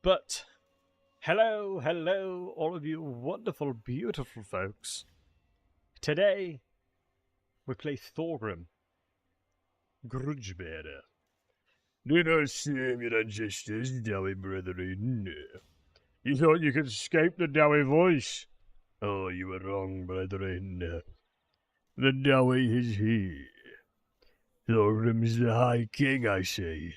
But hello, all of you wonderful, beautiful folks. Today we play Thorgrim, Grudgebearer. Do not shame your ancestors, dowie brethren. You thought you could escape the dowie voice? Oh, you were wrong, brethren. The dowie is here. Thorgrim's the High King, I say.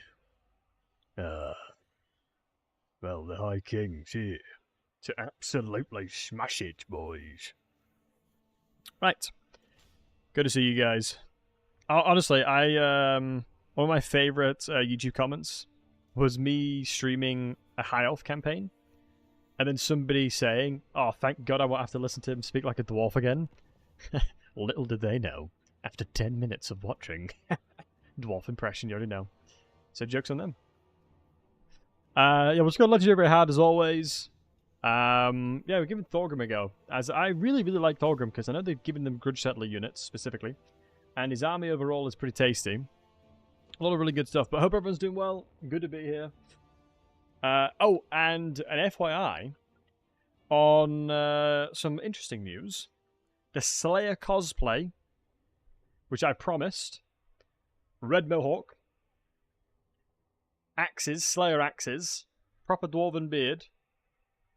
Well, the High King's here to absolutely smash it, boys. Right. Good to see you guys. Honestly, one of my favorite YouTube comments was me streaming a High Elf campaign, and then somebody saying, "Oh, thank God I won't have to listen to him speak like a dwarf again." Little did they know, after 10 minutes of watching, dwarf impression, you already know. So joke's on them. Yeah, we'll just go legendary hard as always. Yeah, we're giving Thorgrim a go, as I really like Thorgrim, because I know they've given them Grudge settler units, specifically. And his army overall is pretty tasty. A lot of really good stuff, but I hope everyone's doing well. Good to be here. Oh, and an FYI on some interesting news. The Slayer cosplay, which I promised. Red Mohawk. Axes, Slayer axes. Proper dwarven beard.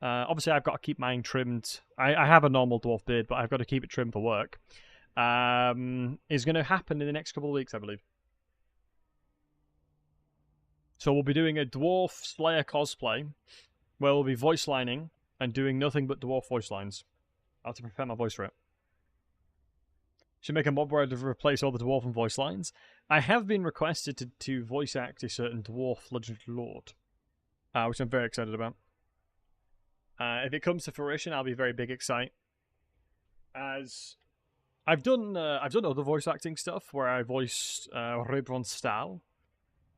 Obviously, I've got to keep mine trimmed. I have a normal dwarf beard, but I've got to keep it trimmed for work. Is going to happen in the next couple of weeks, I believe. So we'll be doing a dwarf Slayer cosplay, where we'll be voice lining and doing nothing but dwarf voice lines. I'll have to prepare my voice for it. Should make a mob where I replace all the dwarven voice lines. I have been requested to voice act a certain dwarf legendary lord, which I'm very excited about. If it comes to fruition, I'll be very big excited. As I've done other voice acting stuff where I voiced Rebron Stahl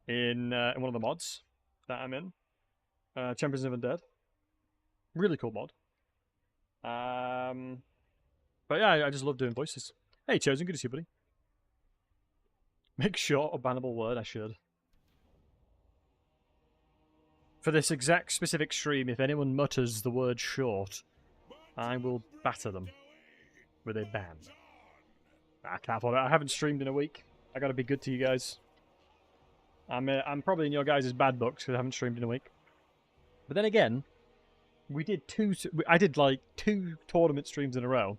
in one of the mods that I'm in, Champions of Undead. Really cool mod. But yeah, I just love doing voices. Hey, Chosen, good to see you, buddy. Make short a bannable word, I should. For this exact specific stream, if anyone mutters the word short, I will batter them with a ban. I can't afford it. I haven't streamed in a week. I gotta be good to you guys. I'm probably in your guys' bad books because I haven't streamed in a week. But then again, I did like 2 tournament streams in a row,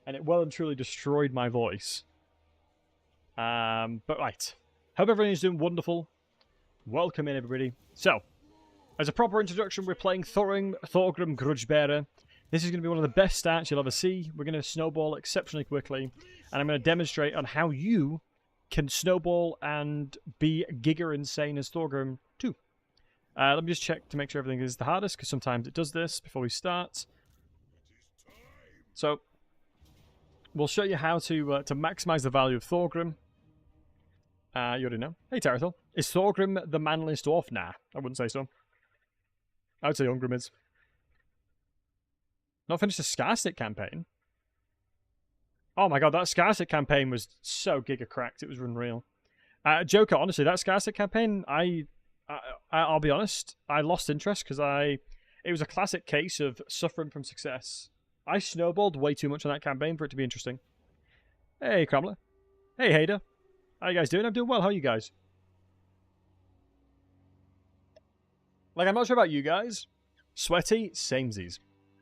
and it well and truly destroyed my voice. But right. Hope everyone's doing wonderful. Welcome in, everybody. So, as a proper introduction, we're playing Thorgrim Grudgebearer. This is going to be one of the best starts you'll ever see. We're going to snowball exceptionally quickly, and I'm going to demonstrate on how you can snowball and be giga insane as Thorgrim too. Let me just check to make sure everything is the hardest, because sometimes it does this before we start. So, we'll show you how to maximize the value of Thorgrim. You already know. Hey, Tarathel. Is Thorgrim the manliest dwarf? Nah, I wouldn't say so. I would say Thorgrim is. Not finished the Skarsnik campaign. Oh my god, that Skarsnik campaign was so giga cracked. It was unreal. Joker, honestly, that Skarsnik campaign, I'll be honest, I lost interest because it was a classic case of suffering from success. I snowballed way too much on that campaign for it to be interesting. Hey, Crumbler. Hey, Hader. How you guys doing? I'm doing well. How are you guys? Like, I'm not sure about you guys. Sweaty, samesies.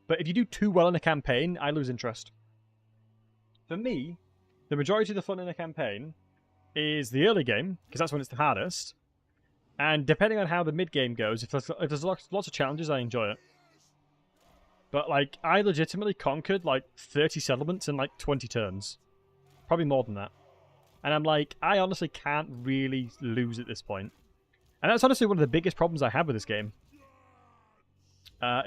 But if you do too well in a campaign, I lose interest. For me, the majority of the fun in a campaign is the early game, because that's when it's the hardest. And depending on how the mid-game goes, if there's lots of challenges, I enjoy it. But, like, I legitimately conquered, like, 30 settlements in, like, 20 turns. Probably more than that. And I'm like, I honestly can't really lose at this point. And that's honestly one of the biggest problems I have with this game.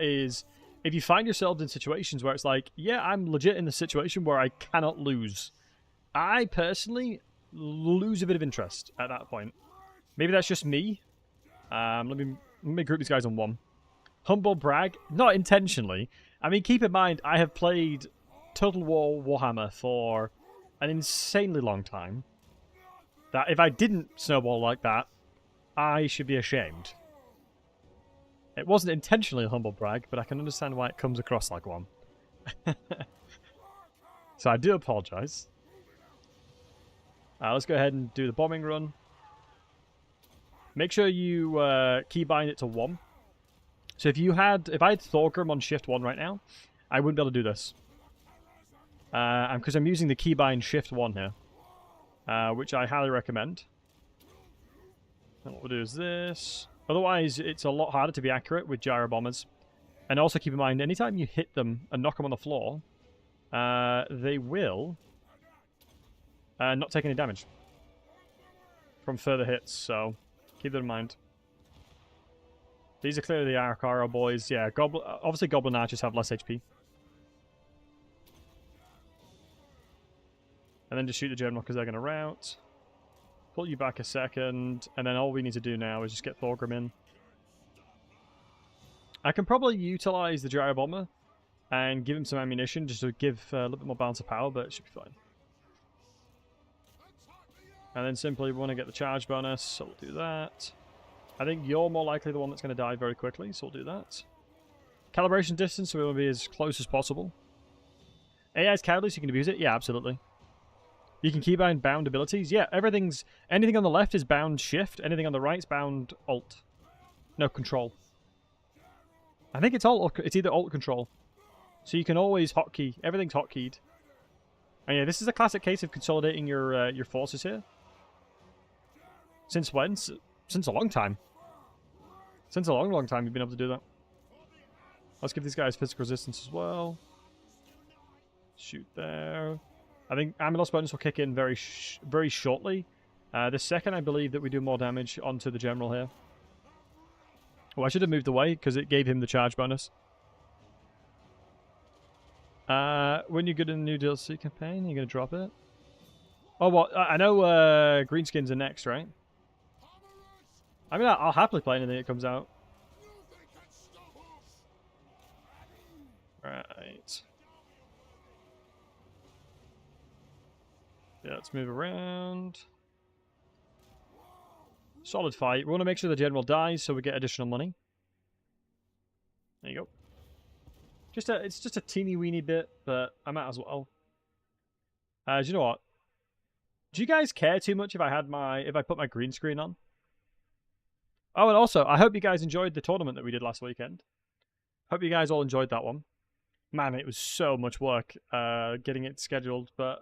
Is if you find yourselves in situations where it's like, yeah, I'm legit in the situation where I cannot lose. I personally lose a bit of interest at that point. Maybe that's just me. Let me group these guys on one. Humble brag, not intentionally. I mean, keep in mind, I have played Total War Warhammer for an insanely long time. That if I didn't snowball like that, I should be ashamed. It wasn't intentionally a humble brag, but I can understand why it comes across like one. So I do apologise. Let's go ahead and do the bombing run. Make sure you keybind it to 1. So if I had Thorgrim on shift 1 right now, I wouldn't be able to do this. Because I'm using the keybind shift 1 here, which I highly recommend. And what we'll do is this. Otherwise, it's a lot harder to be accurate with gyro bombers. And also keep in mind, anytime you hit them and knock them on the floor, they will not take any damage from further hits, so keep that in mind. These are clearly the Arakara boys. Yeah, obviously Goblin Archers have less HP. And then just shoot the general because they're going to rout. Pull you back a second, and then all we need to do now is just get Thorgrim in. I can probably utilize the gyro bomber and give him some ammunition just to give a little bit more balance of power, but it should be fine. And then simply we want to get the charge bonus, so we'll do that. I think you're more likely the one that's going to die very quickly, so we'll do that. Calibration distance, so we want to be as close as possible. AI's cowardly, so you can abuse it? Yeah, absolutely. You can keybind bound abilities. Yeah, anything on the left is bound shift, anything on the right is bound alt. No, control. I think it's alt, it's either alt or control. So you can always hotkey, everything's hotkeyed. And yeah, this is a classic case of consolidating your forces here. Since when? Since a long time. Since a long, long time you've been able to do that. Let's give these guys physical resistance as well. Shoot there. I think Amylos bonus will kick in very shortly. The second I believe that we do more damage onto the general here. Oh, I should have moved away because it gave him the charge bonus. When you're good in the new DLC campaign, you're going to drop it? Oh, well, I know greenskins are next, right? I mean, I'll happily play anything that comes out. Right. Yeah, let's move around. Solid fight. We want to make sure the general dies so we get additional money. There you go. It's just a teeny weeny bit, but I might as well. Do you know what? Do you guys care too much if I put my green screen on? Oh, and also, I hope you guys enjoyed the tournament that we did last weekend. Hope you guys all enjoyed that one. Man, it was so much work getting it scheduled, but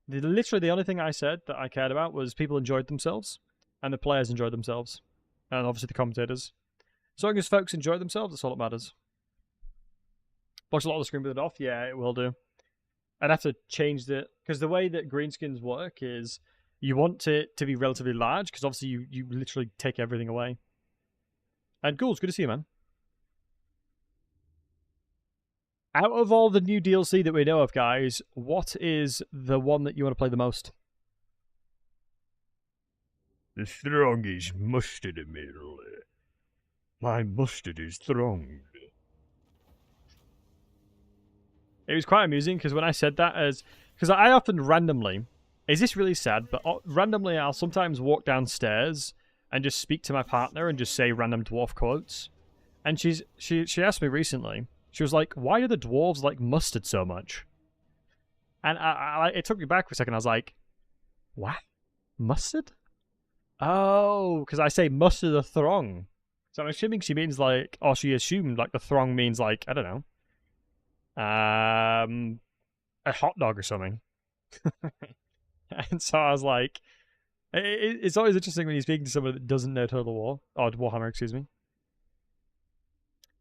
literally the only thing I said that I cared about was people enjoyed themselves, and the players enjoyed themselves, and obviously the commentators. As long as folks enjoy themselves, that's all that matters. Watch a lot of the screen with it off? Yeah, it will do. I'd have to change it, because the way that greenskins work is you want it to be relatively large, because obviously you literally take everything away. And Ghouls, good to see you, man. Out of all the new DLC that we know of, guys, what is the one that you want to play the most? The throng is mustard immediately. My mustard is thronged. It was quite amusing because when I said that, because I often randomly, is this really sad? But randomly, I'll sometimes walk downstairs and just speak to my partner and just say random dwarf quotes. And she asked me recently. She was like, "Why do the dwarves like mustard so much?" And it took me back for a second. I was like, "What? Mustard?" Oh, because I say muster the throng. So I'm assuming she means like, or she assumed like the throng means like, I don't know, a hot dog or something. And so I was like, it's always interesting when you're speaking to someone that doesn't know Total War, or Warhammer, excuse me.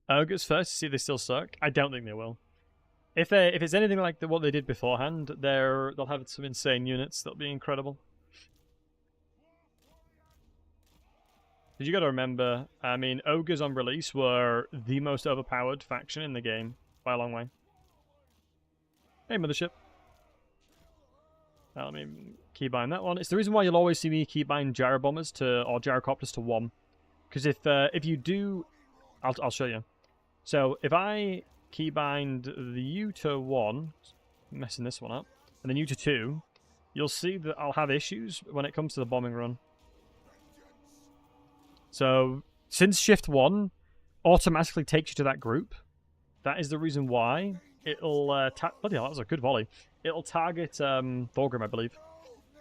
Ogres first to see if they still suck. I don't think they will. If it's anything like what they did beforehand, they'll have some insane units that'll be incredible. But you got to remember, I mean, ogres on release were the most overpowered faction in the game by a long way. Hey, Mothership. Let me keybind that one. It's the reason why you'll always see me keybind gyro bombers or gyrocopters to 1, because if you do, I'll show you. So if I keybind the U to 1, messing this one up, and then U to 2, you'll see that I'll have issues when it comes to the bombing run. So since shift 1, automatically takes you to that group. That is the reason why it'll... bloody hell, that was a good volley. It'll target Thorgrim, I believe.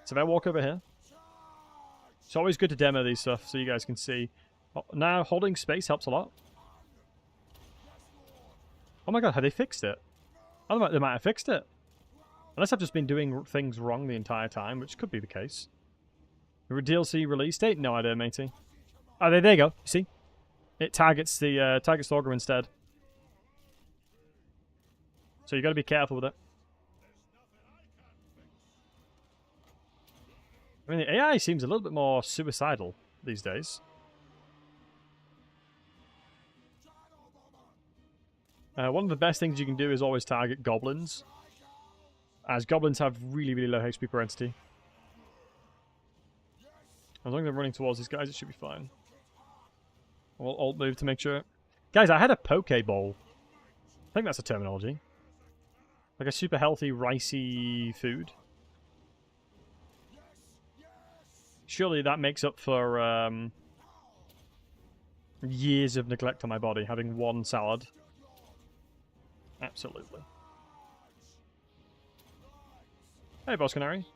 So if I walk over here... It's always good to demo these stuff so you guys can see. Now, holding space helps a lot. Oh my god, have they fixed it? Oh, they might have fixed it. Unless I've just been doing things wrong the entire time, which could be the case. The DLC release date? No idea, matey. Oh, there you go. See? It targets the targets Thorgrim instead. So you got to be careful with it. I mean, the AI seems a little bit more suicidal these days. One of the best things you can do is always target goblins, as goblins have really, really low HP per entity. As long as I'm running towards these guys, it should be fine. I'll alt move to make sure. Guys, I had a Pokeball. I think that's a terminology. Like a super healthy, ricey food. Surely that makes up for years of neglect on my body, having one salad. Absolutely. Hey, Boss Canary.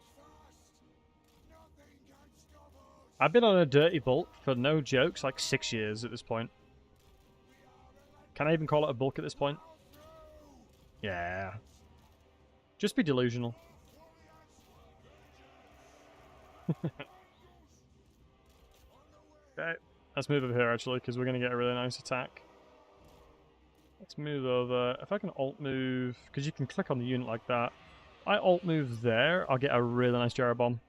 I've been on a dirty bulk for no jokes like 6 years at this point. Can I even call it a bulk at this point? Yeah. Just be delusional. Okay, let's move over here actually, because we're going to get a really nice attack. Let's move over. If I can alt move, because you can click on the unit like that. I alt move there, I'll get a really nice Gyro Bomb.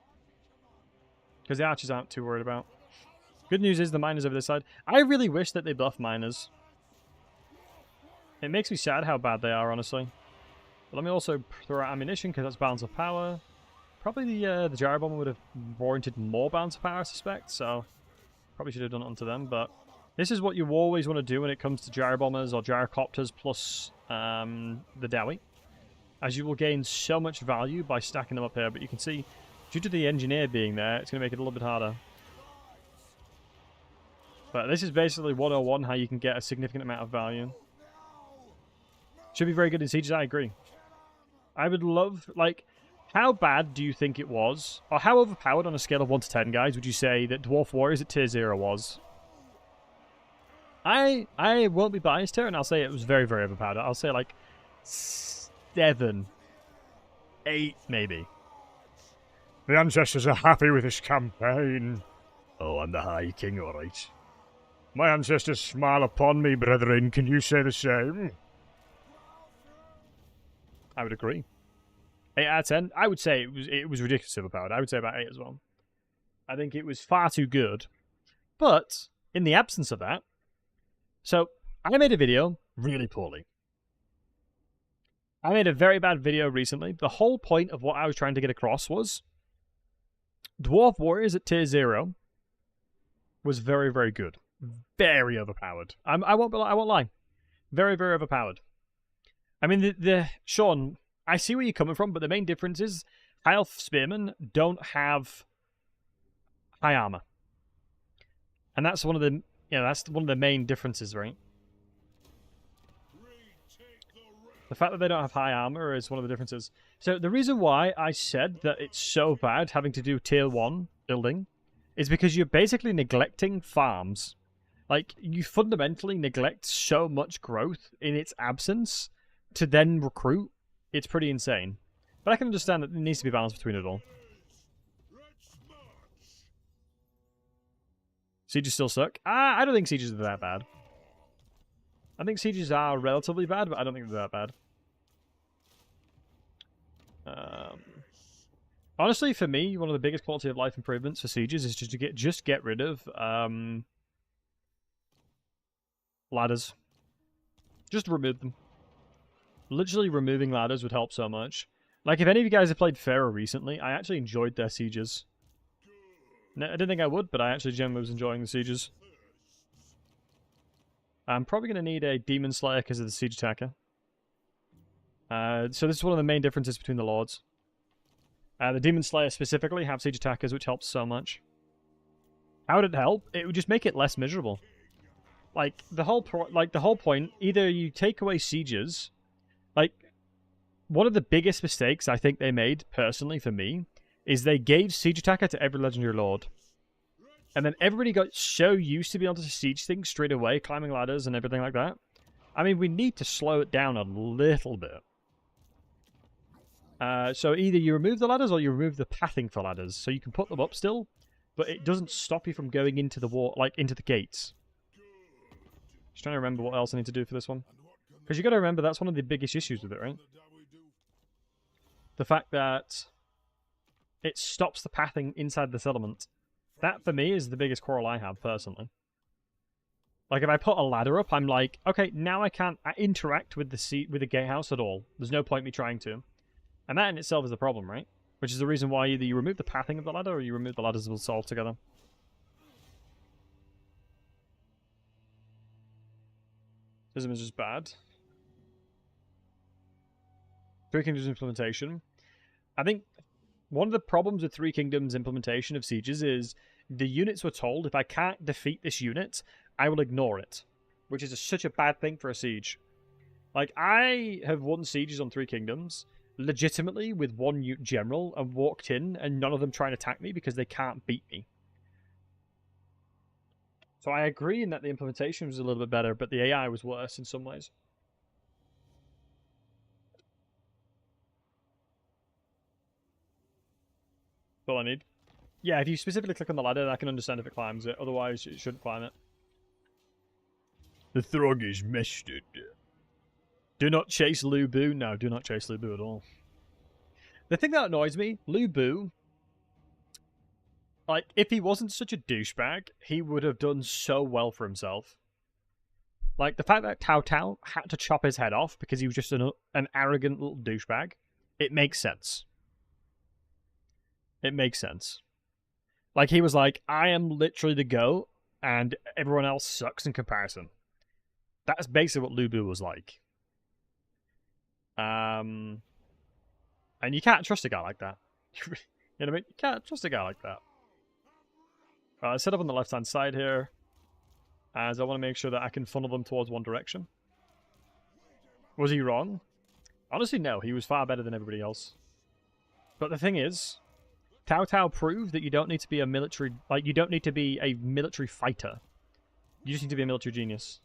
Because the archers aren't too worried about. Good news is the miners over this side. I really wish that they buff miners. It makes me sad how bad they are, honestly. But let me also throw out ammunition, because that's balance of power. Probably the Gyro Bomb would have warranted more balance of power, I suspect, so... Probably should have done it onto them, but... This is what you always want to do when it comes to Gyro Bombers or Gyrocopters plus the Dowie. As you will gain so much value by stacking them up here, but you can see, due to the engineer being there, it's going to make it a little bit harder. But this is basically 101 how you can get a significant amount of value. Should be very good in sieges, I agree. I would love, like, how bad do you think it was? Or how overpowered on a scale of 1 to 10, guys, would you say that Dwarf Warriors at tier 0 was? I won't be biased here, and I'll say it was very, very overpowered. I'll say like 7, 8, maybe. The ancestors are happy with this campaign. Oh, I'm the High King, alright. My ancestors smile upon me, brethren. Can you say the same? I would agree. 8 out of 10. I would say it was ridiculously overpowered. I would say about 8 as well. I think it was far too good. But, in the absence of that, so, I made a video really poorly. I made a very bad video recently. The whole point of what I was trying to get across was Dwarf Warriors at tier 0 was very, very good. Very overpowered. I won't lie. Very, very overpowered. I mean, Sean, I see where you're coming from, but the main difference is high elf spearmen don't have high armor. And that's one of the... Yeah, that's one of the main differences, right? The fact that they don't have high armor is one of the differences. So the reason why I said that it's so bad having to do tier 1 building is because you're basically neglecting farms. Like, you fundamentally neglect so much growth in its absence to then recruit. It's pretty insane. But I can understand that there needs to be balance between it all. Sieges still suck? I don't think sieges are that bad. I think sieges are relatively bad, but I don't think they're that bad. Honestly, for me, one of the biggest quality of life improvements for sieges is just get rid of ladders. Just remove them. Literally removing ladders would help so much. Like, if any of you guys have played Pharaoh recently, I actually enjoyed their sieges. No, I didn't think I would, but I actually genuinely was enjoying the sieges. I'm probably going to need a Demon Slayer because of the siege attacker. So this is one of the main differences between the lords. The Demon Slayer specifically have siege attackers, which helps so much. How would it help? It would just make it less miserable. Like the whole point, either you take away sieges, like one of the biggest mistakes I think they made personally for me is they gave siege attacker to every legendary lord. And then everybody got so used to being able to siege things straight away, climbing ladders and everything like that. I mean, we need to slow it down a little bit. So either you remove the ladders or you remove the pathing for ladders. So you can put them up still, but it doesn't stop you from going into the wall, like into the gates. Just trying to remember what else I need to do for this one. Because you got to remember that's one of the biggest issues with it, right? The fact that it stops the pathing inside the settlement. That, for me, is the biggest quarrel I have, personally. Like, if I put a ladder up, I'm like, okay, now I can't interact with the gatehouse at all. There's no point me trying to. And that in itself is the problem, right? Which is the reason why either you remove the pathing of the ladder or you remove the ladders altogether. This is just bad. Three Kingdoms implementation. I think one of the problems with Three Kingdoms implementation of sieges is the units were told, if I can't defeat this unit, I will ignore it. Which is such a bad thing for a siege. Like, I have won sieges on Three Kingdoms legitimately with one general and walked in and none of them try and attack me because they can't beat me. So I agree in that the implementation was a little bit better, but the AI was worse in some ways. That's all I need. Yeah, if you specifically click on the ladder, I can understand if it climbs it. Otherwise, it shouldn't climb it. The Throg is mested. Do not chase Lu Bu. No, do not chase Lu Bu at all. The thing that annoys me, Lu Bu, like, if he wasn't such a douchebag, he would have done so well for himself. Like, the fact that Tao Tao had to chop his head off because he was just an arrogant little douchebag, it makes sense. It makes sense. Like, he was like, I am literally the GOAT, and everyone else sucks in comparison. That's basically what Lu Bu was like. And you can't trust a guy like that. You know what I mean? You can't trust a guy like that. Set up on the left-hand side here, as I want to make sure that I can funnel them towards one direction. Was he wrong? Honestly, no. He was far better than everybody else. But the thing is, Tao Tao proved that you don't need to be a military... Like, you don't need to be a military fighter. You just need to be a military genius.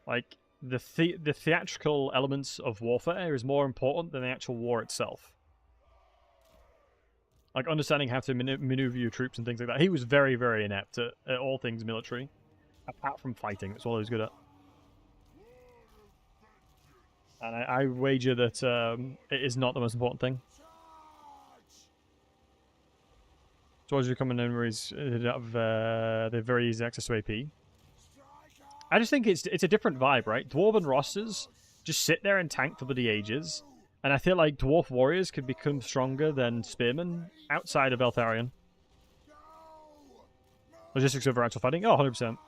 Like, the theatrical elements of warfare is more important than the actual war itself. Like, understanding how to maneuver your troops and things like that. He was very, very inept at all things military. Apart from fighting, that's all he was good at. And I wager that it is not the most important thing. Towards you coming in where he's the very easy access to AP. I just think it's a different vibe, right? Dwarven rosters just sit there and tank for the ages. And I feel like Dwarf Warriors could become stronger than Spearmen outside of Eltharion. Logistics over actual fighting? Oh, 100%.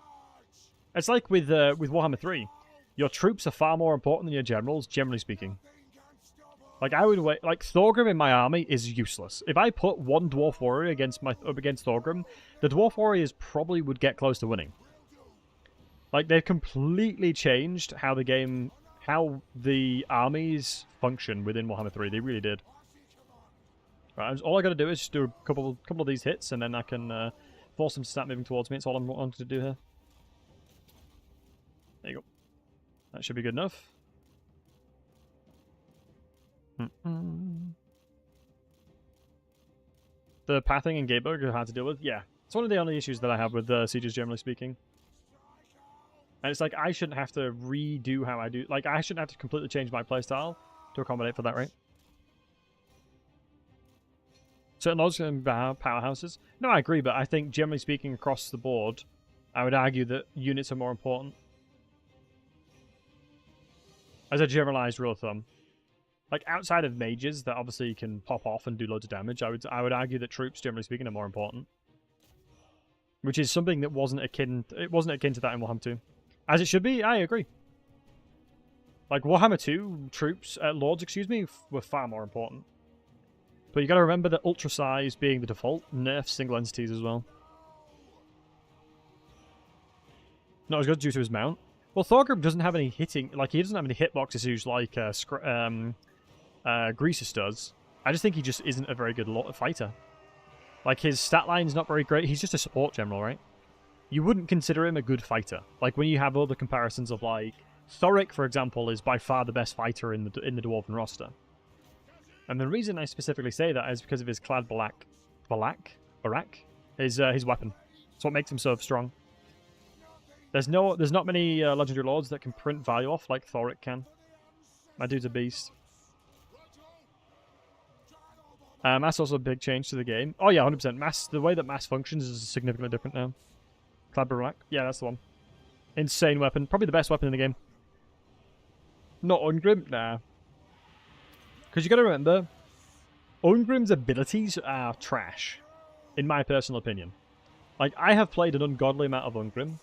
It's like with Warhammer 3. Your troops are far more important than your generals, generally speaking. Like, I would wait. Like, Thorgrim in my army is useless. If I put one Dwarf Warrior against Thorgrim, the Dwarf Warriors probably would get close to winning. Like, they've completely changed how the armies function within Warhammer 3. They really did. Right, all I got to do is just do a couple of these hits, and then I can force them to start moving towards me. It's all I'm wanting to do here. There you go. That should be good enough. The pathing and gatebug are hard to deal with. Yeah, it's one of the only issues that I have with sieges, generally speaking. And it's like, I shouldn't have to redo how I do... Like, I shouldn't have to completely change my playstyle to accommodate for that, right? Certain lords can be powerhouses. No, I agree, but I think, generally speaking, across the board, I would argue that units are more important. As a generalized rule of thumb. Like, outside of mages that obviously can pop off and do loads of damage, I would argue that troops, generally speaking, are more important. Which is something that wasn't akin to that in Warhammer 2. As it should be, I agree. Like, Warhammer 2 troops, lords, excuse me, were far more important. But you gotta remember that ultra size being the default nerfs single entities as well. Not as good due to his mount. Well, Thorgrim doesn't have any hitting, like, he doesn't have any hitbox issues like Greasus does. I just think he just isn't a very good fighter. Like, his stat line's not very great. He's just a support general, right? You wouldn't consider him a good fighter. Like, when you have other comparisons of, like, Thoric, for example, is by far the best fighter in the Dwarven roster. And the reason I specifically say that is because of his clad Barak, his weapon. It's what makes him so strong. There's not many legendary lords that can print value off like Thoric can. My dude's a beast. Mass also a big change to the game. Oh yeah, 100%. Mass, the way that mass functions is significantly different now. Clad Barak, yeah, that's the one. Insane weapon, probably the best weapon in the game. Not Ungrim, nah. Because you got to remember, Ungrim's abilities are trash, in my personal opinion. Like, I have played an ungodly amount of Ungrim.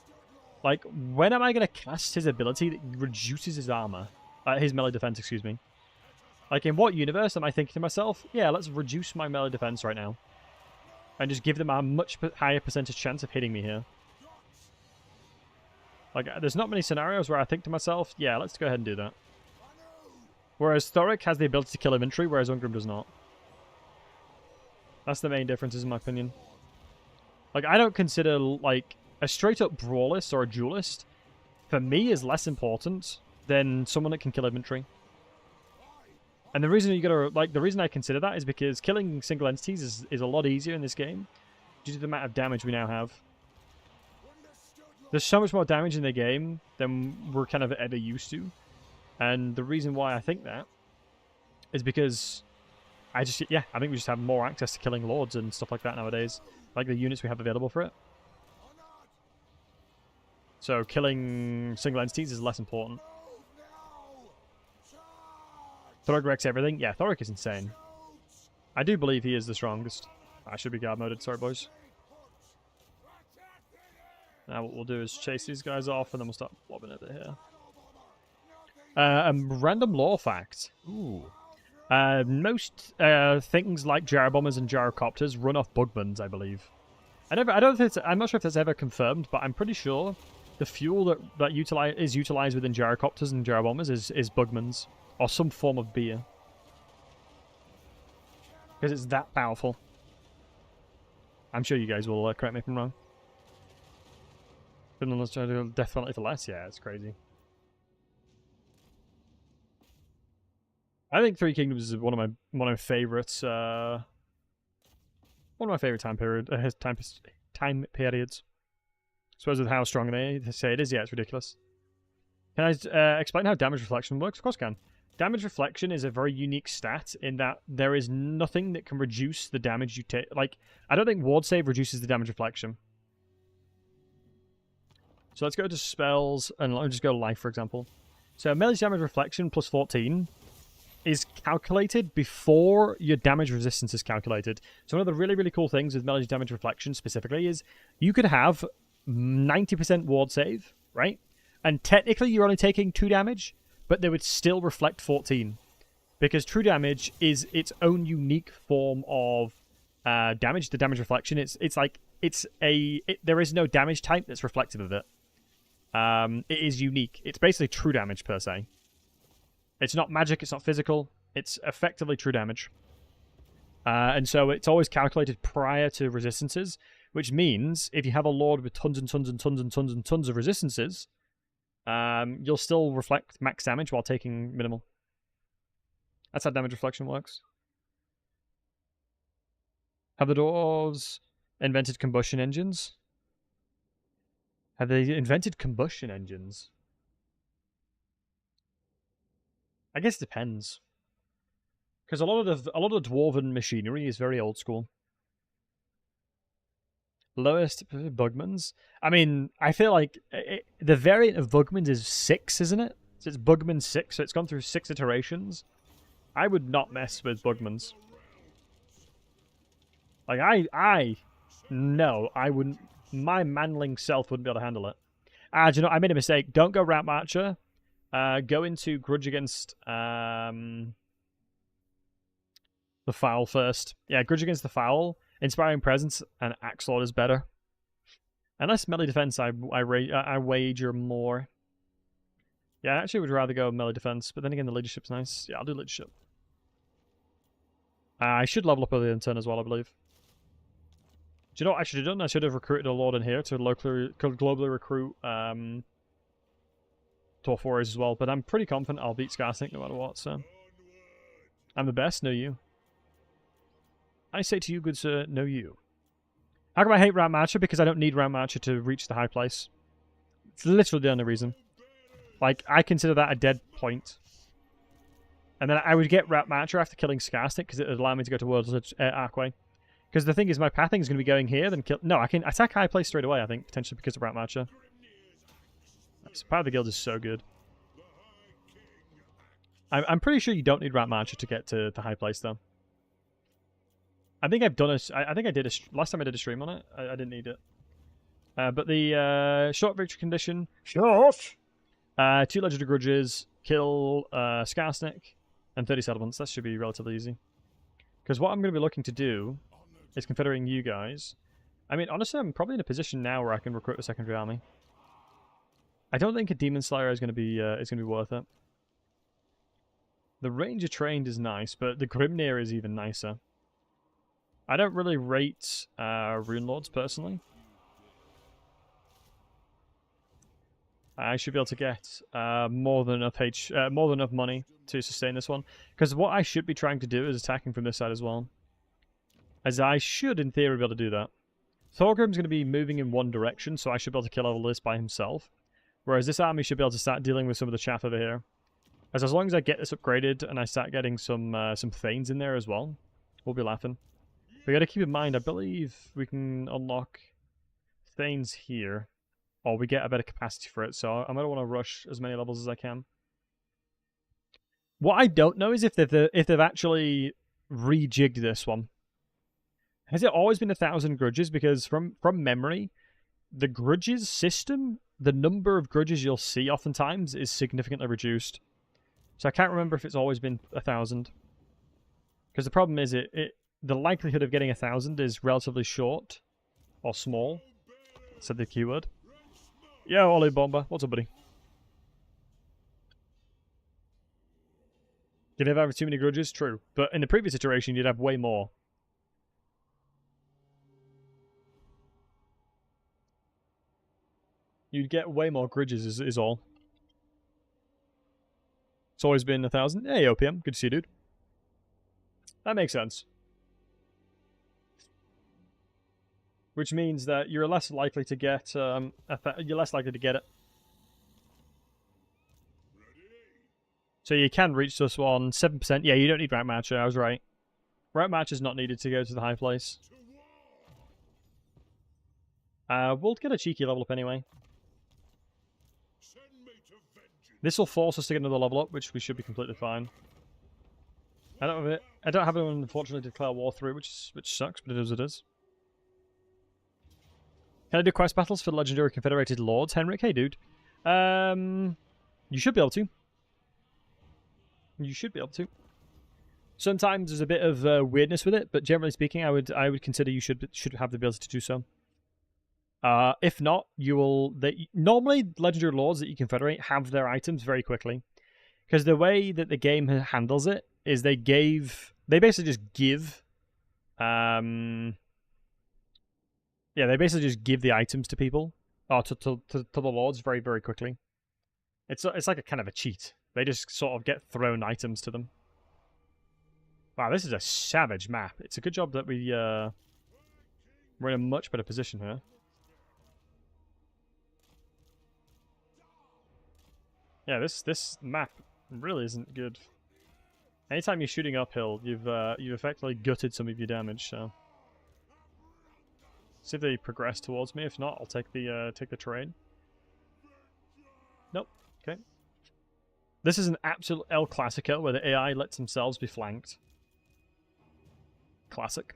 Like, when am I going to cast his ability that reduces his armor? His melee defense, excuse me. Like, in what universe am I thinking to myself, yeah, let's reduce my melee defense right now. And just give them a much higher percentage chance of hitting me here. Like, there's not many scenarios where I think to myself, yeah, let's go ahead and do that. Whereas Thoric has the ability to kill infantry, whereas Ungrim does not. That's the main differences, in my opinion. Like, I don't consider, like, a straight-up brawlist or a duelist, for me, is less important than someone that can kill infantry. And the reason you gotta, like, the reason I consider that is because killing single entities is a lot easier in this game, due to the amount of damage we now have. There's so much more damage in the game than we're kind of ever used to. And the reason why I think that is because I think we just have more access to killing lords and stuff like that nowadays. Like the units we have available for it. So killing single entities is less important. Thoric wrecks everything. Yeah, Thoric is insane. I do believe he is the strongest. I should be guard moded, sorry boys. Now what we'll do is chase these guys off and then we'll start lobbing it here. Random lore fact. Ooh. Most things like gyrobombers and gyrocopters run off bugmans, I believe. I'm not sure if that's ever confirmed, but I'm pretty sure the fuel that is utilized within gyrocopters and gyrobombers is bugmans or some form of beer, because it's that powerful. I'm sure you guys will correct me if I'm wrong. Finland's trying to do death penalty for less. Yeah, it's crazy. I think Three Kingdoms is one of my favorites. One of my favorite time periods. I suppose with how strong they say it is, yeah, it's ridiculous. Can I explain how damage reflection works? Of course I can. Damage reflection is a very unique stat in that there is nothing that can reduce the damage you take. Like, I don't think ward save reduces the damage reflection. So let's go to spells and let's just go to life, for example. So melee damage reflection plus 14 is calculated before your damage resistance is calculated. So one of the really, really cool things with melee damage reflection specifically is you could have 90% ward save, right? And technically you're only taking 2 damage, but they would still reflect 14. Because true damage is its own unique form of damage, the damage reflection. There is no damage type that's reflective of it. It is unique. It's basically true damage per se. It's not magic, it's not physical, it's effectively true damage. And so it's always calculated prior to resistances, which means if you have a lord with tons and tons and tons and tons and tons of resistances, you'll still reflect max damage while taking minimal. That's how damage reflection works. Have the dwarves invented combustion engines? Have they invented combustion engines? I guess it depends. Because a lot of the dwarven machinery is very old school. Lowest Bugmans. I mean, I feel like the variant of Bugmans is 6, isn't it? So it's Bugman 6, so it's gone through 6 iterations. I would not mess with Bugmans. Like, no, I wouldn't. My manling self wouldn't be able to handle it. Do you know, I made a mistake. Don't go Ramp Archer. Go into Grudge against the Foul first. Yeah, Grudge against the Foul. Inspiring Presence and Axe Lord is better. Unless melee defense, I wager more. Yeah, I actually would rather go melee defense, but then again, the leadership's nice. Yeah, I'll do leadership. I should level up earlier in turn as well, I believe. Do you know what I should have done? I should have recruited a lord in here to globally recruit Dwarf warriors as well. But I'm pretty confident I'll beat Skarsnik no matter what, so. I'm the best, no you. I say to you, good sir, no you. How come I hate Round Marcher? Because I don't need Round Marcher to reach the high place. It's literally the only reason. Like, I consider that a dead point. And then I would get Round Marcher after killing Skarsnik because it would allow me to go to World's Archway. Because the thing is, my pathing is going to be going here, then kill... No, I can attack high place straight away, I think, potentially because of Round Marcher. Nice. Power of the Guild is so good. I'm pretty sure you don't need Round Marcher to get to the high place, though. I think I've done I think I did last time I did a stream on it. I didn't need it. But the short victory condition. Short! 2 legendary grudges, kill Skarsnik, and 30 settlements. That should be relatively easy. Because what I'm going to be looking to do is confederating you guys. I mean, honestly, I'm probably in a position now where I can recruit a secondary army. I don't think a Demon Slayer is going to be worth it. The Ranger Trained is nice, but the Grimnir is even nicer. I don't really rate Rune Lords personally. I should be able to get more than enough money to sustain this one. Because what I should be trying to do is attacking from this side as well. As I should, in theory, be able to do that. Thorgrim's going to be moving in one direction, so I should be able to kill all this by himself. Whereas this army should be able to start dealing with some of the chaff over here. As long as I get this upgraded and I start getting some Thanes in there as well, we'll be laughing. We got to keep in mind, I believe we can unlock Thanes here. Or we get a better capacity for it, so I'm going to want to rush as many levels as I can. What I don't know is if they've actually rejigged this one. Has it always been 1,000 grudges? Because from memory, the grudges system, the number of grudges you'll see oftentimes is significantly reduced. So I can't remember if it's always been 1,000. Because the problem is the likelihood of getting 1,000 is relatively short or small. Said the keyword. Yo, Ollie Bomber. What's up, buddy? Did you ever have too many grudges? True. But in the previous iteration, you'd have way more. You'd get way more grudges, is all. It's always been 1,000. Hey, OPM. Good to see you, dude. That makes sense. Which means that you're less likely to get you're less likely to get it. So you can reach this one 7%. Yeah, you don't need rank matcher. I was right. Rank match is not needed to go to the high place. We'll get a cheeky level up anyway. This will force us to get another level up, which we should be completely fine. I don't have anyone, unfortunately, to declare war through, which sucks, but it is what it is. Can I do quest battles for legendary confederated lords, Henrik? Hey, dude. You should be able to. You should be able to. Sometimes there's a bit of weirdness with it, but generally speaking, I would consider you should have the ability to do so. If not, you will. Normally, legendary lords that you confederate have their items very quickly, because the way that the game handles it is they basically just give. Yeah, they basically just give the items to people, or to the lords very, very quickly. It's like a kind of a cheat. They just sort of get thrown items to them. Wow, this is a savage map. It's a good job that we're in a much better position here. Yeah, this map really isn't good. Anytime you're shooting uphill, you've effectively gutted some of your damage. So, see if they progress towards me. If not, I'll take the terrain. Nope. Okay. This is an absolute El Clasico where the AI lets themselves be flanked. Classic.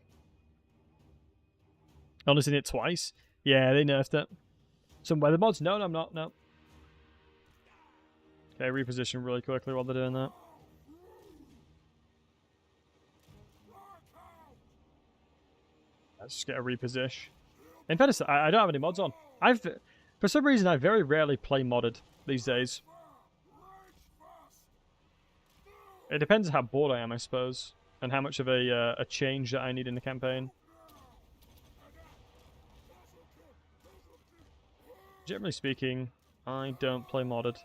Only seen it twice. Yeah, they nerfed it. Some weather mods? No, I'm not. No. Okay, reposition really quickly while they're doing that. Let's just get a reposition. In fairness, I don't have any mods on. For some reason, I very rarely play modded these days. It depends how bored I am, I suppose, and how much of a change that I need in the campaign. Generally speaking, I don't play modded.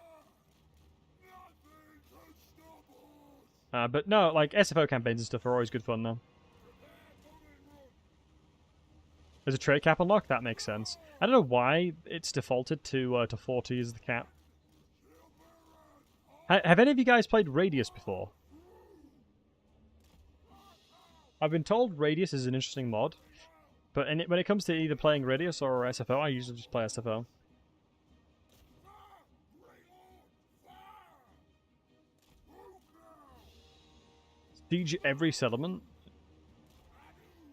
But no, like SFO campaigns and stuff are always good fun though. There's a trait cap unlock? That makes sense. I don't know why it's defaulted to 40 as the cap. Have any of you guys played Radius before? I've been told Radius is an interesting mod, but when it comes to either playing Radius or SFO, I usually just play SFO. Siege every settlement?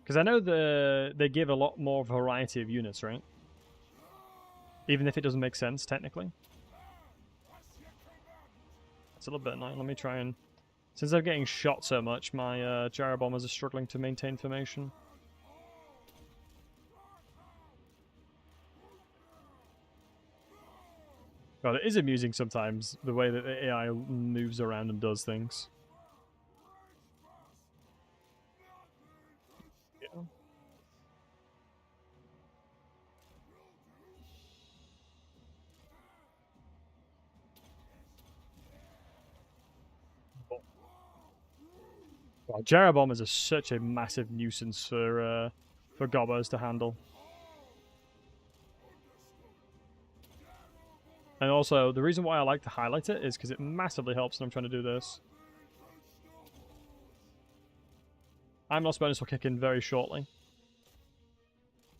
Because I know they give a lot more variety of units, right? Even if it doesn't make sense, technically. That's a little bit annoying. Let me try and... Since I'm getting shot so much, my gyro bombers are struggling to maintain formation. God, it is amusing sometimes, the way that the AI moves around and does things. Yeah. Well, gyro bombers are such a massive nuisance for gobbers to handle. And also, the reason why I like to highlight it is because it massively helps when I'm trying to do this. I'm lost bonus will kick in very shortly.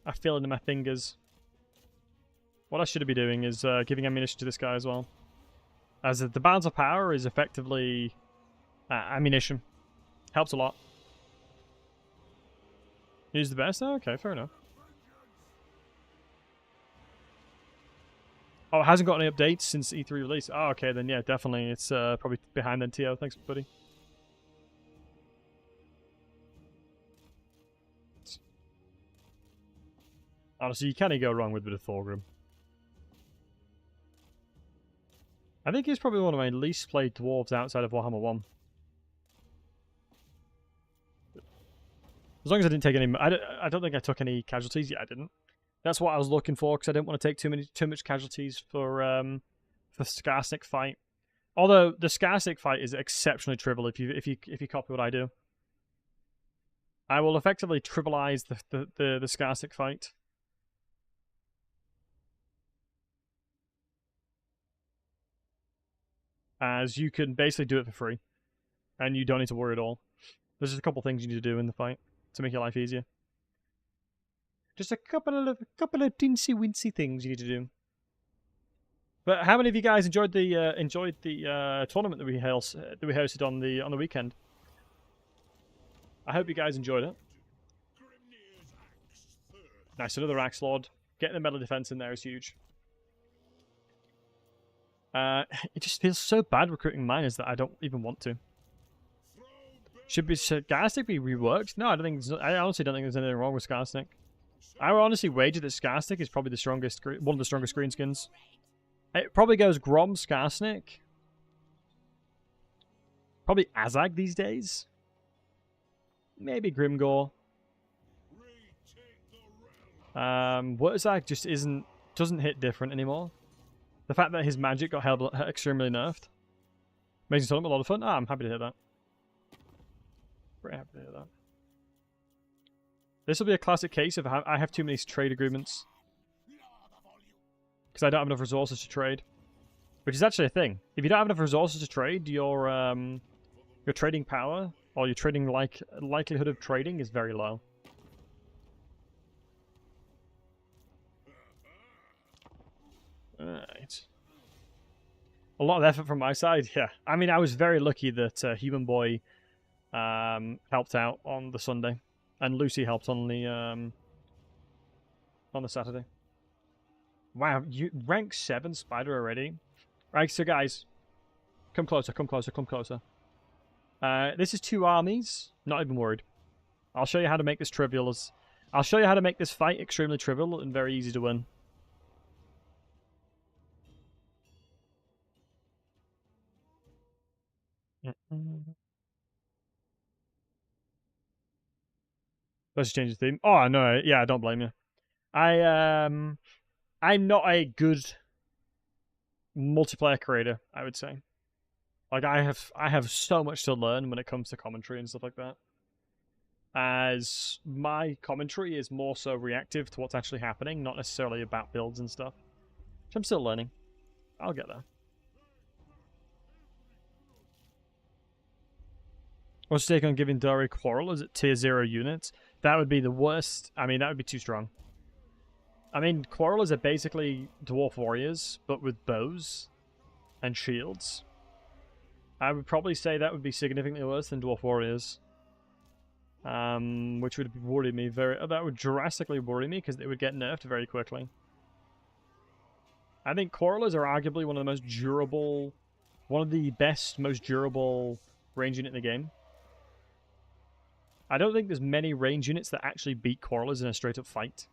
I feel it in my fingers. What I should be doing is giving ammunition to this guy as well. As the balance of power is effectively ammunition. Helps a lot. Use the best? Oh, okay, fair enough. Oh, it hasn't got any updates since E3 release. Oh, okay, then yeah, definitely. It's probably behind NTO. Thanks, buddy. Honestly, you can't go wrong with a bit of Thorgrim. I think he's probably one of my least played dwarves outside of Warhammer 1. As long as I didn't take any... I don't think I took any casualties. Yeah, I didn't. That's what I was looking for, because I didn't want to take too much casualties for Skarsnik fight. Although the Skarsnik fight is exceptionally trivial if you copy what I do. I will effectively trivialize the Skarsnik fight. As you can basically do it for free, and you don't need to worry at all. There's just a couple things you need to do in the fight to make your life easier. Just a couple of teensy-wincy things you need to do. But how many of you guys enjoyed the tournament that we hosted on the weekend? I hope you guys enjoyed it. Nice, another Axe Lord. Getting the metal defense in there is huge. It just feels so bad recruiting miners that I don't even want to. Should Skarsnik be reworked? No, I honestly don't think there's anything wrong with Skarsnik. I would honestly wager that Skarsnik is probably one of the strongest green skins. It probably goes Grom, Skarsnik. Probably Azag these days. Maybe Grimgore. Wurzag just doesn't hit different anymore. The fact that his magic got held extremely nerfed. Amazing tournament, a lot of fun. I'm happy to hear that. Very happy to hear that. This will be a classic case of I have too many trade agreements. Because I don't have enough resources to trade. Which is actually a thing. If you don't have enough resources to trade, your trading power, or your trading likelihood of trading is very low. Alright. A lot of effort from my side, yeah. I mean, I was very lucky that Human Boy helped out on the Sunday. And Lucy helped on the Saturday. Wow, you rank 7 spider already? Right, so guys, come closer, come closer, come closer. This is 2 armies. Not even worried. I'll show you how to make this trivial. I'll show you how to make this fight extremely trivial and very easy to win. Let's change the theme. Oh no, yeah, I don't blame you. I'm not a good multiplayer creator, I would say. Like I have so much to learn when it comes to commentary and stuff like that. As my commentary is more so reactive to what's actually happening, not necessarily about builds and stuff. Which I'm still learning. I'll get there. What's your take on giving Dory Quarrelers at tier 0 units? That would be the worst. I mean, that would be too strong. I mean, Quarrelers are basically Dwarf Warriors, but with bows and shields. I would probably say that would be significantly worse than Dwarf Warriors. Which would worry me that would drastically worry me because it would get nerfed very quickly. I think Quarrelers are arguably one of the most durable, one of the best, most durable range unit in the game. I don't think there's many range units that actually beat Quarrelers in a straight-up fight.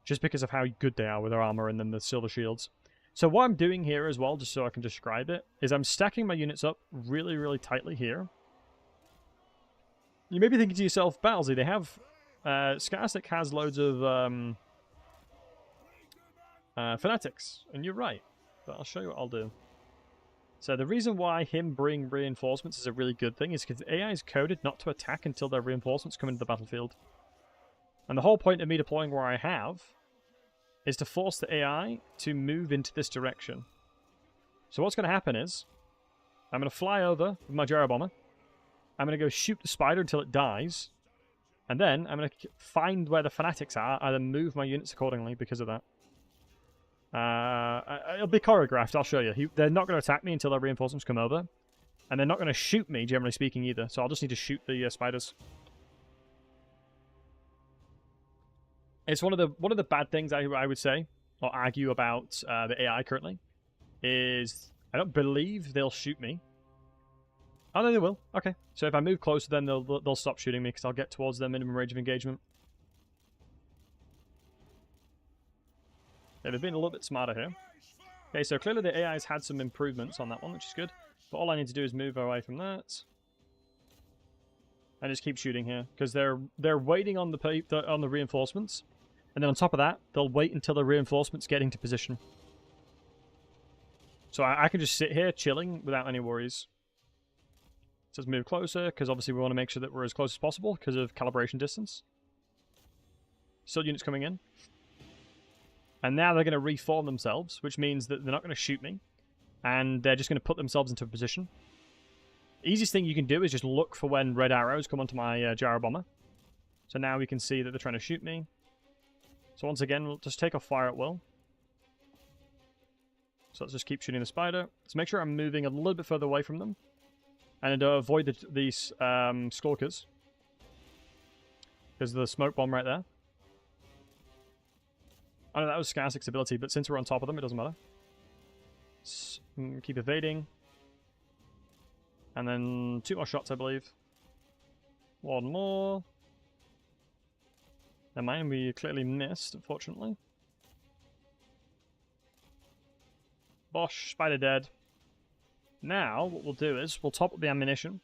Just because of how good they are with their armor and then the silver shields. So what I'm doing here as well, just so I can describe it, is I'm stacking my units up really, really tightly here. You may be thinking to yourself, Battlesey, they have... Skarsnik has loads of fanatics, and you're right. But I'll show you what I'll do. So the reason why him bringing reinforcements is a really good thing is because the AI is coded not to attack until their reinforcements come into the battlefield. And the whole point of me deploying where I have is to force the AI to move into this direction. So what's going to happen is, I'm going to fly over with my gyro bomber. I'm going to go shoot the spider until it dies. And then I'm going to find where the fanatics are and then move my units accordingly because of that. It'll be choreographed, I'll show you. They're not going to attack me until their reinforcements come over. And they're not going to shoot me, generally speaking, either. So I'll just need to shoot the spiders. It's one of the bad things I would say, or argue about the AI currently, is I don't believe they'll shoot me. Oh, no, they will. Okay. So if I move closer, then they'll stop shooting me because I'll get towards their minimum range of engagement. Yeah, they've been a little bit smarter here. Okay, so clearly the AI has had some improvements on that one, which is good. But all I need to do is move away from that. And just keep shooting here. Because they're waiting on the reinforcements. And then on top of that, they'll wait until the reinforcements get into position. So I can just sit here chilling without any worries. So let's move closer, because obviously we want to make sure that we're as close as possible because of calibration distance. Still units coming in. And now they're going to reform themselves, which means that they're not going to shoot me. And they're just going to put themselves into a position. Easiest thing you can do is just look for when red arrows come onto my gyro bomber. So now we can see that they're trying to shoot me. So once again, we'll just take off fire at will. So let's just keep shooting the spider. Let's make sure I'm moving a little bit further away from them. And avoid these skulkers. Because of the smoke bomb right there. I know that was Skarsnik's ability, but since we're on top of them, it doesn't matter. Keep evading. And then 2 more shots, I believe. 1 more. Never mind, we clearly missed, unfortunately. Bosh, spider dead. Now, what we'll do is, we'll top up the ammunition.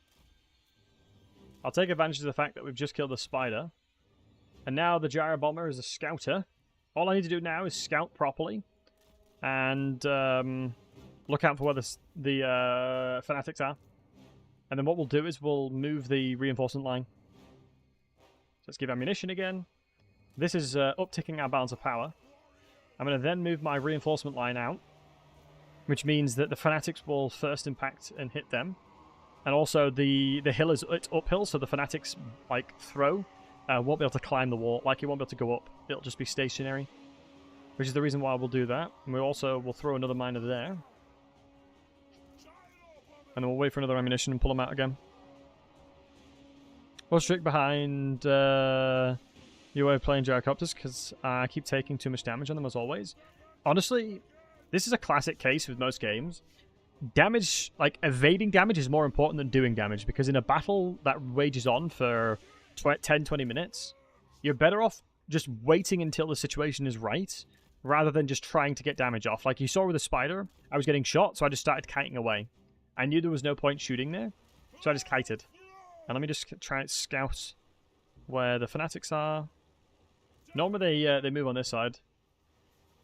I'll take advantage of the fact that we've just killed the spider. And now the gyro bomber is a scouter. All I need to do now is scout properly. And look out for where the fanatics are. And then what we'll do is we'll move the reinforcement line. So let's give ammunition again. This is upticking our balance of power. I'm going to then move my reinforcement line out. Which means that the fanatics will first impact and hit them. And also the hill is uphill, so the fanatics like throw won't be able to climb the wall. Like, it won't be able to go up. It'll just be stationary. Which is the reason why we'll do that. And we'll throw another miner there. And then we'll wait for another ammunition and pull them out again. What's the trick behind your way of playing gyrocopters? Because I keep taking too much damage on them as always. Honestly, this is a classic case with most games. Damage, like evading damage is more important than doing damage. Because in a battle that wages on for 10-20 minutes, you're better off just waiting until the situation is right, rather than just trying to get damage off. Like you saw with the spider, I was getting shot, so I just started kiting away. I knew there was no point shooting there, so I just kited. And let me just try and scout where the fanatics are. Normally they move on this side.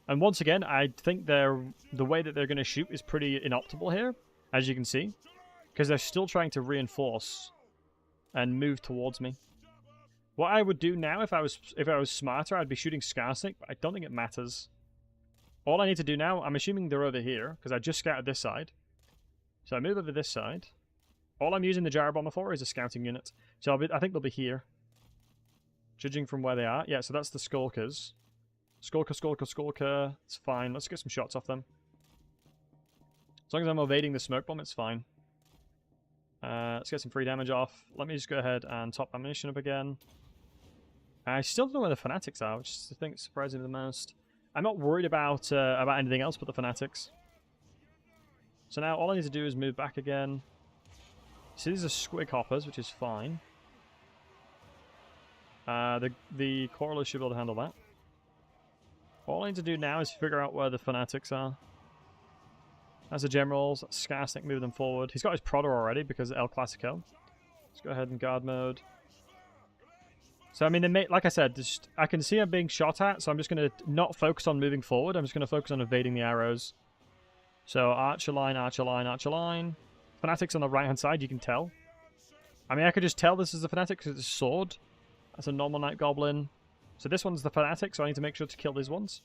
And once again, I think the way that they're going to shoot is pretty inoptimal here, as you can see. Because they're still trying to reinforce and move towards me. What I would do now, if I was smarter, I'd be shooting Skarsnik, but I don't think it matters. All I need to do now, I'm assuming they're over here, because I just scouted this side. So I move over this side. All I'm using the gyro bomber for is a scouting unit. So I think they'll be here. Judging from where they are. Yeah, so that's the Skulkers. Skulker. It's fine. Let's get some shots off them. As long as I'm evading the smoke bomb, it's fine. Let's get some free damage off. Let me just go ahead and top ammunition up again. I still don't know where the fanatics are, which is, I think, surprising the most. I'm not worried about anything else but the fanatics. So now all I need to do is move back again. See, these are squig hoppers, which is fine. The Coralers should be able to handle that. All I need to do now is figure out where the fanatics are. As the generals, Skarsnik move them forward. He's got his Prodder already because of El Clasico. Let's go ahead and guard mode. So, I mean, like I said, I can see I'm being shot at, so I'm just going to not focus on moving forward. I'm just going to focus on evading the arrows. So, archer line, archer line, archer line. Fanatics on the right-hand side, you can tell. I mean, I could just tell this is the fanatic because it's a sword. That's a normal Night Goblin. So this one's the fanatic, so I need to make sure to kill these ones.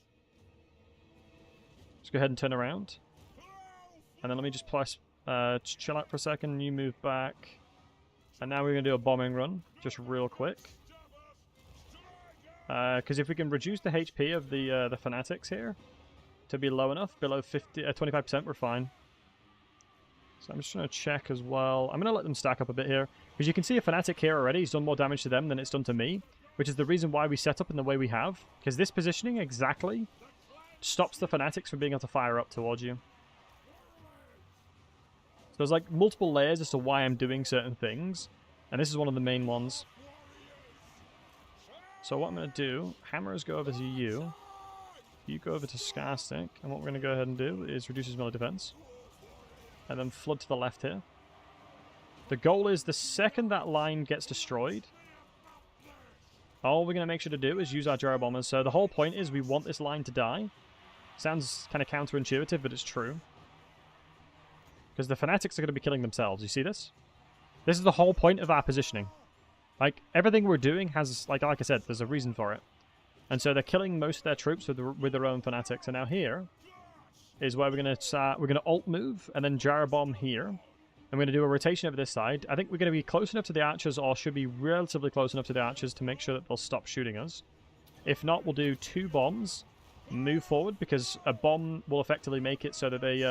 Let's go ahead and turn around. And then let me just chill out for a second. You move back. And now we're going to do a bombing run, just real quick. Because if we can reduce the HP of the fanatics here to be low enough, below 25%, we're fine. So I'm just trying to check as well. I'm going to let them stack up a bit here. Because you can see a fanatic here already. He's done more damage to them than it's done to me. Which is the reason why we set up in the way we have. Because this positioning exactly stops the fanatics from being able to fire up towards you. So there's like multiple layers as to why I'm doing certain things. And this is one of the main ones. So what I'm going to do, hammers go over to you. You go over to Skarsnik. And what we're going to go ahead and do is reduce his melee defense. And then flood to the left here. The goal is the second that line gets destroyed, all we're going to make sure to do is use our gyro bombers. So the whole point is we want this line to die. Sounds kind of counterintuitive, but it's true. Because the fanatics are going to be killing themselves. You see this? This is the whole point of our positioning. Like, everything we're doing has, like I said, there's a reason for it. And so they're killing most of their troops with their own fanatics. And now here is where we're going to start. We're going to alt move and then gyro bomb here. And we're going to do a rotation over this side. I think we're going to be close enough to the archers, or should be relatively close enough to the archers to make sure that they'll stop shooting us. If not, we'll do 2 bombs, move forward, because a bomb will effectively make it so that they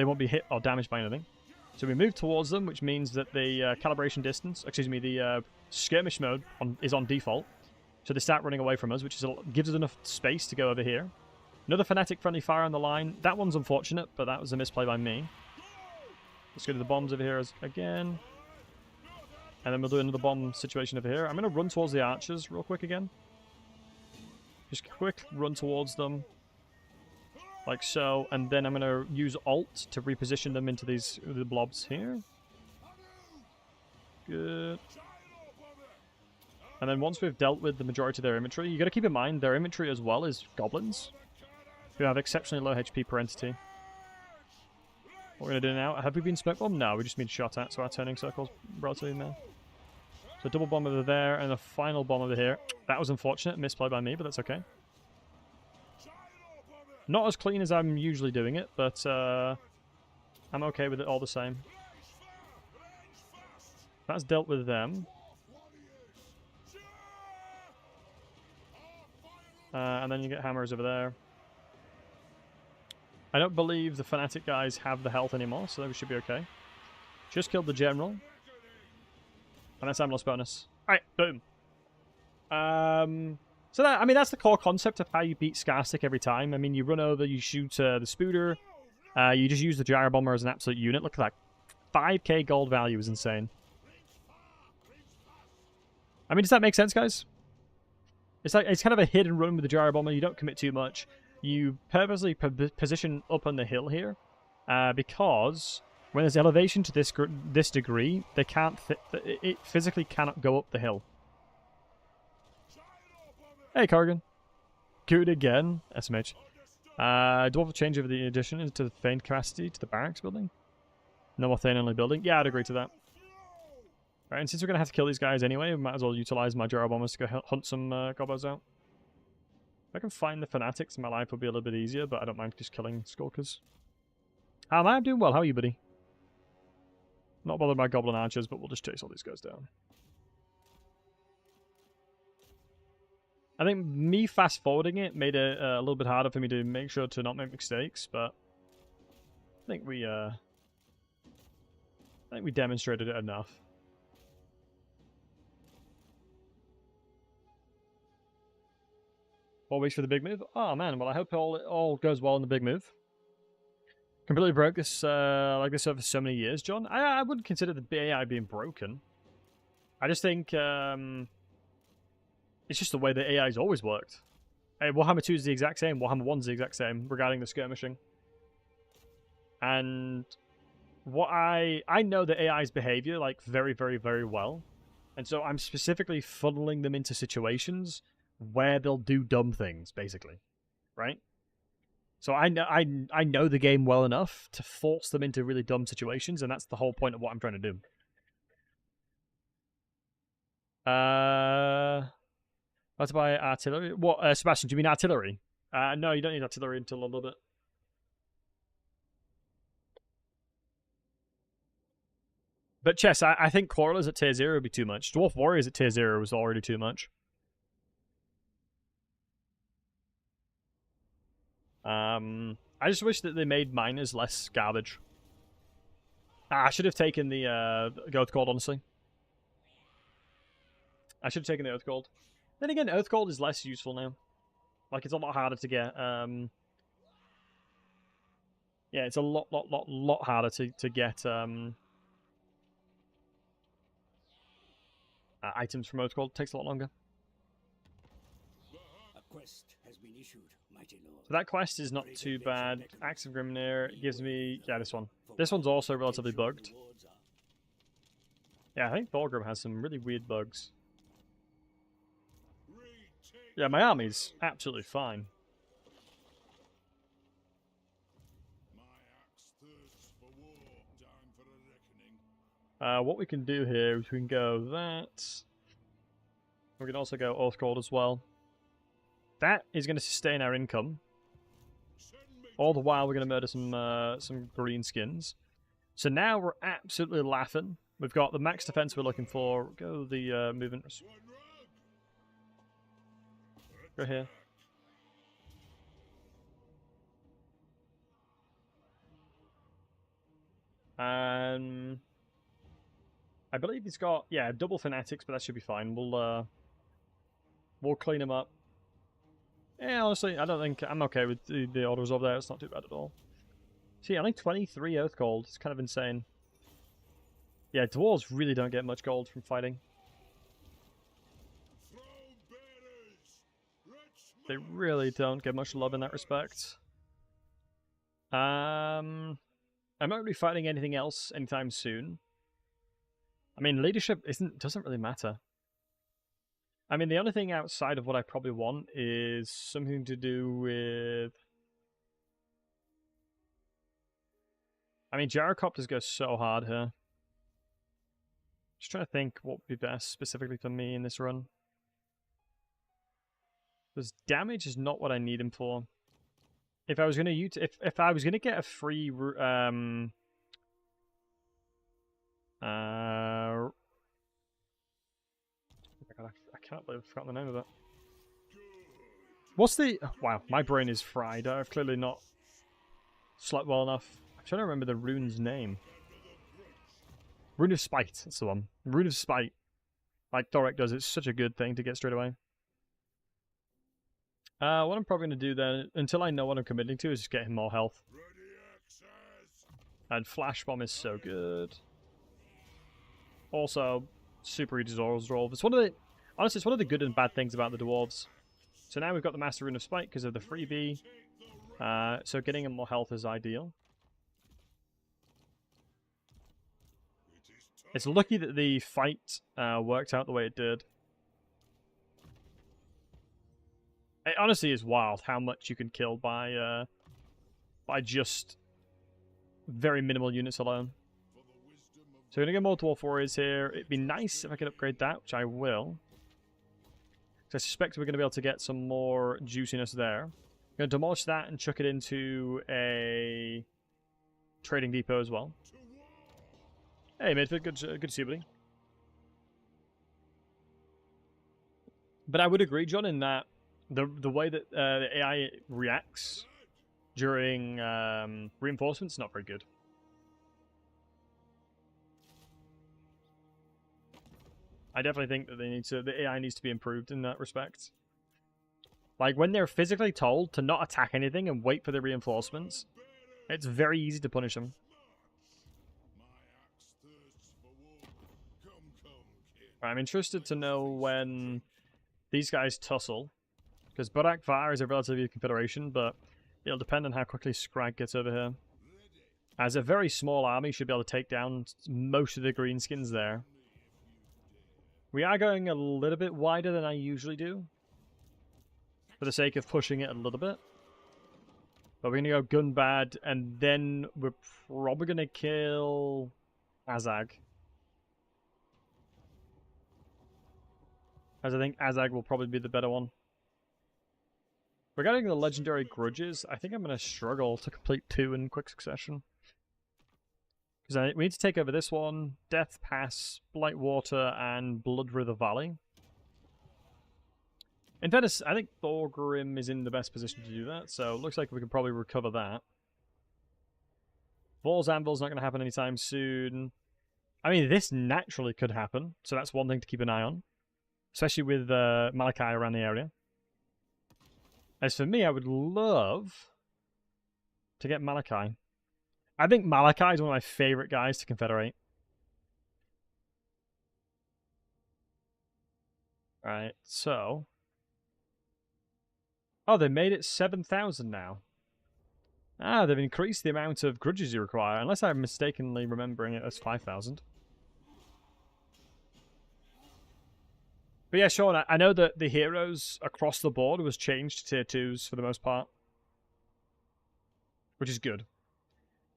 won't be hit or damaged by anything. So we move towards them, which means that the calibration distance, the skirmish mode is on default. So they start running away from us, which gives us enough space to go over here. Another fanatic friendly fire on the line. That one's unfortunate, but that was a misplay by me. Let's go to the bombs over here again. And then we'll do another bomb situation over here. I'm going to run towards the archers real quick again. Just quick run towards them. Like so. And then I'm going to use Alt to reposition them into the blobs here. Good. And then once we've dealt with the majority of their infantry, you got to keep in mind their infantry as well is goblins, who have exceptionally low HP per entity. What we're going to do now, have we been smoke bombed? No, we just been shot at, so our turning circle's relatively now. So double bomb over there, and a final bomb over here. That was unfortunate, misplay by me, but that's okay. Not as clean as I'm usually doing it, but I'm okay with it all the same. That's dealt with them. And then you get hammers over there. I don't believe the fanatic guys have the health anymore, so we should be okay. Just killed the general. And that's ammo loss bonus. Alright, boom. So that, I mean, that's the core concept of how you beat Skarsnik every time. I mean, you run over, you shoot the Spooder. You just use the gyro bomber as an absolute unit. Look at that. 5k gold value is insane. I mean, does that make sense, guys? It's kind of a hit and run with the gyro bomber. You don't commit too much. You purposely position up on the hill here Because when there's elevation to this degree, they can't. It physically cannot go up the hill. Hey, Corrigan. Good again. SMH. Dwarf will change over the addition into the Thane capacity to the barracks building. No more Thane only building. Yeah, I'd agree to that. Right, and since we're going to have to kill these guys anyway, we might as well utilize my Gyro Bombers to go hunt some gobos out. If I can find the Fanatics, my life will be a little bit easier, but I don't mind just killing Skulkers. How am I? I'm doing well. How are you, buddy? Not bothered by Goblin Archers, but we'll just chase all these guys down. I think me fast-forwarding it made it a little bit harder for me to make sure to not make mistakes, but I think we demonstrated it enough. Always for the big move. Oh man, well I hope all goes well in the big move. Completely broke this like this over so many years, John. I wouldn't consider the AI being broken. I just think it's just the way the AI's always worked. Warhammer 2 is the exact same. Warhammer 1 is the exact same regarding the skirmishing. And what I know the AI's behavior like very, very, very well, and so I'm specifically funneling them into situations where they'll do dumb things, basically, right? So I know the game well enough to force them into really dumb situations, and that's the whole point of what I'm trying to do. Let's buy artillery. What, Sebastian? Do you mean artillery? No, you don't need artillery until a little bit. But chess, I think Quarrelers at tier 0 would be too much. Dwarf Warriors at tier 0 was already too much. I just wish that they made miners less garbage. I should have taken the Oath Gold, honestly. I should have taken the Oath Gold. Then again, Oath Gold is less useful now. Like, it's a lot harder to get. Yeah, it's a lot harder to get items from Oath Gold. It takes a lot longer. A quest has been issued, mighty lord. So that quest is not too bad. Axe of Grimnir gives me... Yeah, this one. This one's also relatively bugged. Yeah, I think Thorgrim has some really weird bugs. Yeah, my army's absolutely fine. What we can do here is we can go that. We can also go Oath Gold as well. That is going to sustain our income. All the while we're going to murder some green skins. So now we're absolutely laughing. We've got the max defense we're looking for. Go the movement. Go here. I believe he's got, yeah, double fanatics, but that should be fine. We'll clean him up. Yeah, honestly, I don't think I'm okay with the orders over there. It's not too bad at all. See, only 23 Oath Gold. It's kind of insane. Yeah, dwarves really don't get much gold from fighting. They really don't get much love in that respect. I'm not really fighting anything else anytime soon. I mean, leadership doesn't really matter. I mean, the only thing outside of what I probably want is something to do with... I mean, gyrocopters go so hard here. Just trying to think what would be best specifically for me in this run. Because damage is not what I need him for. If I was going to use, if I was going to get a free I can't believe I've forgotten the name of it. What's the... Oh, wow, my brain is fried. I've clearly not slept well enough. I'm trying to remember the rune's name. Rune of Spite, that's the one. Rune of Spite. Like Thorek does, it's such a good thing to get straight away. What I'm probably going to do then, until I know what I'm committing to, is just get him more health. And Flash Bomb is so good. Also, super easy to resolve. It's one of the... Honestly, it's one of the good and bad things about the dwarves. So now we've got the Master Rune of Spite because of the freebie. So getting him more health is ideal. It's lucky that the fight worked out the way it did. It honestly is wild how much you can kill by just very minimal units alone. So we're going to get more Dwarf Warriors here. It'd be nice if I could upgrade that, which I will. I suspect we're going to be able to get some more juiciness there. I'm going to demolish that and chuck it into a trading depot as well. Hey, Midford, good to see you, buddy. But I would agree, John, in that the way that the AI reacts during reinforcements is not very good. I definitely think that the AI needs to be improved in that respect. Like, when they're physically told to not attack anything and wait for the reinforcements, it's very easy to punish them. I'm interested to know when these guys tussle, because Burak Var is a relatively Confederation, but it'll depend on how quickly Scrag gets over here. As a very small army should be able to take down most of the greenskins there. We are going a little bit wider than I usually do, for the sake of pushing it a little bit. But we're going to go Gunbad, and then we're probably going to kill Azag. As I think Azag will probably be the better one. Regarding the legendary grudges, I think I'm going to struggle to complete 2 in quick succession. Because we need to take over this one, Death Pass, Blightwater, and Blood River Valley. In fairness, I think Thorgrim is in the best position to do that, so it looks like we can probably recover that. Vor's Anvil's not going to happen anytime soon. I mean, this naturally could happen, so that's one thing to keep an eye on. Especially with Malachi around the area. As for me, I would love to get Malachi. I think Malachi is one of my favorite guys to confederate. Alright, so... Oh, they made it 7,000 now. Ah, they've increased the amount of grudges you require, unless I'm mistakenly remembering it as 5,000. But yeah, Sean, I know that the heroes across the board was changed to tier 2s for the most part. Which is good.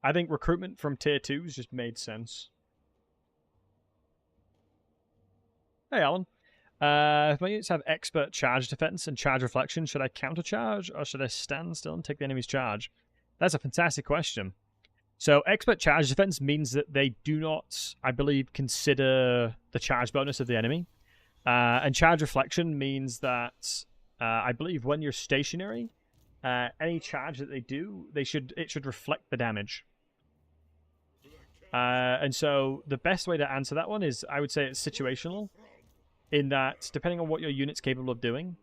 I think recruitment from tier 2s just made sense. Hey, Alan. If my units have expert charge defense and charge reflection, should I countercharge or should I stand still and take the enemy's charge? That's a fantastic question. So, expert charge defense means that they do not, I believe, consider the charge bonus of the enemy. And charge reflection means that I believe when you're stationary, any charge that they do, it should reflect the damage. And so the best way to answer that one is, I would say it's situational, in that depending on what your unit's capable of doing,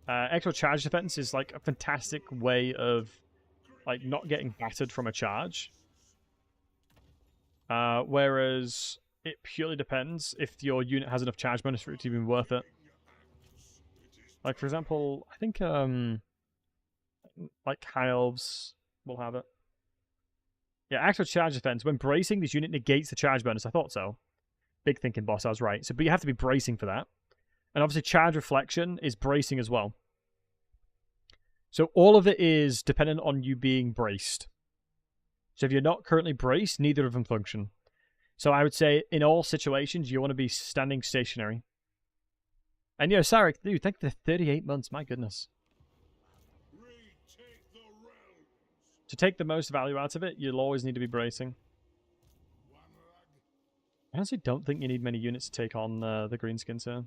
extra charge defense is like a fantastic way of like not getting battered from a charge. Whereas it purely depends if your unit has enough charge bonus for it to be worth it. Like, for example, I think like High Elves will have it. Yeah, actual charge defense. When bracing, this unit negates the charge bonus. I thought so. Big thinking, boss. I was right. So, but you have to be bracing for that. And obviously, charge reflection is bracing as well. So all of it is dependent on you being braced. So if you're not currently braced, neither of them function. So I would say in all situations, you want to be standing stationary. And Sarek, dude, thank you for 38 months. My goodness. To take the most value out of it, you'll always need to be bracing. I honestly don't think you need many units to take on the greenskins here.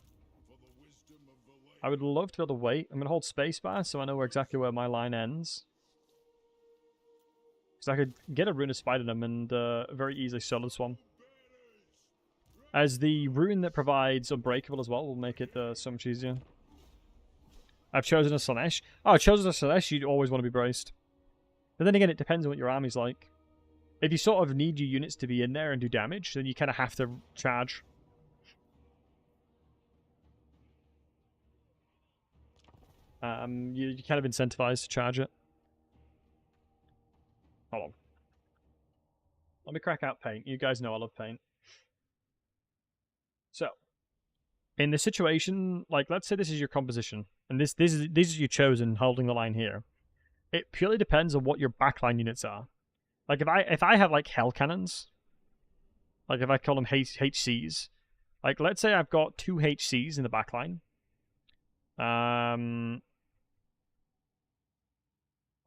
I would love to be able to wait. I'm going to hold spacebar so I know exactly where my line ends. Because I could get a Rune of Spiderdom and very easily solo this one. As the rune that provides Unbreakable as well will make it so much easier. I've chosen a Slanesh. Oh, I've chosen a Slanesh, you'd always want to be braced. But then again, it depends on what your army's like. If you sort of need your units to be in there and do damage, then you kind of have to charge. You're kind of incentivized to charge it. Hold on. Let me crack out paint. You guys know I love paint. So, in the situation, like, let's say this is your composition, and this is you chosen holding the line here. It purely depends on what your backline units are. Like, if I have, like, hell cannons, like, if I call them HCs, like, let's say I've got 2 HCs in the backline,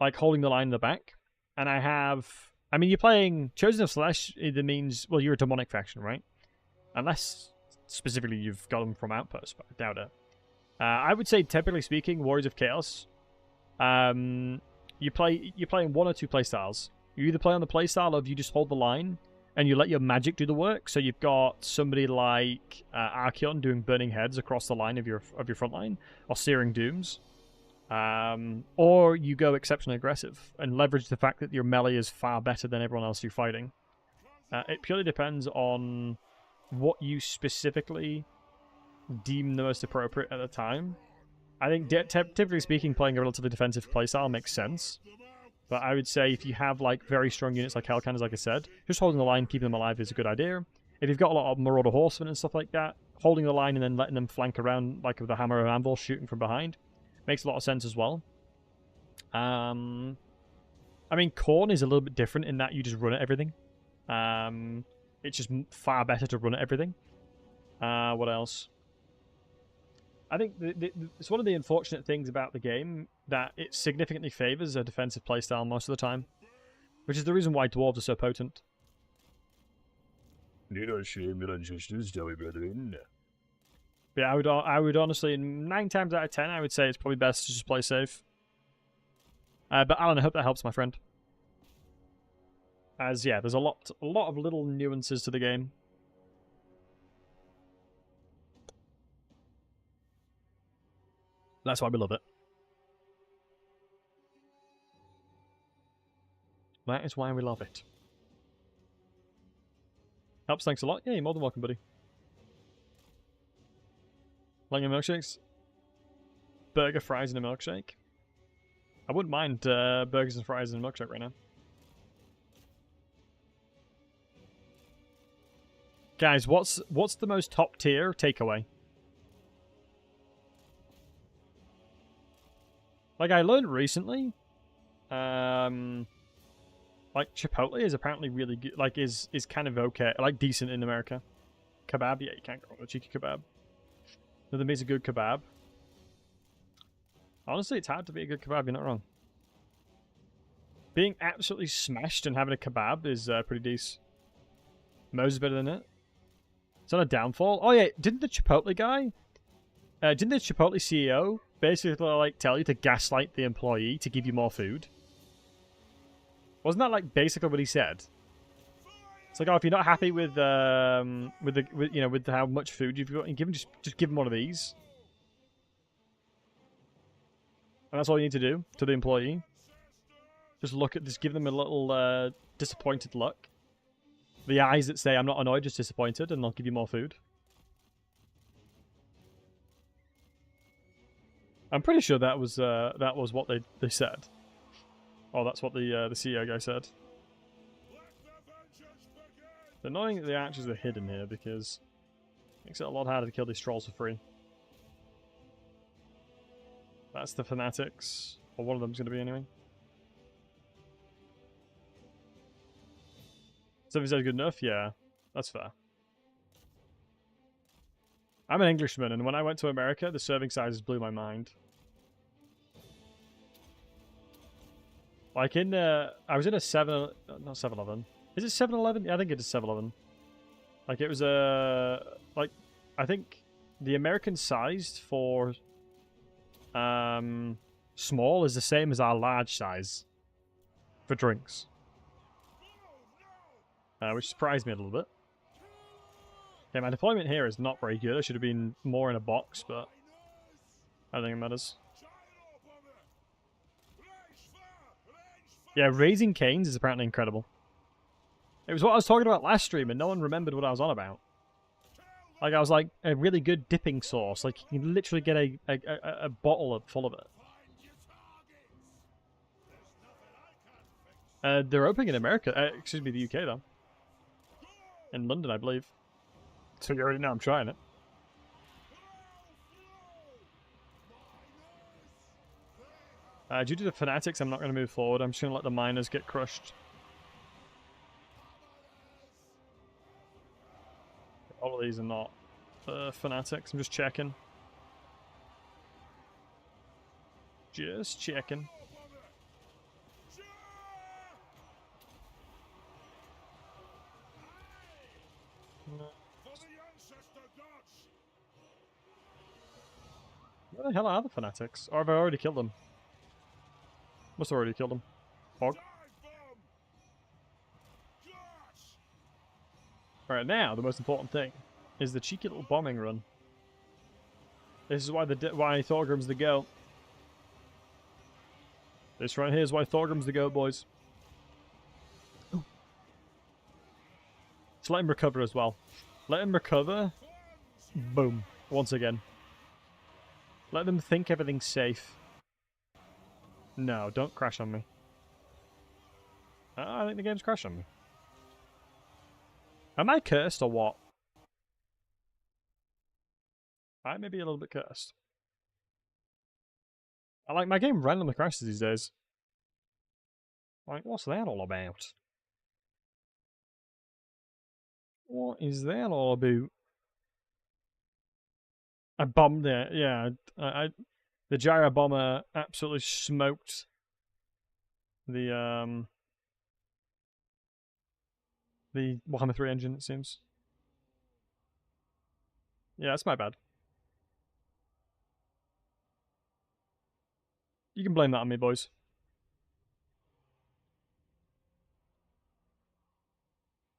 like, holding the line in the back, and I have... I mean, you're playing Chosen of Slash, that means, well, you're a demonic faction, right? Unless, specifically, you've got them from Outpost, but I doubt it. I would say, typically speaking, Warriors of Chaos, you're playing 1 or 2 playstyles. You either play on the playstyle of you just hold the line, and you let your magic do the work, so you've got somebody like Archeon doing Burning Heads across the line of your front line, or Searing Dooms. Or you go exceptionally aggressive and leverage the fact that your melee is far better than everyone else you're fighting. It purely depends on what you specifically deem the most appropriate at the time. I think, typically speaking, playing a relatively defensive playstyle makes sense. But I would say if you have like very strong units like Hellcannons, like I said, just holding the line, keeping them alive is a good idea. If you've got a lot of Marauder Horsemen and stuff like that, holding the line and then letting them flank around like with a hammer or anvil, shooting from behind, makes a lot of sense as well. I mean, Khorne is a little bit different in that you just run at everything. It's just far better to run at everything. What else? I think it's one of the unfortunate things about the game that it significantly favors a defensive playstyle most of the time, which is the reason why dwarves are so potent. But I would honestly, 9 times out of 10, I would say it's probably best to just play safe. But Alan, I hope that helps, my friend. As yeah, there's a lot of little nuances to the game. That's why we love it. That is why we love it. Helps, thanks a lot. Yeah, you're more than welcome, buddy. Like your milkshakes? Burger, fries, and a milkshake? I wouldn't mind burgers and fries and a milkshake right now. Guys, what's the most top tier takeaway? Like, I learned recently, like, Chipotle is apparently really good, like, is kind of okay, like, decent in America. Kebab, yeah, you can't go wrong with a cheeky kebab. Nothing beats a good kebab. Honestly, it's hard to be a good kebab, you're not wrong. Being absolutely smashed and having a kebab is pretty decent. Mo's better than it. It's not a downfall. Oh yeah, didn't the Chipotle guy, didn't the Chipotle CEO basically like tell you to gaslight the employee to give you more food? Wasn't that like basically what he said? It's like, oh, if you're not happy with how much food you've got, and give him just give him one of these, and that's all you need to do to the employee. Just give them a little disappointed look. The eyes that say, I'm not annoyed, just disappointed, and they'll give you more food. I'm pretty sure that was what they said. Oh, that's what the CEO guy said. It's annoying that the archers are hidden here because it makes it a lot harder to kill these trolls for free. That's the fanatics, or one of them's going to be anyway. So if he says good enough, yeah, that's fair. I'm an Englishman, and when I went to America, the serving sizes blew my mind. Like I was in a not 7-Eleven. Is it 7-Eleven? Yeah, I think it is 7-Eleven. Like it was I think the American sized for small is the same as our large size for drinks. Which surprised me a little bit. Okay, my deployment here is not very good. I should have been more in a box, but I don't think it matters. Yeah, raising canes is apparently incredible. It was what I was talking about last stream, and no one remembered what I was on about. Like, I was like, a really good dipping sauce. Like, you can literally get a bottle full of it. They're opening in America. Excuse me, the UK, though. In London, I believe. So you already know I'm trying it. Due to the fanatics, I'm not going to move forward. I'm just going to let the miners get crushed. All of these are not fanatics. I'm just checking. Just checking. No. Where the hell are the fanatics? Or have I already killed them? Must have already killed them. Hog. Alright, now the most important thing is the cheeky little bombing run. This is why why Thorgrim's the goat. This right here is why Thorgrim's the goat, boys. Ooh. Just let him recover as well. Let him recover. Boom. Once again. Let them think everything's safe. No, don't crash on me. I think the game's crashed on me. Am I cursed or what? I may be a little bit cursed. I like my game randomly crashes these days. Like, what's that all about? What is that all about? I bombed it, yeah. The gyro bomber absolutely smoked the Warhammer 3 engine, it seems. Yeah, that's my bad. You can blame that on me, boys.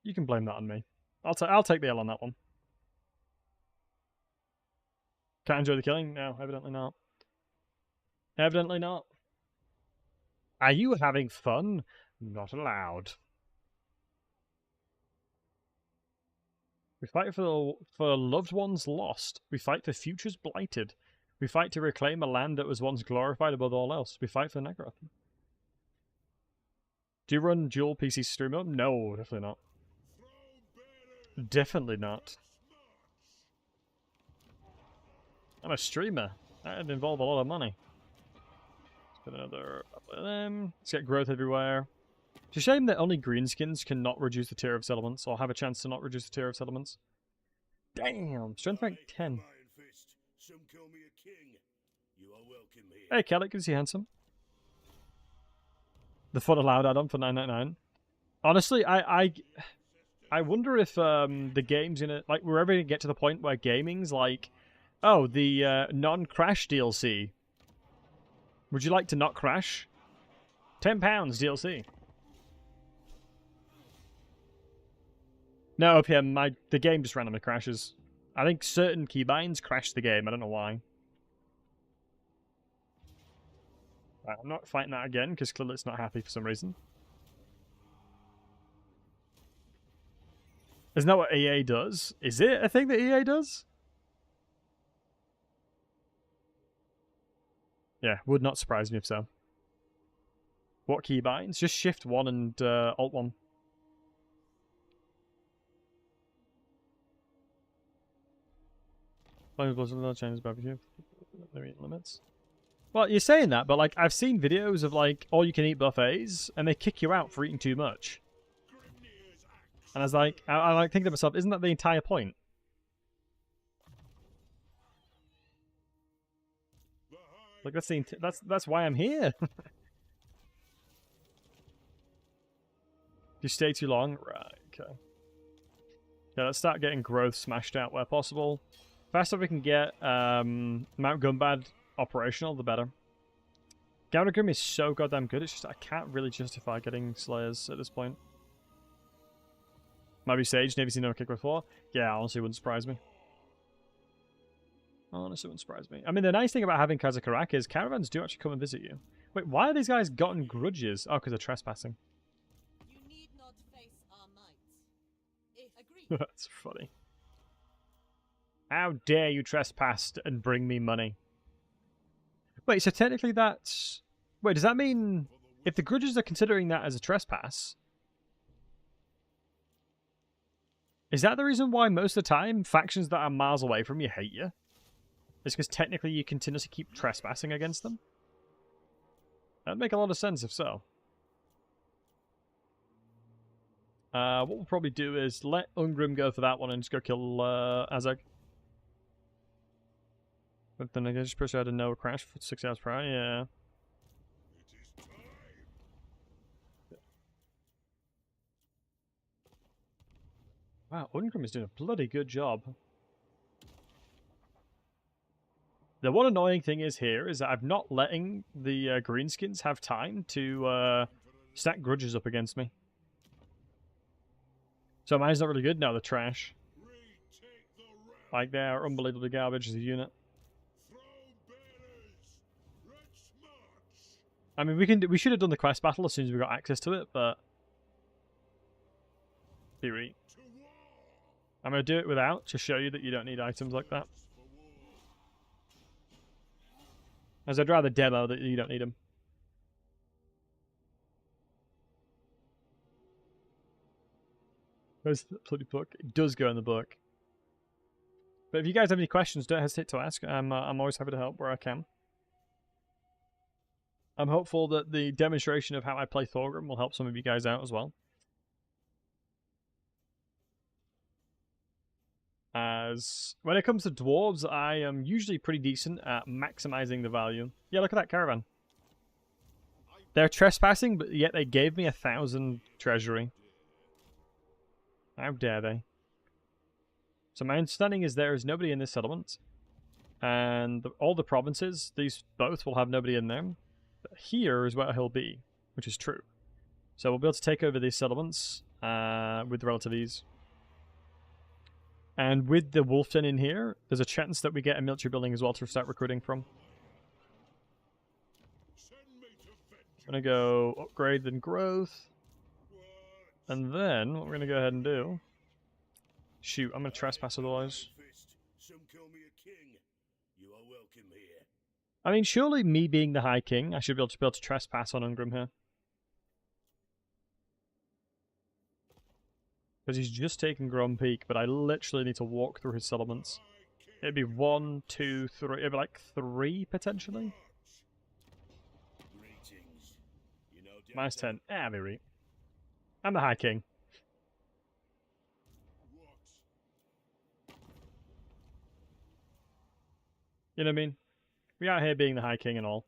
You can blame that on me. I'll take the L on that one. Can't enjoy the killing? No, evidently not. Evidently not. Are you having fun? Not allowed. We fight for loved ones lost. We fight for futures blighted. We fight to reclaim a land that was once glorified above all else. We fight for Negroth. Do you run dual PC stream mode? No, definitely not. Definitely not. I'm a streamer. That'd involve a lot of money. Let's put another couple of them. Let's get growth everywhere. It's a shame that only greenskins can not reduce the tier of settlements, or have a chance to not reduce the tier of settlements. Damn! Strength rank 10. Hey, Kelly, can you see handsome? The fun allowed add-on for $9.99. Honestly, I wonder if the game's gonna, like, we're ever gonna get to the point where gaming's like, oh, the non-crash DLC. Would you like to not crash? £10 DLC. No, OPM, the game just randomly crashes. I think certain keybinds crash the game, I don't know why. Right, I'm not fighting that again, because clearly it's not happy for some reason. Isn't that what EA does? Is it a thing that EA does? Yeah, would not surprise me if so. What keybinds? Just Shift 1 and Alt 1. Changes barbecue. Limits. Well, you're saying that, but like I've seen videos of like all-you-can-eat buffets, and they kick you out for eating too much. And I was like, I like thinking to myself, isn't that the entire point? Like that's why I'm here. You stay too long, right? Okay. Yeah, let's start getting growth smashed out where possible. Faster we can get Mount Gumbad operational, the better. Gaudigrim is so goddamn good, it's just I can't really justify getting Slayers at this point. Might be Sage, never seen no kick before. Yeah, honestly wouldn't surprise me. Honestly wouldn't surprise me. I mean, the nice thing about having Kazakaraka is caravans do actually come and visit you. Wait, why are these guys gotten grudges? Oh, because they're trespassing. You need not face our might. Agree. That's funny. How dare you trespass and bring me money? Wait, so technically that's... Wait, does that mean if the grudges are considering that as a trespass... Is that the reason why most of the time factions that are miles away from you hate you? It's because technically you continuously keep trespassing against them? That'd make a lot of sense if so. What we'll probably do is let Ungrim go for that one and just go kill Azag. But then I just push out a no crash for 6 hours prior, yeah. Wow, Ungrim is doing a bloody good job. The one annoying thing is here is that I'm not letting the greenskins have time to stack grudges up against me. So mine's not really good now, they're trash. Like, they are unbelievably garbage as a unit. I mean, we should have done the quest battle as soon as we got access to it, but... Theory. I'm going to do it without, to show you that you don't need items like that. As I'd rather demo that you don't need them. Where's the bloody book? It does go in the book. But if you guys have any questions, don't hesitate to ask. I'm always happy to help where I can. I'm hopeful that the demonstration of how I play Thorgrim will help some of you guys out as well. As when it comes to dwarves, I am usually pretty decent at maximizing the value. Yeah, look at that caravan. They're trespassing, but yet they gave me 1,000 treasury. How dare they? So my understanding is there is nobody in this settlement. And all the provinces, these both will have nobody in them. But here is where he'll be, which is true. So we'll be able to take over these settlements with relative ease. And with the Wolfden in here, there's a chance that we get a military building as well to start recruiting from. I'm going to go upgrade then growth. And then, what we're going to go ahead and do... Shoot, I'm going to trespass otherwise. I mean, surely me being the High King, I should be able to trespass on Ungrim here. Because he's just taken Grom Peak, but I literally need to walk through his settlements. It'd be 1, 2, 3, it'd be like 3 potentially. Minus 10. Ah, maybe. I'm the High King. You know what I mean? We out here being the High King and all.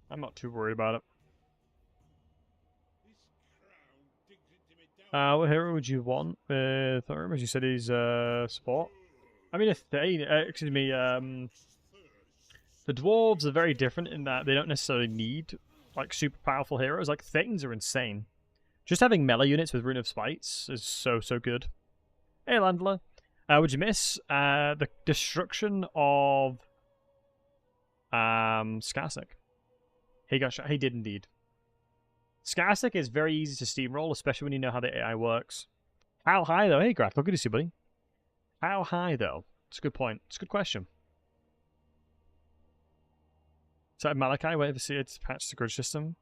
I'm not too worried about it. What hero would you want with Thorgrim? As you said, he's support. I mean, if they, excuse me, the dwarves are very different in that they don't necessarily need like super powerful heroes. Like Thetans are insane. Just having melee units with Rune of Spites is so good. Hey, Landler. Would you miss the destruction of Skarsnik? He got shot. He did indeed. Skarsnik is very easy to steamroll, especially when you know how the AI works. How high, though? Hey, Graf, good to see you, buddy. How high, though? It's a good point. It's a good question. So, Malachi, wait to see it's patched the Grudge system.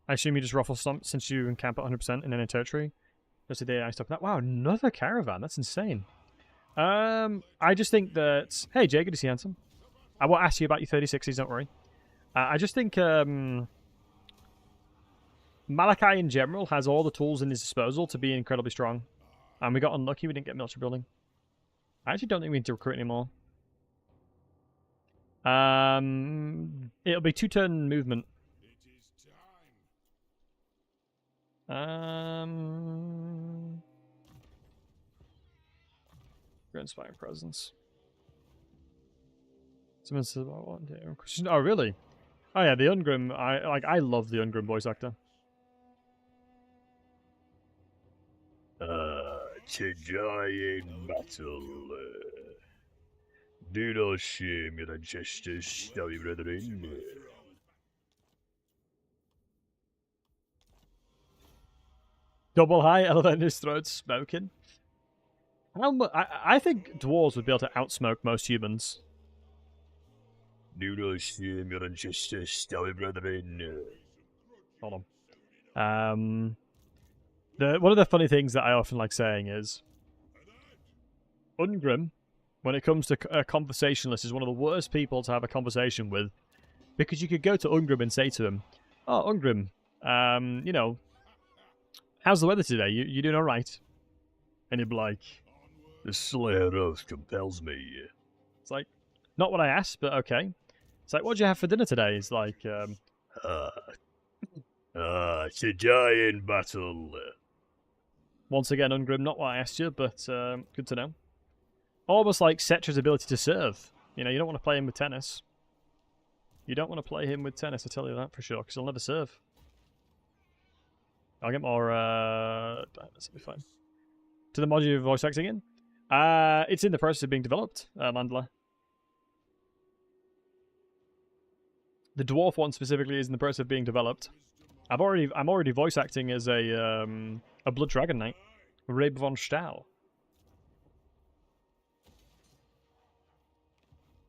I assume you just ruffle stomp since you encamp at 100% in any territory. Just the AI stuff. That wow, another caravan. That's insane. I just think that... Hey, Jay, good to see you, handsome. I won't ask you about your 36s, don't worry. I just think... Malachi in general has all the tools in his disposal to be incredibly strong. And we got unlucky we didn't get military building. I actually don't think we need to recruit anymore. It'll be 2-turn movement. Grand Inspiring Presence. Someone says about what? Oh, really? Oh yeah, the Ungrim. I love the Ungrim voice actor. To die in battle. Do not shame your ancestors, snowy brethren. Double high, elevator in his throat, smoking. I think dwarves would be able to outsmoke most humans. Do not shame your ancestors, snowy brethren. Hold on. One of the funny things that I often like saying is, Ungrim, when it comes to a conversationalist, is one of the worst people to have a conversation with, because you could go to Ungrim and say to him, "Oh, Ungrim, you know, how's the weather today? You doing all right?" And he'd be like, The Slayer Oath compels me. "It's like, not what I asked, but okay." It's like, "What'd you have for dinner today?" It's like, It's a giant battle. once again, Ungrim, not what I asked you, but good to know. Almost like Cetra's ability to serve. You know, you don't want to play him with tennis. You don't want to play him with tennis, I tell you that for sure, because he'll never serve. I'll get more, that'll be fine. To the mod you're voice acting in? It's in the process of being developed, Mandela. The dwarf one specifically is in the process of being developed. I'm already voice acting as a Blood Dragon Knight, Rabe von Stahl.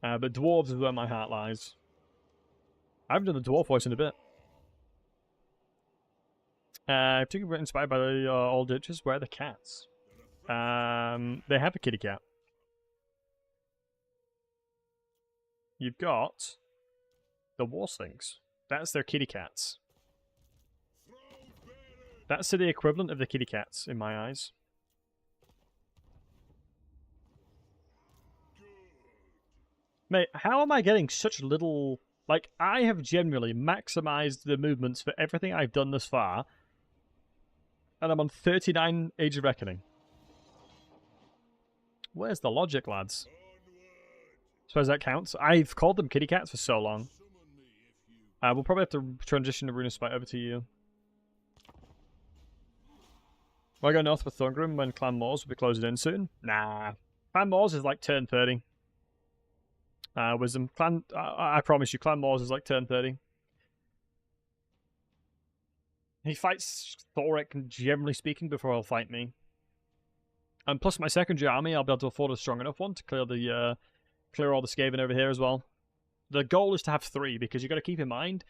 But dwarves is where my heart lies. I haven't done the dwarf voice in a bit. Particularly inspired by the old ditches. Where are the cats? They have a kitty cat. You've got the Warslings. That's their kitty cats. That's the equivalent of the kitty cats in my eyes. Mate, how am I getting such little... Like, I have generally maximized the movements for everything I've done thus far, and I'm on 39 Age of Reckoning. Where's the logic, lads? Suppose that counts. I've called them kitty cats for so long. We'll probably have to transition the Runa Spite over to you. Will I go north with Thorgrim when Clan Moors will be closing in soon? Nah. Clan Moors is like turn 30. Wisdom. I promise you, Clan Moors is like turn 30. He fights Thorek, generally speaking, before he'll fight me. And plus my secondary army, I'll be able to afford a strong enough one to clear the clear all the Skaven over here as well. The goal is to have 3, because you've got to keep in mind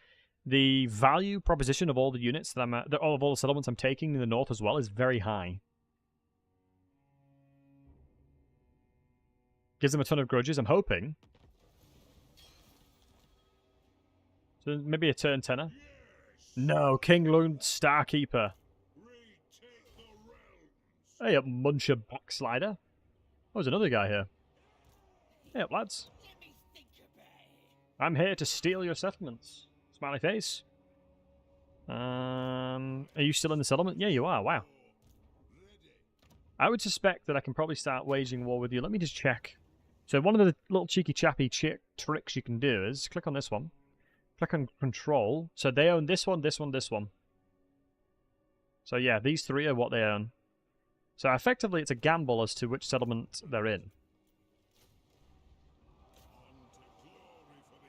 the value proposition of all the units that I'm at, all the settlements I'm taking in the north as well is very high. Gives them a ton of grudges, I'm hoping. So maybe a turn 10er. No, King Lund Starkeeper. Hey up, Muncher Backslider. Oh, there's another guy here. Hey up, lads. I'm here to steal your settlements. Smiley face. Are you still in the settlement? Yeah, you are. Wow. I would suspect that I can probably start waging war with you. Let me just check. So one of the little cheeky chappy tricks you can do is click on this one. Click on control. So they own this one, this one, this one. So yeah, these 3 are what they own. So effectively it's a gamble as to which settlement they're in.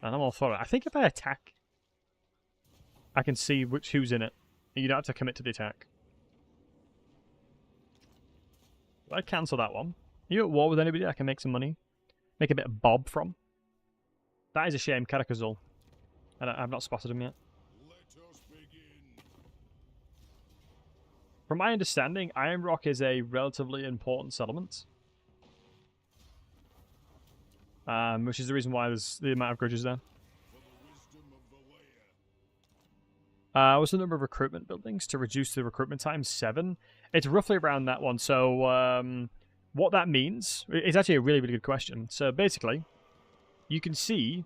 And I'm all for it. I think if I attack, I can see who's in it. You don't have to commit to the attack. I'd cancel that one. Are you at war with anybody I can make some money? Make a bit of bob from? That is a shame, Karakazul. I've not spotted him yet. From my understanding, Iron Rock is a relatively important settlement. Which is the reason why there's the amount of grudges there. What's the number of recruitment buildings to reduce the recruitment time? 7. It's roughly around that one. So what that means, it's actually a really, really good question. So basically, you can see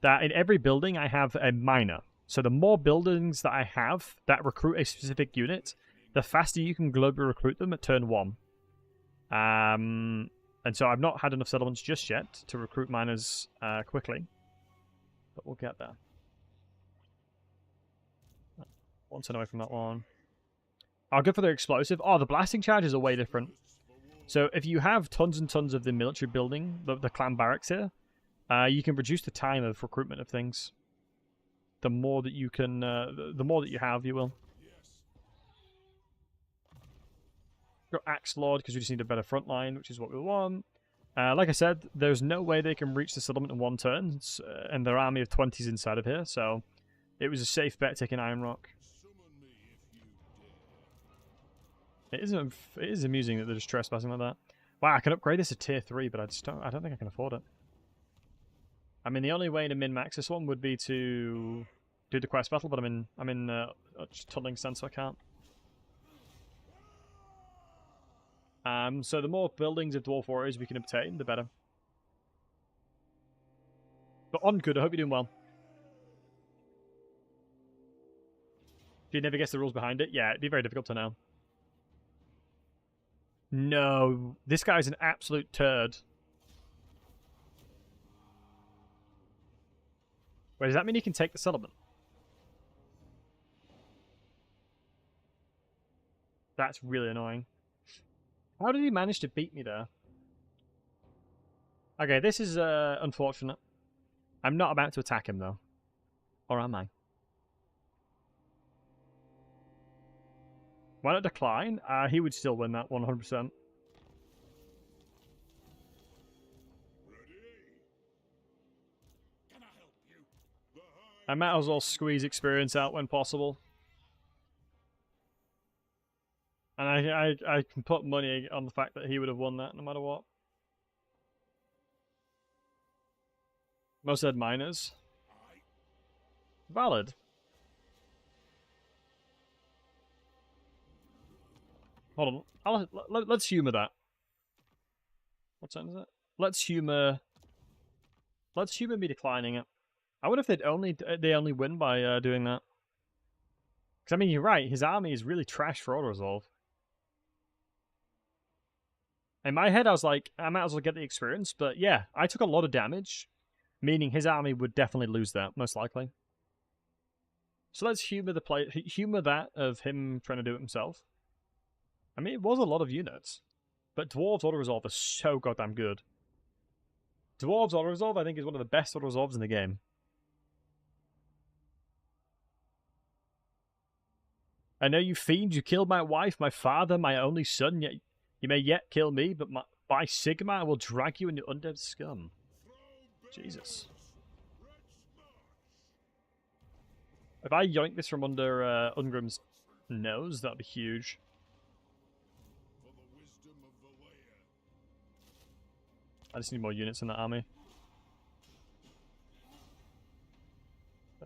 that in every building I have a miner. So the more buildings that I have that recruit a specific unit, the faster you can globally recruit them at turn 1. And so I've not had enough settlements just yet to recruit miners quickly. But we'll get there. One turn away from that one. I'll go for the explosive. Oh, the blasting charges are way different. So if you have tons and tons of the military building, the clan barracks here, you can reduce the time of recruitment of things. The more that you can, the more that you have, you will. Got Axe Lord because we just need a better front line, which is what we want. Like I said, there's no way they can reach the settlement in 1 turn, and their army of 20s inside of here, so it was a safe bet taking Iron Rock. It is amusing that they're just trespassing like that. Wow, I can upgrade this to tier 3, but I don't think I can afford it. I mean, the only way to min-max this one would be to do the quest battle, but I'm in tunneling stance, so I can't. So the more buildings of Dwarf Warriors we can obtain, the better. But on good, I hope you're doing well. If you never guess the rules behind it, yeah, it'd be very difficult to know. No, this guy's an absolute turd. Wait, does that mean he can take the settlement? That's really annoying. How did he manage to beat me there? Okay, this is unfortunate. I'm not about to attack him, though. Or am I? Why not decline? He would still win that 100%. I might as well squeeze experience out when possible. And I can put money on the fact that he would have won that no matter what. Most said miners. Valid. Hold on. Let's humor that. What time is it? Let's humor me declining it. I wonder if they only win by doing that. Because I mean, you're right. His army is really trash for auto resolve. In my head, I was like, I might as well get the experience. But yeah, I took a lot of damage, meaning his army would definitely lose that, most likely. So let's humor that of him trying to do it himself. I mean, it was a lot of units, but Dwarves auto-resolve is so goddamn good. Dwarves auto-resolve, I think, is one of the best auto-resolves in the game. I know you fiend, you killed my wife, my father, my only son, yet you may yet kill me, but by Sigma I will drag you into undead scum. Jesus. If I yoink this from under Thorgrim's nose, that'd be huge. I just need more units in that army.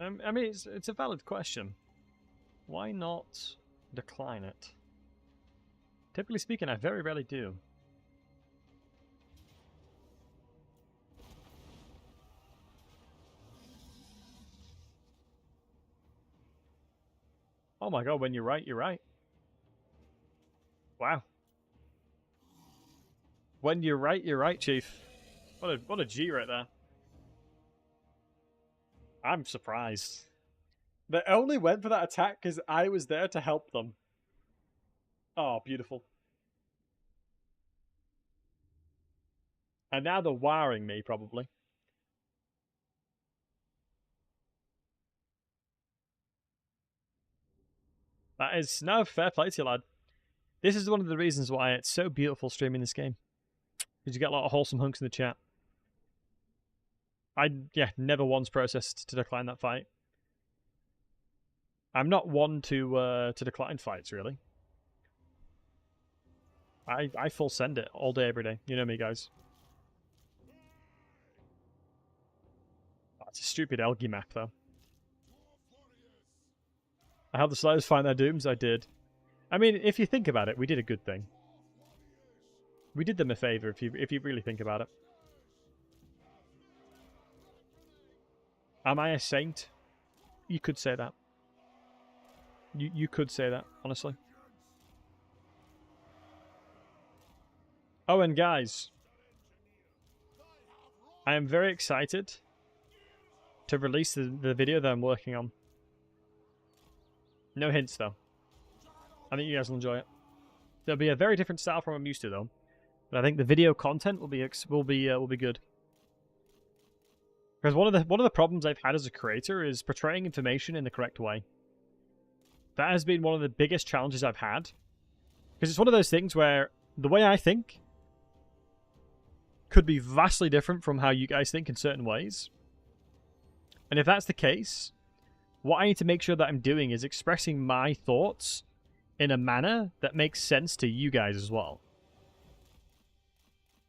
I mean, it's a valid question. Why not decline it? Typically speaking, I very rarely do. Oh my god, when you're right, you're right. Wow. When you're right, Chief. What a G right there. I'm surprised. They only went for that attack because I was there to help them. Oh, beautiful. And now they're wiring me, probably. That is... No, fair play to you, lad. This is one of the reasons why it's so beautiful streaming this game. Because you get a lot of wholesome hunks in the chat. I, never once processed to decline that fight. I'm not one to decline fights, really. I full send it all day, every day. You know me, guys. That's a stupid Elgi map, though. I helped the Slayers find their dooms. I did. I mean, if you think about it, we did a good thing. We did them a favor, if you really think about it. Am I a saint? You could say that. You could say that, honestly. Oh, and guys, I am very excited to release the video that I'm working on. No hints, though. I think you guys will enjoy it. There'll be a very different style from what I'm used to, though. But I think the video content will be good. Because one of the problems I've had as a creator is portraying information in the correct way. That has been one of the biggest challenges I've had. Because it's one of those things where the way I think could be vastly different from how you guys think in certain ways. And if that's the case, what I need to make sure that I'm doing is expressing my thoughts in a manner that makes sense to you guys as well.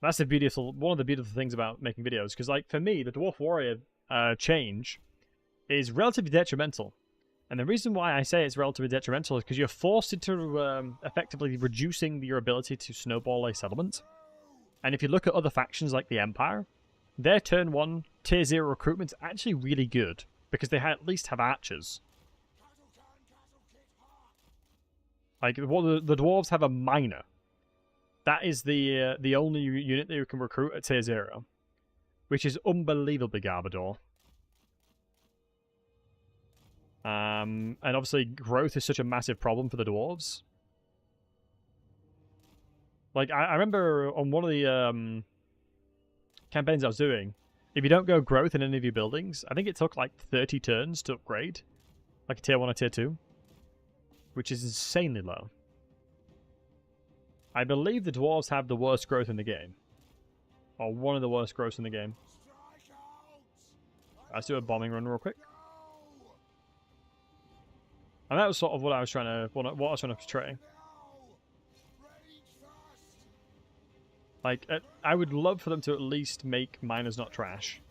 That's one of the beautiful things about making videos, because like for me, the Dwarf Warrior change is relatively detrimental. And the reason why I say it's relatively detrimental is because you're forced into effectively reducing your ability to snowball a settlement. And if you look at other factions like the Empire, their turn 1 tier 0 recruitment's actually really good, because they at least have archers. Like, the dwarves have a miner. That is the only unit that you can recruit at tier 0, which is unbelievably garbador. And obviously, growth is such a massive problem for the dwarves. Like, I remember on one of the campaigns I was doing, if you don't go growth in any of your buildings, I think it took like 30 turns to upgrade, like a tier 1 or tier 2, which is insanely low. I believe the dwarves have the worst growth in the game, or one of the worst growths in the game. Let's do a bombing run real quick. And that was sort of what I was trying to portray. Like, I would love for them to at least make miners not trash.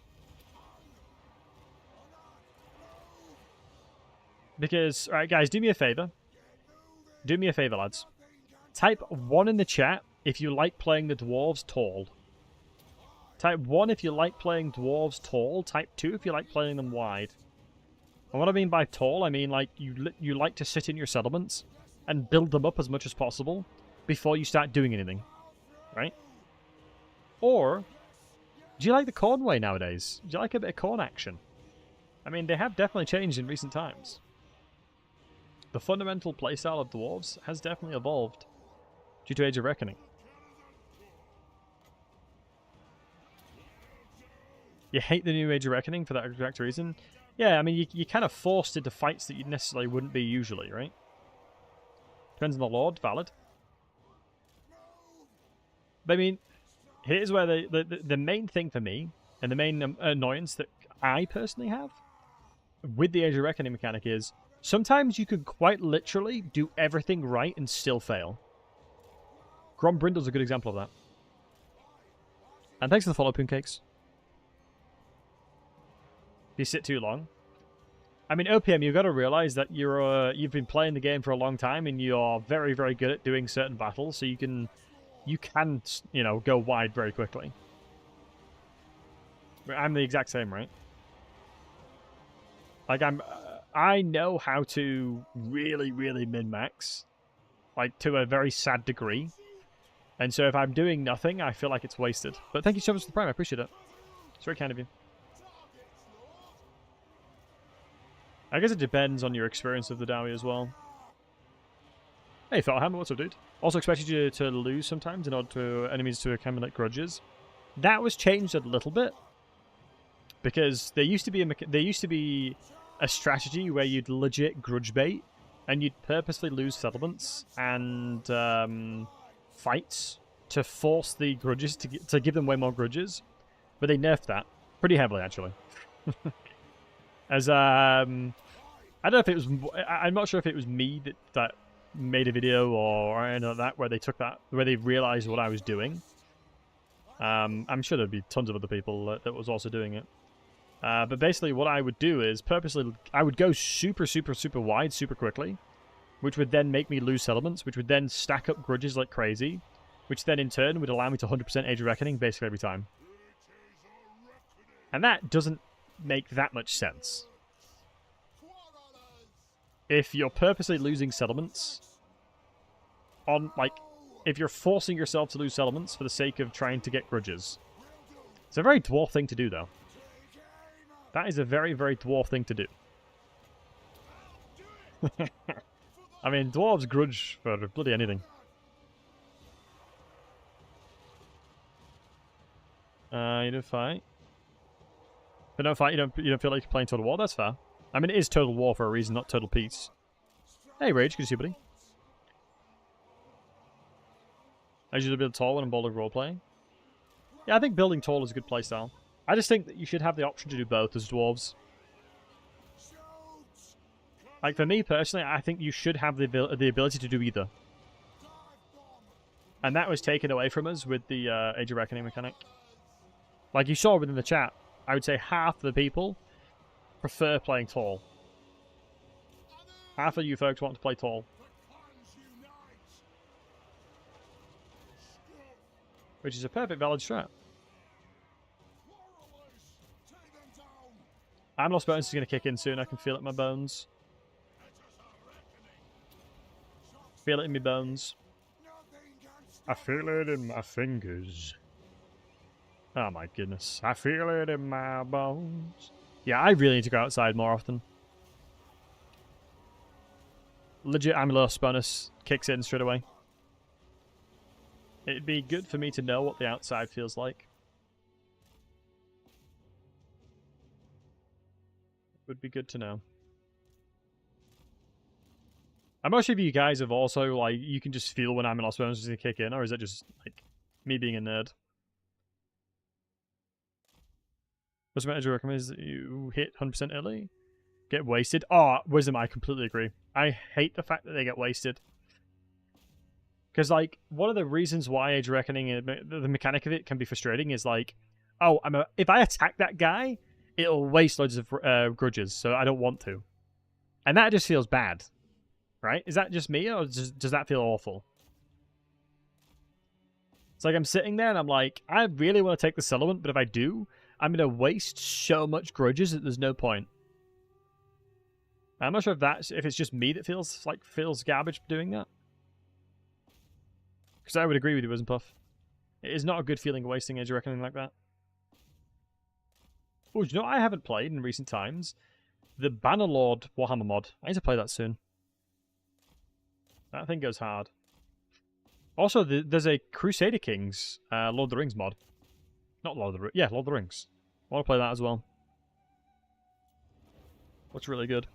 Because, alright guys, do me a favour. Do me a favour, lads. Type 1 in the chat if you like playing the dwarves tall. Type 1 if you like playing dwarves tall. Type 2 if you like playing them wide. And what I mean by tall, I mean like you like to sit in your settlements and build them up as much as possible before you start doing anything. Right? Or, do you like the corn way nowadays? Do you like a bit of corn action? I mean, they have definitely changed in recent times. The fundamental playstyle of dwarves has definitely evolved due to Age of Reckoning. You hate the new Age of Reckoning for that exact reason? Yeah, I mean, you're kind of forced into fights that you necessarily wouldn't be usually, right? Depends on the Lord, valid. But I mean, here's where the main thing for me, and the main annoyance that I personally have with the Age of Reckoning mechanic is, sometimes you could quite literally do everything right and still fail. Grombrindle's a good example of that. And thanks for the follow, Pooncakes. If you sit too long. I mean, OPM, you've got to realize that you've been playing the game for a long time and you're very, very good at doing certain battles, so you can, you know, go wide very quickly. I'm the exact same, right? Like, I know how to really, really min-max, like, to a very sad degree. And so if I'm doing nothing, I feel like it's wasted. But thank you so much for the Prime, I appreciate it. It's very kind of you. I guess it depends on your experience of the Dowie as well. Hey, Thorhammer, what's up, dude? Also expected you to lose sometimes in order for enemies to accumulate grudges. That was changed a little bit. Because there used to be a strategy where you'd legit grudge bait, and you'd purposely lose settlements and fights to force the grudges to give them way more grudges, but they nerfed that pretty heavily actually. As I don't know if it was, I'm not sure if it was me that made a video or anything like that where they took that, where they realized what I was doing. I'm sure there'd be tons of other people that was also doing it. But basically what I would do is purposely, I would go super wide super quickly, which would then make me lose settlements, which would then stack up grudges like crazy, which then in turn would allow me to 100% Age of Reckoning basically every time. And that doesn't make that much sense. If you're purposely losing settlements, if you're forcing yourself to lose settlements for the sake of trying to get grudges. It's a very dwarf thing to do, though. That is a very, very dwarf thing to do. I mean, dwarves grudge for bloody anything. You don't fight. But don't fight, you don't feel like you're playing Total War? That's fair. I mean, it is Total War for a reason, not Total Peace. Hey, Rage, good to see you, buddy. I usually build tall when I'm bowling roleplay. Yeah, I think building tall is a good playstyle. I just think that you should have the option to do both as dwarves. Like, for me personally, I think you should have the ability to do either. And that was taken away from us with the Age of Reckoning mechanic. Like you saw within the chat, I would say half the people prefer playing tall. Half of you folks want to play tall. Which is a perfect valid strat. I'm lost bonus is going to kick in soon. I can feel it in my bones. Feel it in my bones. I feel it in my fingers. Oh my goodness. I feel it in my bones. Yeah, I really need to go outside more often. Legit, I'm lost bonus kicks in straight away. It'd be good for me to know what the outside feels like. Would be good to know. I'm not sure if you guys have also, like, you can just feel when I'm in lost bonus to kick in, or is that just, like, me being a nerd? What's the matter? Recommend is that you hit 100% early? Get wasted? Oh, Wisdom, I completely agree. I hate the fact that they get wasted. Because, like, one of the reasons why Age of Reckoning, the mechanic of it can be frustrating is, like, oh, if I attack that guy, it'll waste loads of grudges, so I don't want to. And that just feels bad. Right? Is that just me, or does that feel awful? It's like I'm sitting there and I'm like, I really want to take the settlement, but if I do, I'm going to waste so much grudges that there's no point. I'm not sure if it's just me that feels garbage doing that. Because I would agree with you, Wisdom Puff. It is not a good feeling wasting Age of Reckoning like that. Oh, do you know what I haven't played in recent times? The Bannerlord Warhammer mod. I need to play that soon. That thing goes hard. Also, there's a Crusader Kings Lord of the Rings mod. Not Lord of the Rings. Yeah, Lord of the Rings. I want to play that as well. Looks really good.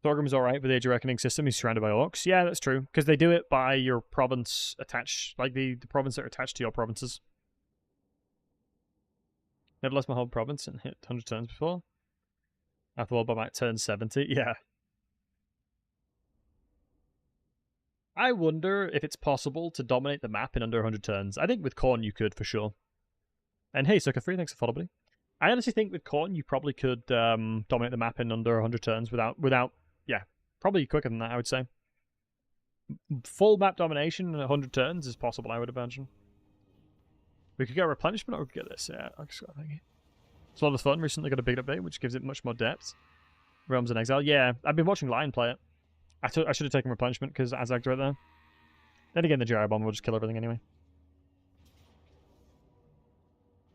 Thorgrim's alright with the Age of Reckoning system. He's surrounded by orcs. Yeah, that's true. Because they do it by your province attached. Like the province that are attached to your provinces. Never lost my whole province and hit 100 turns before. After all, by about turn 70. Yeah. I wonder if it's possible to dominate the map in under 100 turns. I think with Khorne you could, for sure. And hey, Sucker Free, thanks for follow, buddy. I honestly think with Khorne you probably could dominate the map in under 100 turns without, yeah, probably quicker than that, I would say. Full map domination in 100 turns is possible, I would imagine. We could get replenishment, or we could get this. Yeah, I just got thinking. It's a lot of fun. Recently got a big update, which gives it much more depth. Realms in Exile. Yeah, I've been watching Lion play it. I should have taken replenishment because Azag's right there. Then again, the Gyro Bomb will just kill everything anyway.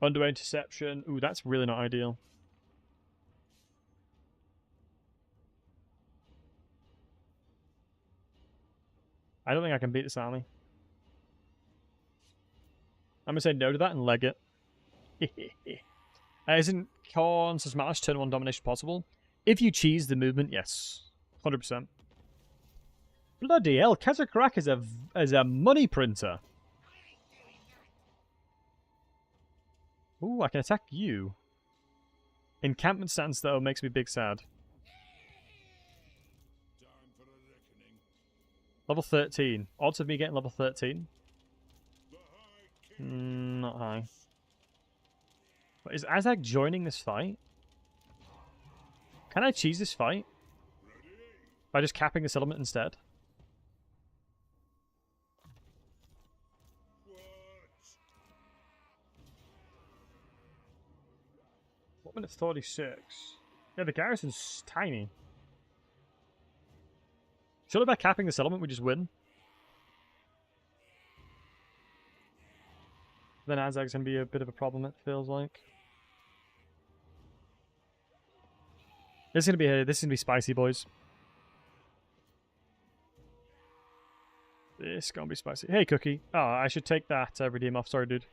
Underway interception. Ooh, that's really not ideal. I don't think I can beat this army. I'm going to say no to that and leg it. Isn't Khorne's Smash turn 1 domination possible? If you cheese the movement, yes. 100%. Bloody hell, Kazakhrak is a money printer. Ooh, I can attack you. Encampment stance, though, makes me big sad. Level 13. Odds of me getting level 13? Not high. But is Azag joining this fight? Can I cheese this fight? By just capping this element instead? What minute 46? Yeah, the garrison's tiny. Surely by capping this element we just win? Then Azag's going to be a bit of a problem, it feels like. This is going to be spicy, boys. This is going to be spicy. Hey, Cookie. Oh, I should take that redeem off. Sorry, dude.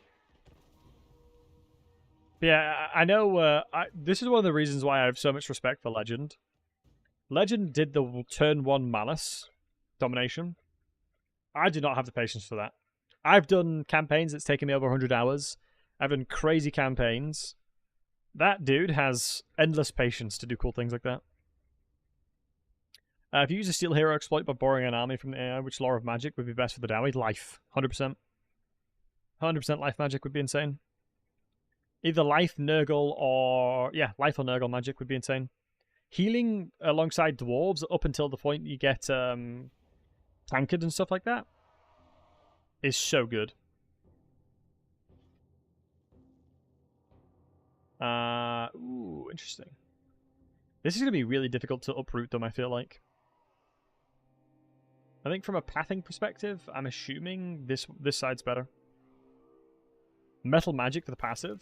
But yeah, I know this is one of the reasons why I have so much respect for Legend. Legend did the turn 1 Malice domination. I do not have the patience for that. I've done campaigns that's taken me over 100 hours. I've done crazy campaigns. That dude has endless patience to do cool things like that. If you use a steel hero exploit by borrowing an army from the AI, which law of magic would be best for the damage? Life. 100%. 100% life magic would be insane. Either life, Nurgle, or... yeah, life or Nurgle magic would be insane. Healing alongside dwarves up until the point you get tanked and stuff like that is so good. Ooh, interesting. This is going to be really difficult to uproot them, I feel like. I think from a pathing perspective, I'm assuming this side's better. Metal magic for the passive.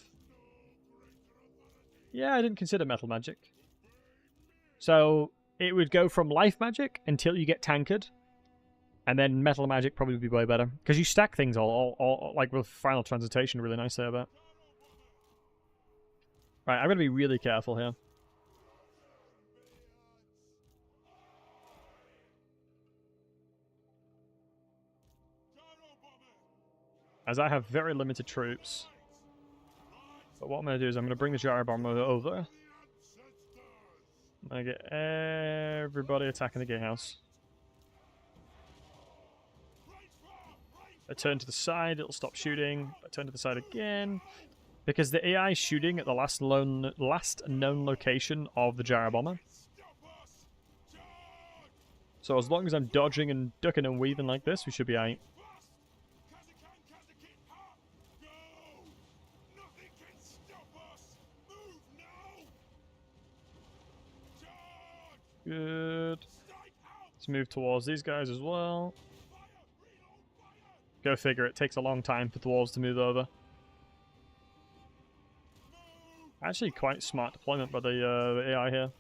Yeah, I didn't consider metal magic. So, it would go from life magic until you get tanked. And then metal magic probably would be way better. Because you stack things all like with final transmutation really nice there, but... Right, I'm going to be really careful here. As I have very limited troops. But what I'm going to do is I'm going to bring the gyro bomber over. I'm going to get everybody attacking the gatehouse. I turn to the side, it'll stop shooting. I turn to the side again. Because the AI is shooting at the last known location of the gyro bomber. So as long as I'm dodging and ducking and weaving like this, we should be alright. Good. Let's move towards these guys as well. Go figure, it takes a long time for dwarves to move over. Actually, quite smart deployment by the AI here.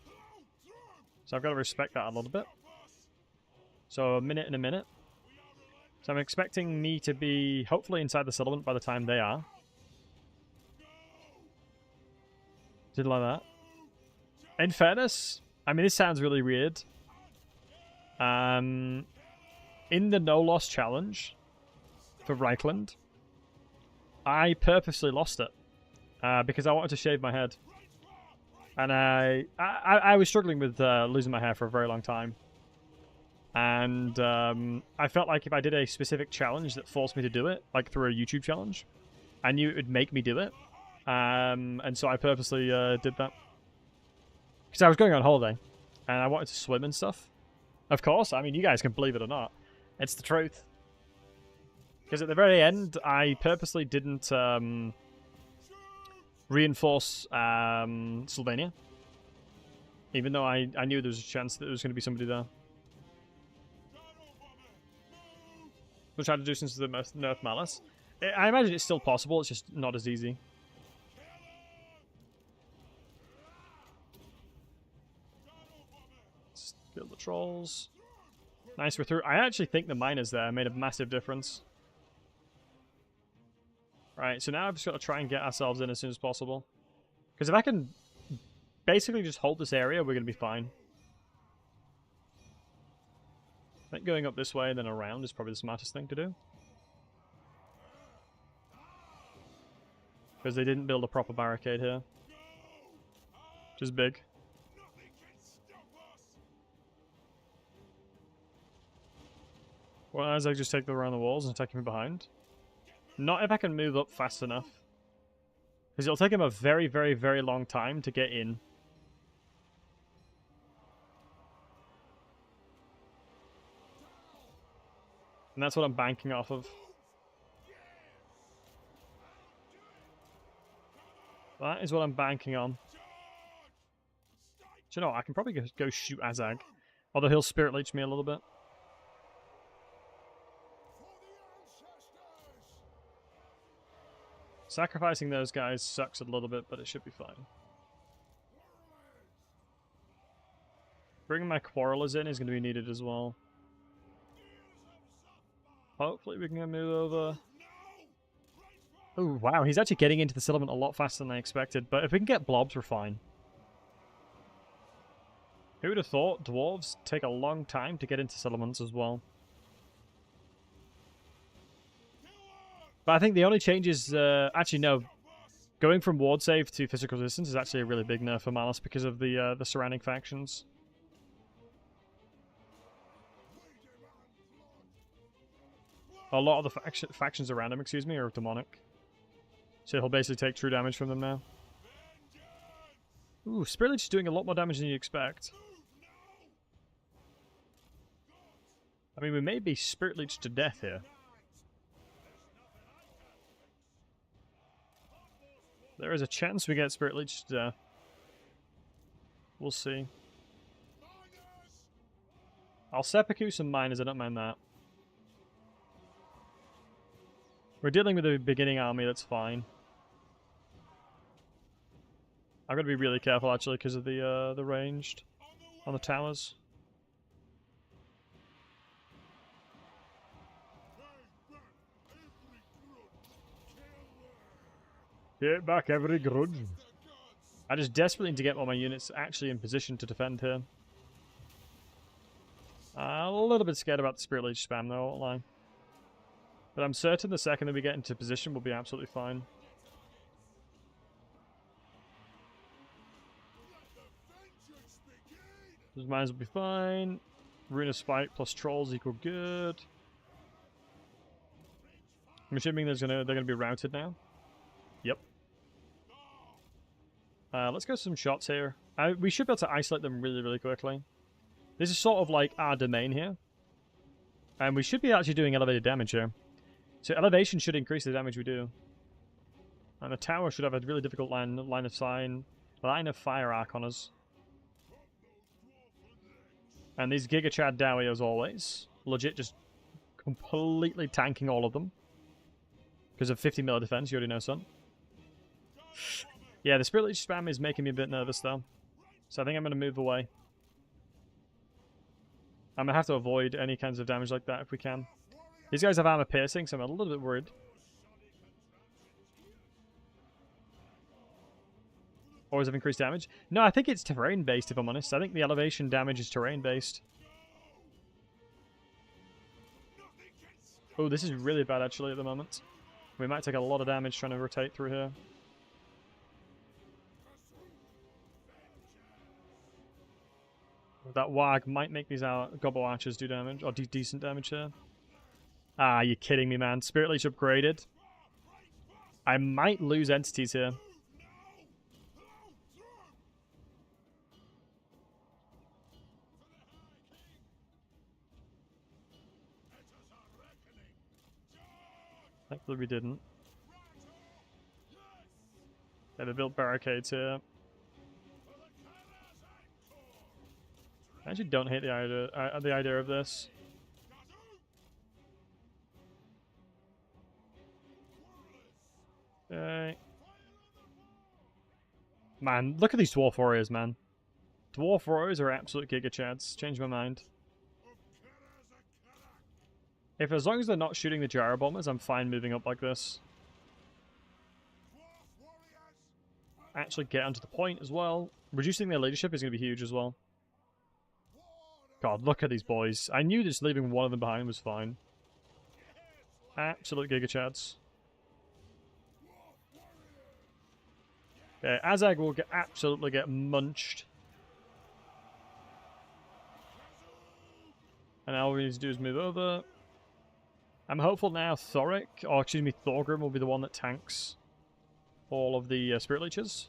So I've got to respect that a little bit. So a minute and a minute. So I'm expecting me to be hopefully inside the settlement by the time they are. Did like that. In fairness, I mean, this sounds really weird. In the no-loss challenge for Reichland, I purposely lost it. Because I wanted to shave my head. And I was struggling with losing my hair for a very long time. And I felt like if I did a specific challenge that forced me to do it, like through a YouTube challenge, I knew it would make me do it. And so I purposely did that. Because I was going on holiday. And I wanted to swim and stuff. Of course, I mean, you guys can believe it or not. It's the truth. Because at the very end, I purposely didn't... reinforce Sylvania. Even though I knew there was a chance that there was going to be somebody there. We'll try to do since the nerf malice. I imagine it's still possible, it's just not as easy. Let's kill the trolls. Nice, we're through. I actually think the miners there made a massive difference. Right, so now I've just got to try and get ourselves in as soon as possible. Because if I can basically just hold this area, we're going to be fine. I think going up this way and then around is probably the smartest thing to do. Because they didn't build a proper barricade here. Which is big. Well, as I just take them around the walls and attack him behind. Not if I can move up fast enough. Because it'll take him a very, very, very long time to get in. And that's what I'm banking off of. That is what I'm banking on. Do you know what? I can probably go shoot Azag. Although he'll spirit leech me a little bit. Sacrificing those guys sucks a little bit, but it should be fine. Bringing my Quarrelers in is going to be needed as well. Hopefully we can move over. Oh, wow, he's actually getting into the settlement a lot faster than I expected, but if we can get blobs, we're fine. Who would have thought dwarves take a long time to get into settlements as well? But I think the only change is... actually, no. Going from ward save to physical resistance is actually a really big nerf for Malice because of the surrounding factions. A lot of the factions around him, excuse me, are demonic. So he'll basically take true damage from them now. Ooh, Spirit Leech is doing a lot more damage than you'd expect. I mean, we may be Spirit Leech to death here. There is a chance we get Spirit Leech to death. We'll see. I'll seppuku some miners, I don't mind that. We're dealing with a beginning army, that's fine. I've got to be really careful actually because of the ranged on the towers. Get back every grudge. I just desperately need to get all my units actually in position to defend here. A little bit scared about the Spirit Leech spam though, I won't lie. But I'm certain the second that we get into position we'll be absolutely fine. Those mines will be fine. Rune of Spike plus trolls equal good. I'm assuming they're gonna be routed now. Yep. Let's go some shots here. We should be able to isolate them really, really quickly. This is sort of like our domain here. And we should be actually doing elevated damage here. So elevation should increase the damage we do. And the tower should have a really difficult line of fire arc on us. And these Giga Chad Dowie, as always, legit just completely tanking all of them. Because of 50 mil defense, you already know, son. Yeah, the Spirit Leech spam is making me a bit nervous, though. So I think I'm going to move away. I'm going to have to avoid any kinds of damage like that if we can. These guys have armor piercing, so I'm a little bit worried. Or is it increased damage? No, I think it's terrain-based, if I'm honest. I think the elevation damage is terrain-based. Oh, this is really bad, actually, at the moment. We might take a lot of damage trying to rotate through here. That Wag might make these Gobbo Archers do damage, or decent damage here. Ah, you're kidding me, man. Spirit Leech upgraded. I might lose entities here. Thankfully we didn't. Yeah, they built barricades here. I actually don't hate the idea of this. Okay. Man, look at these Dwarf Warriors, man. Dwarf Warriors are absolute Giga Chads. Changed my mind. As long as they're not shooting the Gyro Bombers, I'm fine moving up like this. Actually get onto the point as well. Reducing their leadership is going to be huge as well. God, look at these boys. I knew just leaving one of them behind was fine. Absolute Giga Chads. Okay, Azag will absolutely get munched. And all we need to do is move over. I'm hopeful now Thorgrim will be the one that tanks all of the Spirit Leeches.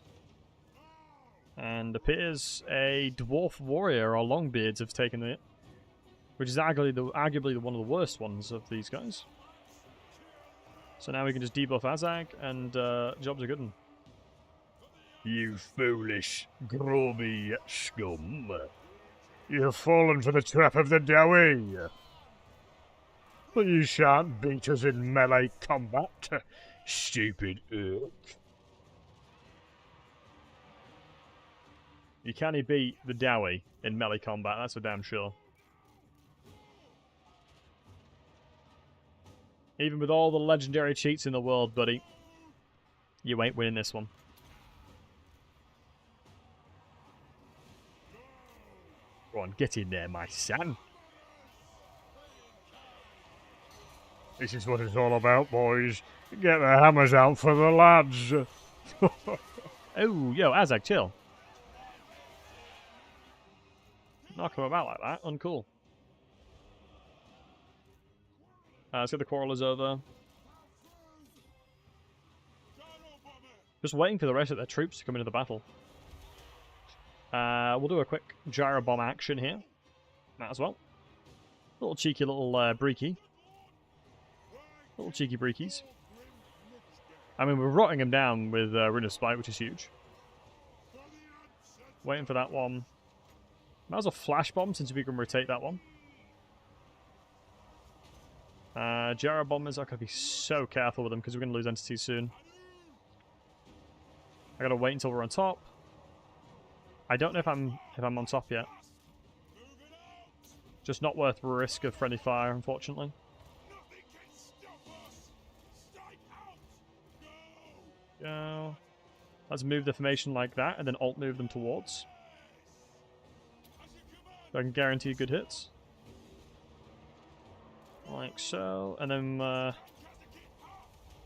And appears a Dwarf Warrior or Longbeards have taken it. Which is arguably one of the worst ones of these guys. So now we can just debuff Azag and jobs are good one. You foolish, grubby scum. You've fallen for the trap of the Dowie. But you shan't beat us in melee combat, stupid urk. You can't beat the Dowie in melee combat, that's for damn sure. Even with all the legendary cheats in the world, buddy, you ain't winning this one. Go on, get in there, my son. This is what it's all about, boys. Get the hammers out for the lads. Oh, yo, Azag, chill. Knock him about like that. Uncool. Let's get the quarrelers over. Just waiting for the rest of their troops to come into the battle. We'll do a quick gyro bomb action here. That as well. Little cheeky little breaky. Little cheeky breakies. I mean, we're rotting them down with Rune of Spite, which is huge. Waiting for that one. That was a flash bomb, since we can rotate that one. Gyro bombers, I gotta be so careful with them because we're gonna lose entities soon. I gotta wait until we're on top. I don't know if I'm on top yet. Just not worth the risk of friendly fire, unfortunately. Go. Let's move the formation like that, and then alt move them towards. So I can guarantee good hits. Like so, and then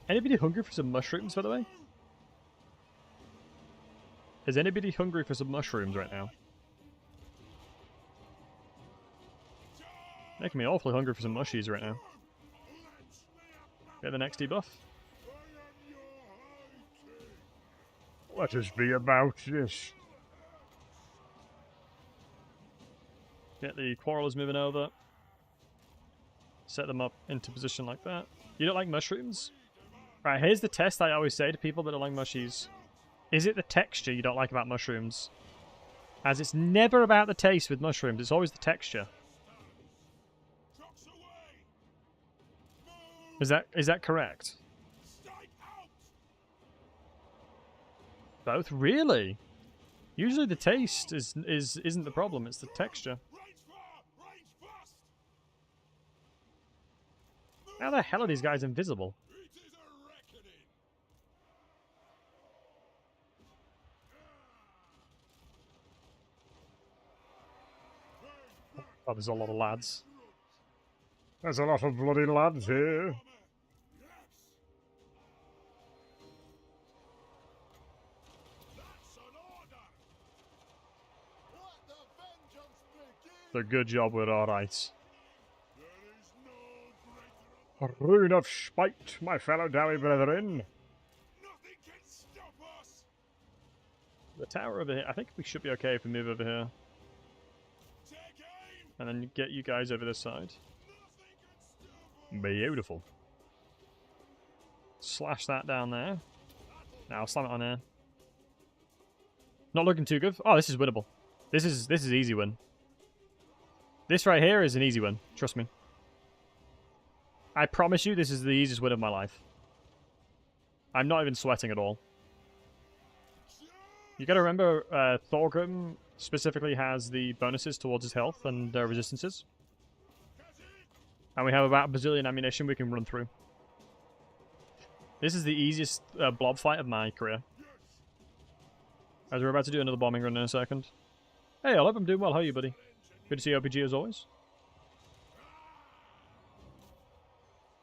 anybody hungry for some mushrooms, by the way? Is anybody hungry for some mushrooms right now? Making me awfully hungry for some mushies right now. Get the next debuff. Let us be about this. Get the quarrelers moving over. Set them up into position like that. You don't like mushrooms? Right, here's the test I always say to people that don't like mushies. Is it the texture you don't like about mushrooms? As it's never about the taste with mushrooms, it's always the texture. Is that correct? Both? Really? Usually the taste isn't the problem, it's the texture. How the hell are these guys invisible? Oh, there's a lot of lads. There's a lot of bloody lads here. So good job, we're alright. A rune of spite, my fellow Dowie brethren. The tower over here, I think we should be okay if we move over here. And then get you guys over this side. Beautiful. Slash that down there. Now slam it on here. Not looking too good. Oh, this is winnable. This is easy win. This right here is an easy win. Trust me. I promise you this is the easiest win of my life. I'm not even sweating at all. You gotta remember, Thorgrim specifically has the bonuses towards his health and resistances. And we have about a bazillion ammunition we can run through. This is the easiest blob fight of my career. As we're about to do another bombing run in a second. Hey, I hope I'm doing well. How are you, buddy? Good to see OPG as always.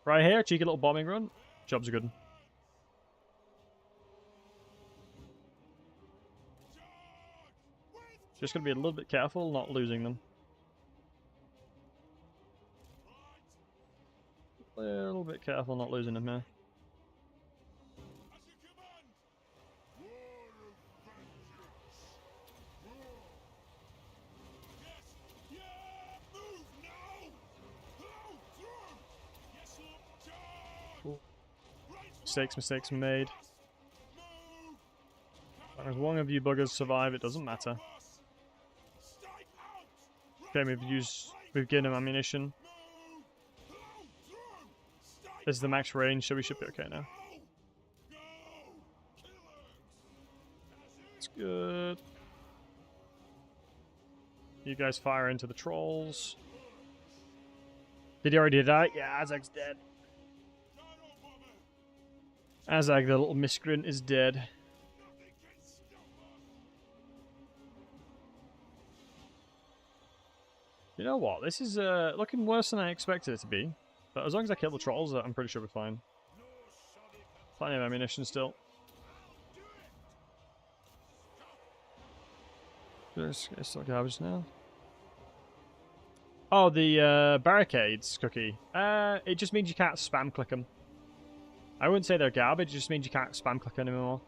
Right here, cheeky little bombing run. Job's a good one. Just gonna be a little bit careful, not losing them. A little bit careful, not losing them here. Mistakes made. As long as you buggers survive, it doesn't matter. Okay, we've given him ammunition. This is the max range, so we should be okay now. It's good. You guys fire into the trolls. Did he already die? Yeah, Azag's dead. Azag, the little miscreant, is dead. You know what? This is looking worse than I expected it to be. But as long as I kill the trolls, I'm pretty sure we're fine. Plenty of ammunition still. It's still garbage now. Oh, the barricades, Cookie. It just means you can't spam click them. I wouldn't say they're garbage, it just means you can't spam click anymore.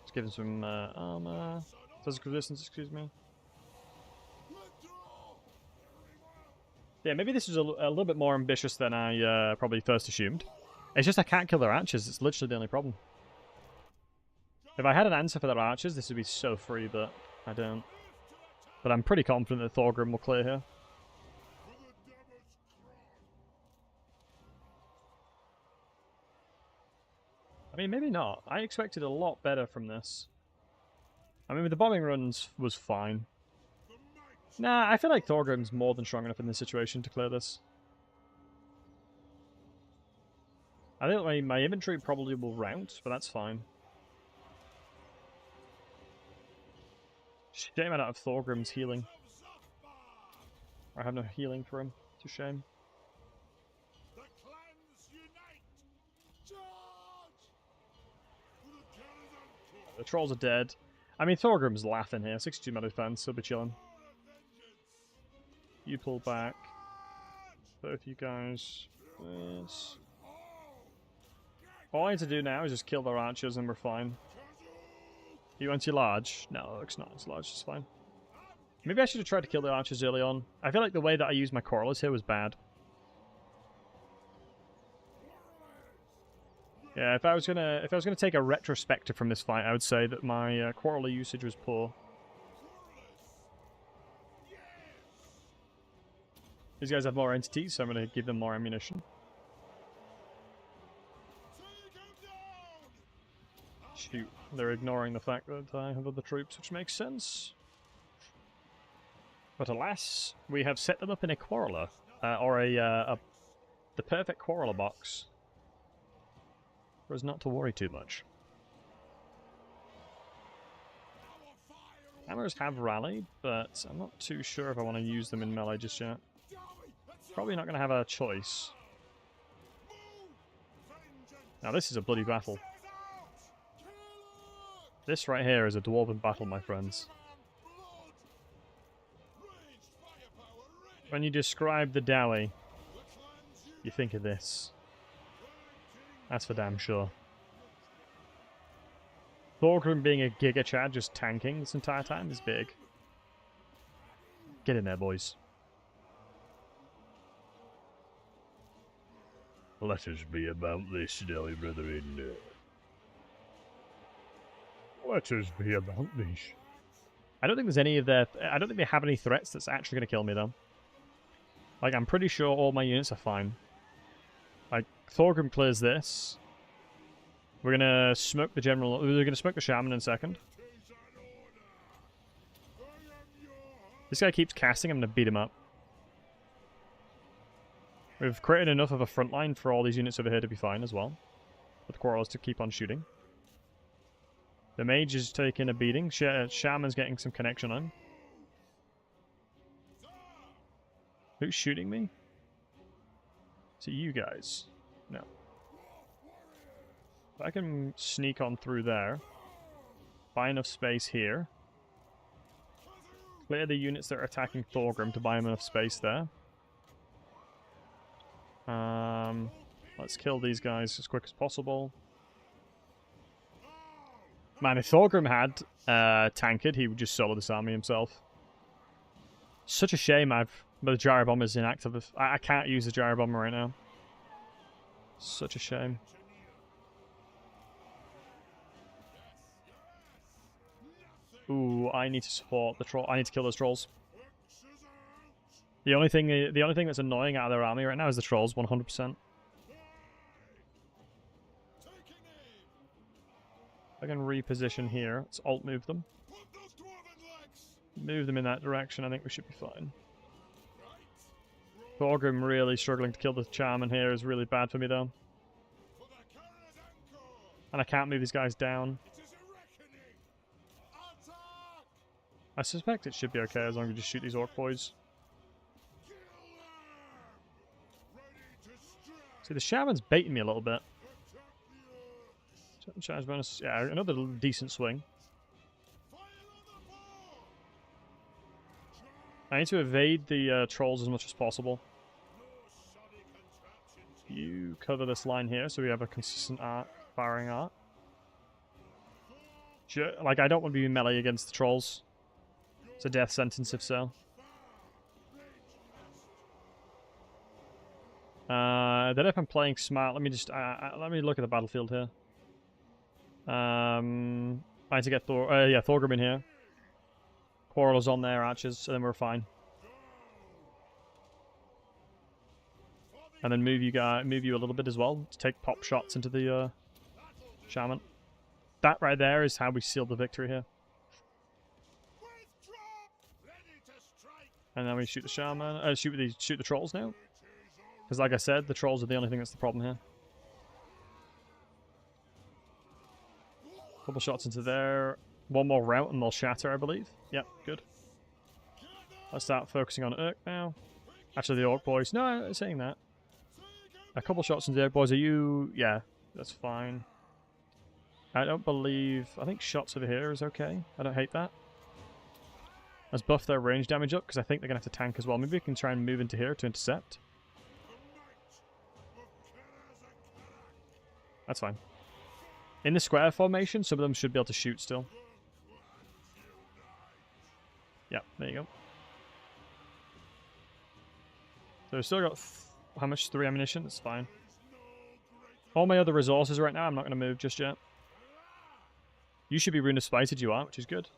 Let's give them some armor. Physical resistance, excuse me. Yeah, maybe this is a little bit more ambitious than I probably first assumed. It's just I can't kill their archers, it's literally the only problem. If I had an answer for their archers, this would be so free, but I don't. But I'm pretty confident that Thorgrim will clear here. I mean, maybe not. I expected a lot better from this. I mean, with the bombing runs was fine. Nah, I feel like Thorgrim's more than strong enough in this situation to clear this. I think my inventory probably will rout, but that's fine. Shame I don't have Thorgrim's healing. I have no healing for him. It's a shame. The trolls are dead. I mean, Thorgrim's laughing here. 62 melee defense, he'll be chilling. You pull back. Both you guys. This. All I need to do now is just kill their archers and we're fine. You anti-large? No, it's not. It's large. It's fine. Maybe I should have tried to kill the archers early on. I feel like the way that I used my quarrelers here was bad. Yeah, if I was gonna take a retrospective from this fight, I would say that my quarreler usage was poor. These guys have more entities, so I'm gonna give them more ammunition. Shoot, they're ignoring the fact that I have other troops, which makes sense. But alas, we have set them up in a quarreler, or the perfect quarreler box, for us not to worry too much. Hammers have rallied, but I'm not too sure if I want to use them in melee just yet. Probably not going to have a choice. Now this is a bloody battle. This right here is a dwarven battle, my friends. When you describe the Dowie, you think of this. That's for damn sure. Thorgrim being a Giga Chad just tanking this entire time is big. Get in there, boys. Let us be about this, Dowie brethren. Let us be about this. I don't think there's any of their... I don't think they have any threats that's actually going to kill me, though. Like, I'm pretty sure all my units are fine. Like, Thorgrim clears this. We're going to smoke the general... We're going to smoke the shaman in a second. This guy keeps casting, I'm going to beat him up. We've created enough of a front line for all these units over here to be fine as well. For the quarrels to keep on shooting. The mage is taking a beating. Shaman's getting some connection on. Who's shooting me? Is it you guys? No. I can sneak on through there. Buy enough space here. Clear the units that are attacking Thorgrim to buy him enough space there. Let's kill these guys as quick as possible. Man, if Thorgrim had tanked, he would just solo this army himself. Such a shame the gyro bomber is inactive. I can't use the gyro bomber right now. Such a shame. Ooh, I need to support the troll. I need to kill those trolls. The only thing that's annoying out of their army right now is the trolls, 100%. I can reposition here. Let's alt move them. Move them in that direction. I think we should be fine. Thorgrim really struggling to kill the Charman here is really bad for me though. And I can't move these guys down. I suspect it should be okay as long as we just shoot these orc boys. See, the Shaman's baiting me a little bit. Charge bonus. Yeah, another decent swing. I need to evade the trolls as much as possible. You cover this line here so we have a consistent firing arc. Sure, like, I don't want to be melee against the trolls. It's a death sentence if so. Then if I'm playing smart, let me just let me look at the battlefield here. I need to get Thorgrim in here. Quarrel's on there, archers, so then we're fine. And then move you a little bit as well to take pop shots into the shaman. That right there is how we seal the victory here. And then we shoot the shaman. Shoot the trolls now. Because like I said, the trolls are the only thing that's the problem here. Couple shots into there. One more route and they'll shatter, I believe. Yep, good. Let's start focusing on Urk now. Actually, the Orc boys. No, I'm not saying that. A couple shots into the Orc boys. Are you... Yeah, that's fine. I don't believe... I think shots over here is okay. I don't hate that. Let's buff their range damage up, because I think they're going to have to tank as well. Maybe we can try and move into here to intercept. That's fine. In the square formation, some of them should be able to shoot still. Yeah, there you go. So we've still got... how much? 3 ammunition? That's fine. All my other resources right now, I'm not going to move just yet. You should be rune of spited, you are, which is good.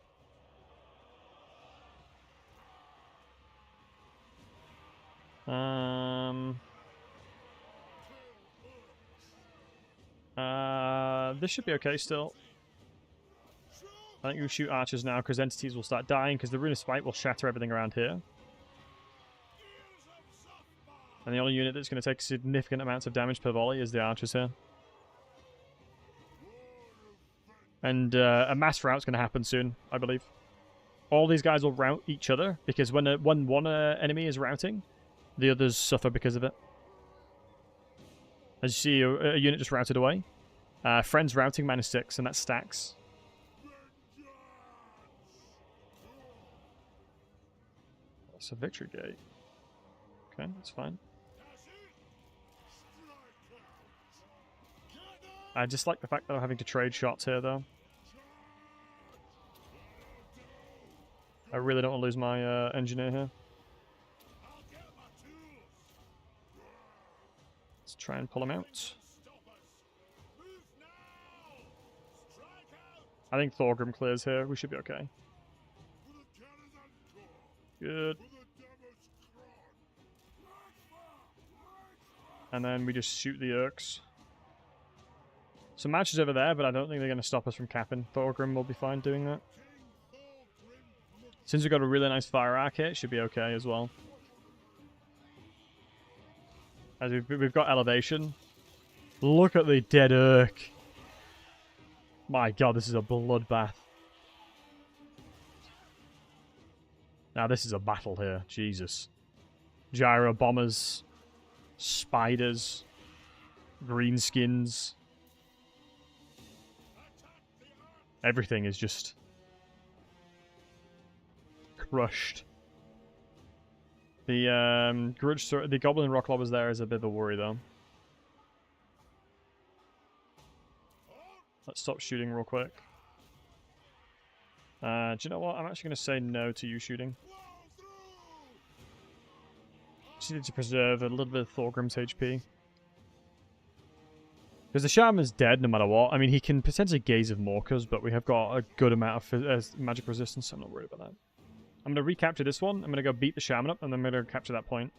This should be okay still. I think we shoot archers now because entities will start dying because the rune of spite will shatter everything around here. And the only unit that's going to take significant amounts of damage per volley is the archers here. And a mass route's going to happen soon, I believe. All these guys will rout each other because when one enemy is routing, the others suffer because of it. As you see, a unit just routed away. Friends routing -6, and that stacks. That's a victory gate. Okay, that's fine. I just like the fact that I'm having to trade shots here, though. I really don't want to lose my engineer here. Let's try and pull him out. I think Thorgrim clears here. We should be okay. Good. And then we just shoot the Urks. Some matches over there, but I don't think they're going to stop us from capping. Thorgrim will be fine doing that. Since we've got a really nice fire arc here, it should be okay as well. As we've got elevation. Look at the dead Urk. My god, this is a bloodbath. Now this is a battle here. Jesus. Gyro bombers. Spiders. Greenskins. Everything is just crushed. The Grudge, the Goblin Rock Lobbers there is a bit of a worry though. Let's stop shooting real quick. Do you know what? I'm actually going to say no to you shooting. Just need to preserve a little bit of Thorgrim's HP. Because the Shaman's dead no matter what. I mean, he can potentially gaze of Morkers, but we have got a good amount of magic resistance, so I'm not worried about that. I'm going to recapture this one. I'm going to go beat the Shaman up, and then I'm going to capture that point.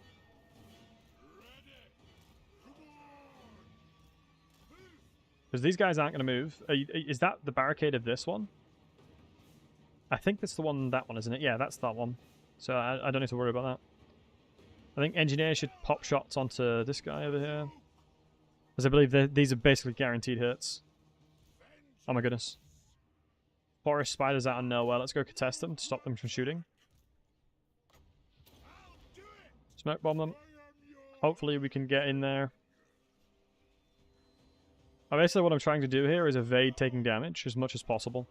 Because these guys aren't going to move. Is that the barricade of this one? I think that's the one, that one, isn't it? Yeah, that's that one. So I don't need to worry about that. I think Engineer should pop shots onto this guy over here. Because I believe these are basically guaranteed hits. Oh my goodness. Forest Spiders out of nowhere. Let's go contest them to stop them from shooting. Smoke bomb them. Hopefully we can get in there. Basically what I'm trying to do here is evade taking damage as much as possible.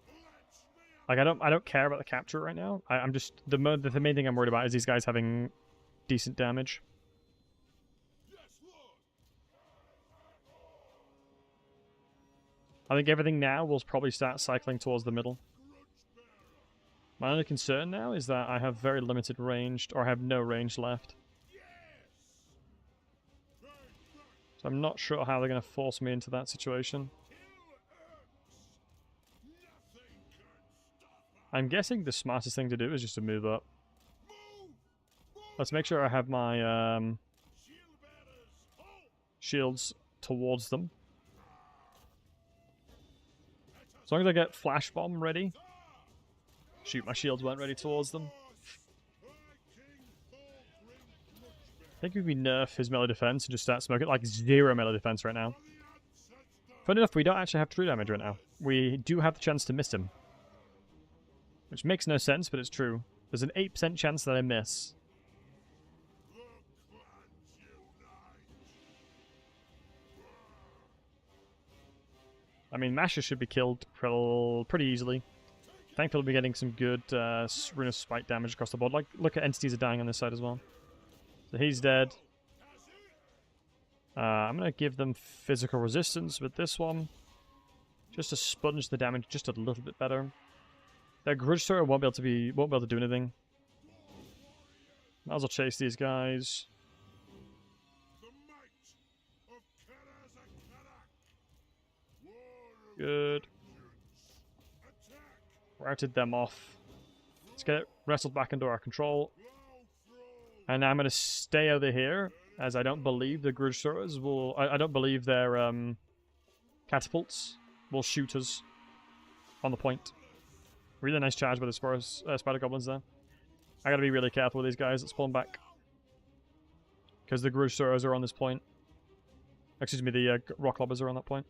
Like, I don't care about the capture right now. I'm just... The main thing I'm worried about is these guys having decent damage. I think everything now will probably start cycling towards the middle. My only concern now is that I have very limited range, or I have no range left. So I'm not sure how they're going to force me into that situation. I'm guessing the smartest thing to do is just to move up. Let's make sure I have my shields towards them. As long as I get flash bomb ready. Shoot, my shields weren't ready towards them. I think if we nerf his melee defense and just start smoking, like 0 melee defense right now. Funny enough, we don't actually have true damage right now. We do have the chance to miss him. Which makes no sense, but it's true. There's an 8% chance that I miss. I mean, Masher should be killed pretty easily. Thankfully, we're getting some good Rune of Spite damage across the board. Like, look at entities are dying on this side as well. So he's dead. I'm going to give them physical resistance with this one. Just to sponge the damage just a little bit better. Their Grudgebearer won't be able to do anything. Might as well chase these guys. Good. Routed them off. Let's get it wrestled back into our control. And now I'm going to stay over here, as I don't believe the Grudgebearers will... I don't believe their catapults will shoot us on the point. Really nice charge by the spider goblins there. I gotta be really careful with these guys. Let's pull them back. Because the Grudgebearers are on this point. Excuse me, the rock lobbers are on that point.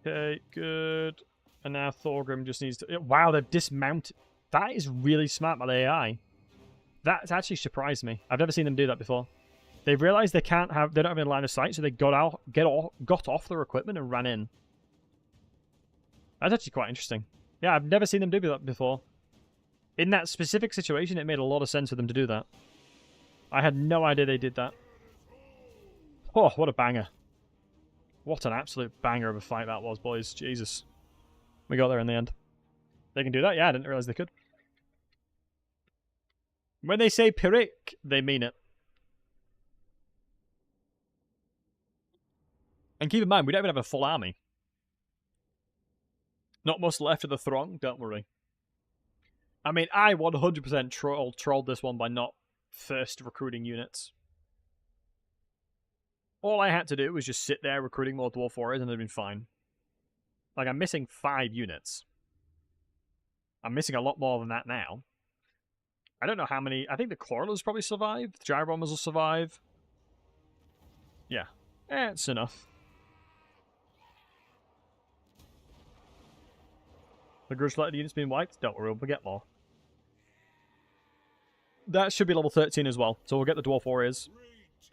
Okay, good. And now Thorgrim just needs to... Wow, they've dismounted. That is really smart by the AI. That's actually surprised me. I've never seen them do that before. They've realized they don't have any line of sight, so they got off their equipment and ran in. That's actually quite interesting. Yeah, I've never seen them do that before. In that specific situation, it made a lot of sense for them to do that. I had no idea they did that. Oh, what a banger. What an absolute banger of a fight that was, boys. Jesus. We got there in the end. They can do that? Yeah, I didn't realize they could. When they say Pyrrhic, they mean it. And keep in mind, we don't even have a full army. Not much left of the throng, don't worry. I mean, I 100% trolled this one by not first recruiting units. All I had to do was just sit there recruiting more Dwarf Warriors and it'd been fine. Like, I'm missing 5 units. I'm missing a lot more than that now. I don't know how many... I think the Quarrelers probably survive. The Gyro Bombers will survive. Yeah. It's enough. The Grudge-related units being wiped? Don't worry, we'll get more. That should be level 13 as well, so we'll get the Dwarf Warriors.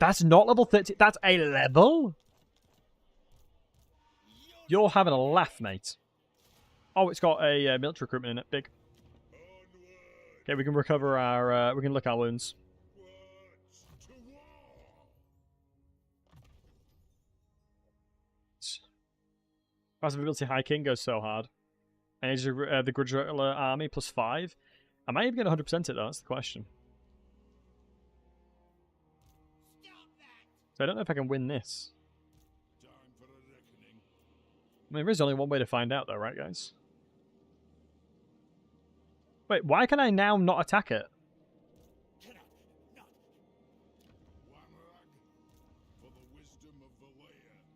That's not level 13. That's a level? You're having a laugh, mate. Oh, it's got a military recruitment in it. Big. Okay, we can recover our... we can lick our wounds. Passive ability High King goes so hard. And the Grudgebearer army plus 5. Am I even going to 100% it though? That's the question. So I don't know if I can win this. I mean, there is only one way to find out though, right guys? Wait, why can I now not attack it?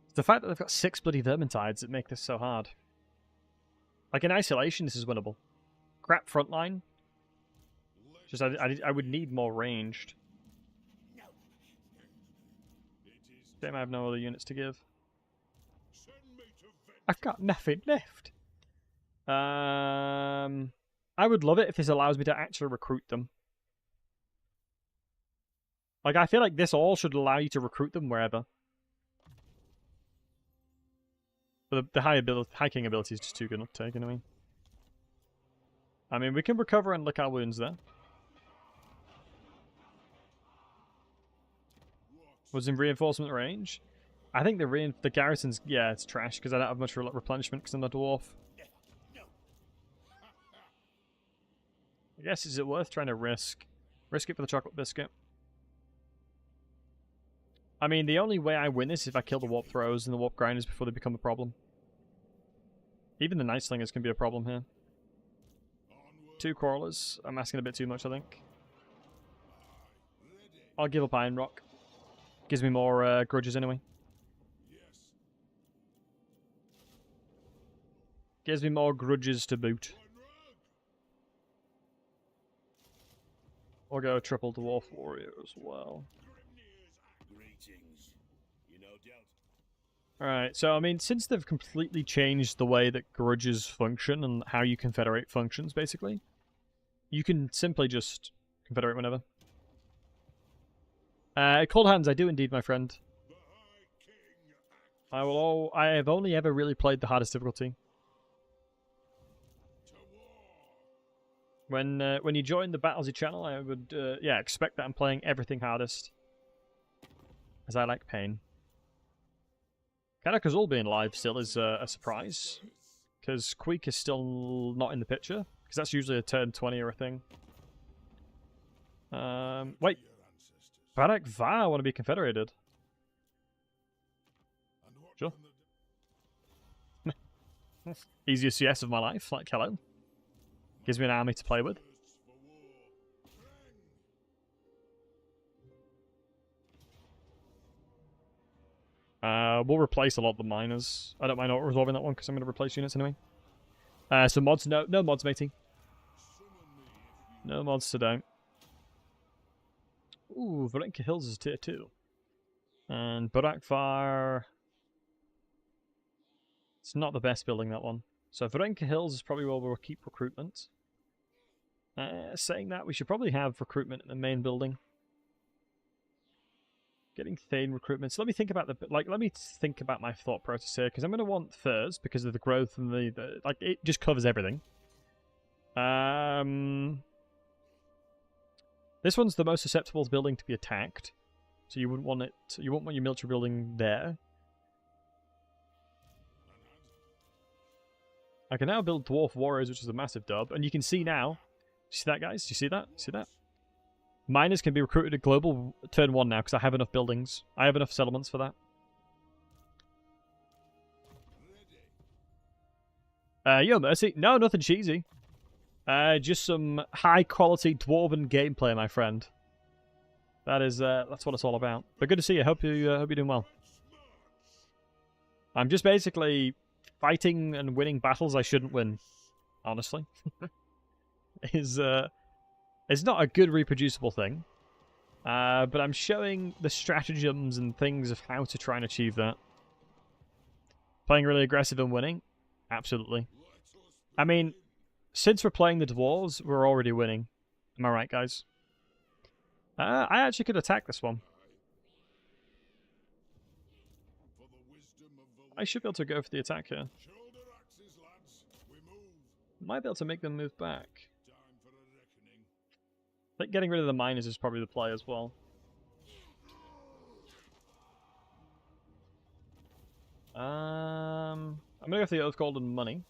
It's the fact that they've got 6 bloody Vermintides that make this so hard. Like, in isolation, this is winnable. Crap frontline. Just, I would need more ranged. Damn, I have no other units to give. I've got nothing left. I would love it if this allows me to actually recruit them. Like, I feel like this all should allow you to recruit them wherever. But the hiking ability is just too good not to take, anyway. I mean, we can recover and lick our wounds there. Was in reinforcement range. I think the garrison's, yeah, it's trash because I don't have much replenishment because I'm a dwarf. I guess, is it worth trying to risk it for the chocolate biscuit? I mean, the only way I win this is if I kill the warp throwers and the warp grinders before they become a problem. Even the night slingers can be a problem here. 2 crawlers. I'm asking a bit too much, I think. I'll give up Iron Rock. Gives me more grudges anyway. Gives me more grudges to boot. I'll go triple dwarf warrior as well. Alright, so I mean, since they've completely changed the way that grudges function and how you confederate functions, basically, you can simply just confederate whenever. Cold hands, I do indeed, my friend. I have only ever really played the hardest difficulty. When you join the Battlesey channel, I would yeah, expect that I'm playing everything hardest, as I like pain. Kanakazul being live still is a surprise, because Queek is still not in the picture, because that's usually a turn 20 or a thing. Wait, Barak Va want to be confederated. Sure. Easiest yes of my life, like hello. Gives me an army to play with. We'll replace a lot of the miners. I don't mind not resolving that one because I'm going to replace units anyway. So mods, no mods, matey. No mods today. Ooh, Varenka Hills is tier 2. And Barakvar... It's not the best building, that one. So Varenka Hills is probably where we'll keep recruitment. Saying that, we should probably have recruitment in the main building. Getting Thane recruitment. So let me think about let me think about my thought process here, because I'm going to want Thurs because of the growth and the like. It just covers everything. This one's the most susceptible building to be attacked, so you wouldn't want it. You wouldn't want your military building there. I can now build Dwarf Warriors, which is a massive dub, and you can see now. See that, guys? Do you see that? See that? Miners can be recruited at global turn 1 now because I have enough buildings. I have enough settlements for that. Yo, Mercy. No, nothing cheesy. Just some high-quality dwarven gameplay, my friend. That is, that's what it's all about. But good to see you. Hope you're doing well. I'm just basically fighting and winning battles I shouldn't win. Honestly, it's not a good reproducible thing. But I'm showing the stratagems and things of how to try and achieve that. Playing really aggressive and winning? Absolutely. I mean, since we're playing the dwarves, we're already winning. Am I right, guys? I actually could attack this one. I should be able to go for the attack here. Might be able to make them move back. I think getting rid of the miners is probably the play as well. I'm gonna go for the Oath Gold and Money.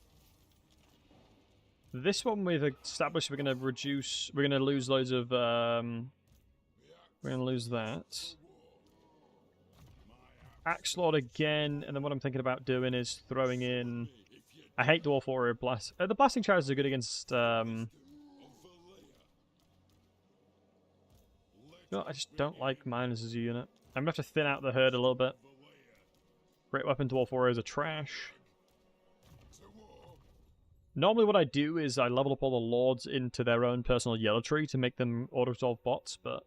This one we've established we're gonna reduce. We're gonna lose loads of. We're gonna lose that. Axe Lord again, and then what I'm thinking about doing is throwing in. I hate Dwarf Warrior Blast. The Blasting Charges are good against. No, I just don't like miners as a unit. I'm gonna have to thin out the herd a little bit. Great Weapon Dwarf Warriors are trash. Normally what I do is I level up all the lords into their own personal yellow tree to make them auto-resolve bots, but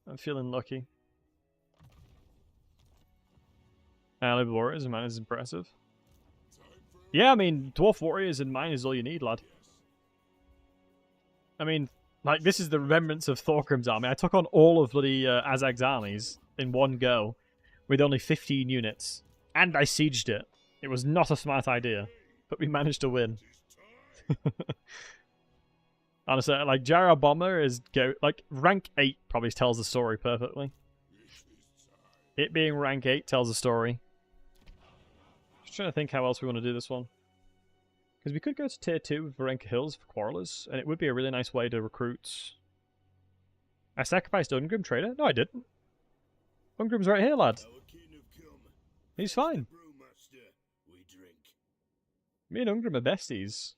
I'm feeling lucky. Allied Warriors and miners is impressive. Yeah, I mean, Dwarf Warriors and miners is all you need, lad. I mean, like, this is the remembrance of Thorgrim's army. I took on all of bloody Azag's armies in one go with only 15 units. And I sieged it. It was not a smart idea, but we managed to win. Honestly, like, Gyro Bomber is like rank 8 probably tells the story perfectly. It being rank 8 tells the story. Just trying to think how else we want to do this one. Because we could go to tier 2 with Varenka Hills for Quarrelers, and it would be a really nice way to recruit. I sacrificed Ungrim Trader? No, I didn't. Ungrim's right here, lad. He's fine. Me and Ungrim are besties.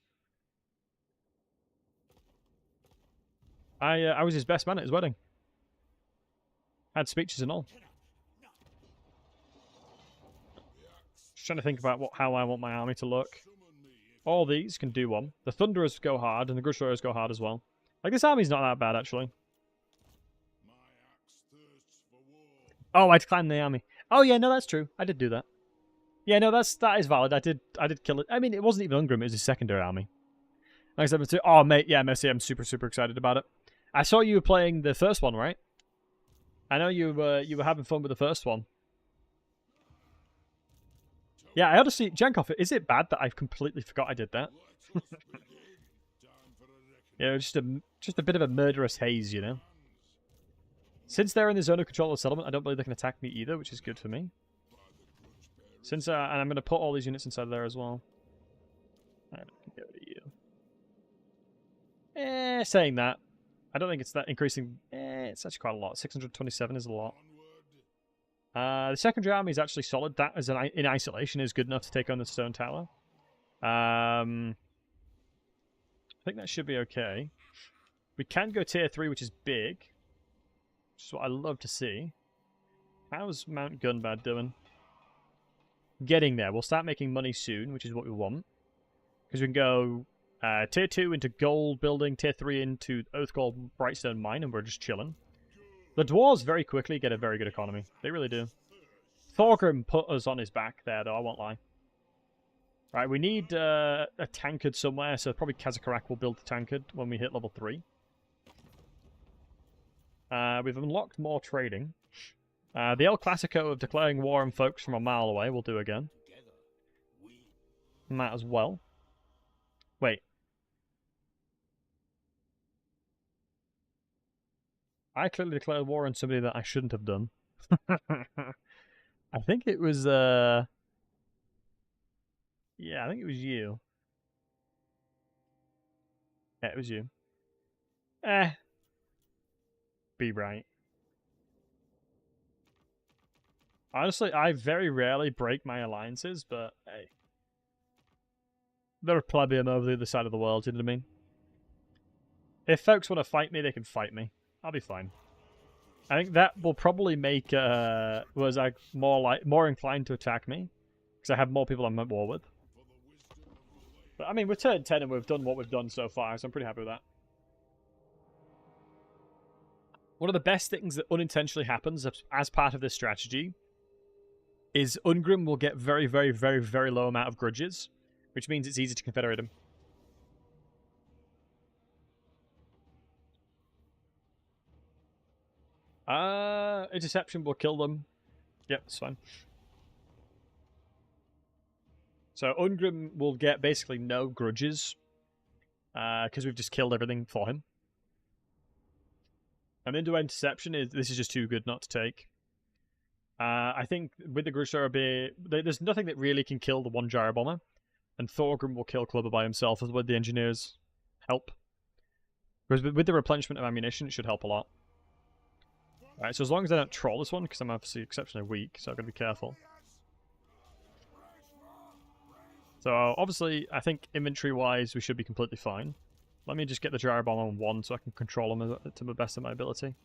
I was his best man at his wedding. Had speeches and all. Just trying to think about how I want my army to look. All these can do one. The Thunderers go hard, and the Grudgebearers go hard as well. Like, this army's not that bad, actually. Oh, I'd climb the army. Oh, yeah, no, that's true. I did do that. Yeah, no, that is valid. I did kill it. I mean, it wasn't even Ungrim. It was his secondary army. Like I said, oh, mate, yeah, Messi, I'm super, super excited about it. I saw you were playing the first one, right? I know you were having fun with the first one. Yeah, I honestly, Jankov, is it bad that I've completely forgot I did that? Yeah, just a bit of a murderous haze, you know? Since they're in the zone of control of the settlement, I don't believe they can attack me either, which is good for me. Since and I'm going to put all these units inside there as well. Alright, go to you. Saying that, I don't think it's that increasing. It's actually quite a lot. 627 is a lot. The secondary army is actually solid. That as in isolation is good enough to take on the stone tower. I think that should be okay. We can go tier 3, which is big. Which is what I love to see. How's Mount Gunbad doing? Getting there. We'll start making money soon, which is what we want. Because we can go tier 2 into gold building, tier 3 into Oathgold Brightstone Mine, and we're just chilling. The Dwarves very quickly get a very good economy. They really do. Thorgrim put us on his back there, though, I won't lie. Right, we need a tankard somewhere, so probably Kazakarak will build the tankard when we hit level 3. We've unlocked more trading. The El Clasico of declaring war on folks from a mile away we'll do again. Might as well. Wait. I clearly declared war on somebody that I shouldn't have done. I think it was, yeah, I think it was you. Yeah, it was you. Be right. Honestly, I very rarely break my alliances, but hey. They're a plebeian over the other side of the world, you know what I mean? If folks want to fight me, they can fight me. I'll be fine. I think that will probably make more inclined to attack me, because I have more people I'm at war with. But I mean, we're turn 10 and we've done what we've done so far, so I'm pretty happy with that. One of the best things that unintentionally happens as part of this strategy is Ungrim will get very, very, very, very low amount of grudges, which means it's easy to confederate him. Interception will kill them. Yep, it's fine. So Ungrim will get basically no grudges, because we've just killed everything for him. And into interception, this is just too good not to take. I think with the Grudgebearer, there's nothing that really can kill the one Gyro Bomber, and Thorgrim will kill Clubber by himself with the engineers' help. Because with the replenishment of ammunition, it should help a lot. Alright, so as long as I don't troll this one, because I'm obviously exceptionally weak, so I've got to be careful. So, obviously, I think inventory-wise, we should be completely fine. Let me just get the Gyro Bomb on 1 so I can control them to the best of my ability.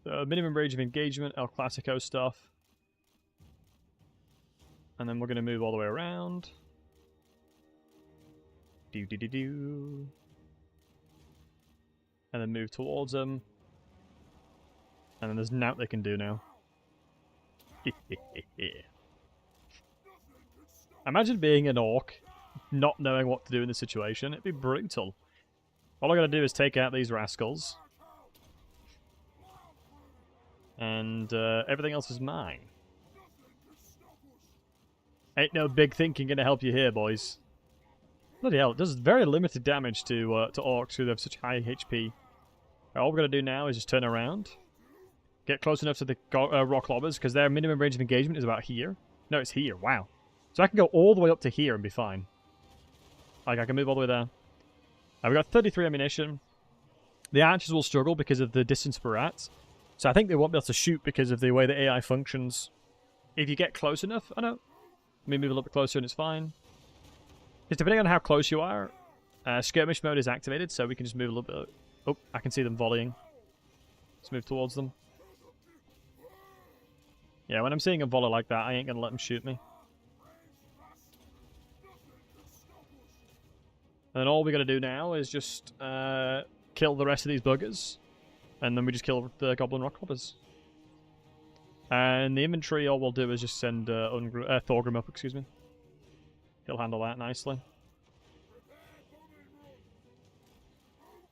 Minimum range of engagement, El Clasico stuff. And then we're going to move all the way around. Do-do-do-do. And then move towards them. And then there's nothing they can do now. Imagine being an orc, not knowing what to do in this situation. It'd be brutal. All I gotta do is take out these rascals. And everything else is mine. Ain't no big thinking gonna help you here, boys. Bloody hell, it does very limited damage to orcs who have such high HP. All we're gonna do now is just turn around. Get close enough to the rock lobbers, because their minimum range of engagement is about here. No, it's here, wow. So I can go all the way up to here and be fine. Like, I can move all the way there. We've got 33 ammunition. The archers will struggle because of the distance we're at. So I think they won't be able to shoot because of the way the AI functions. If you get close enough, I know. Let me move a little bit closer and it's fine. Because depending on how close you are, skirmish mode is activated, so we can just move a little bit. Oh, I can see them volleying. Let's move towards them. Yeah, when I'm seeing a volley like that, I ain't going to let them shoot me. And then all we got to do now is just kill the rest of these buggers. And then we just kill the goblin rock hoppers. And the inventory, all we'll do is just send Thorgrim up, excuse me. He'll handle that nicely.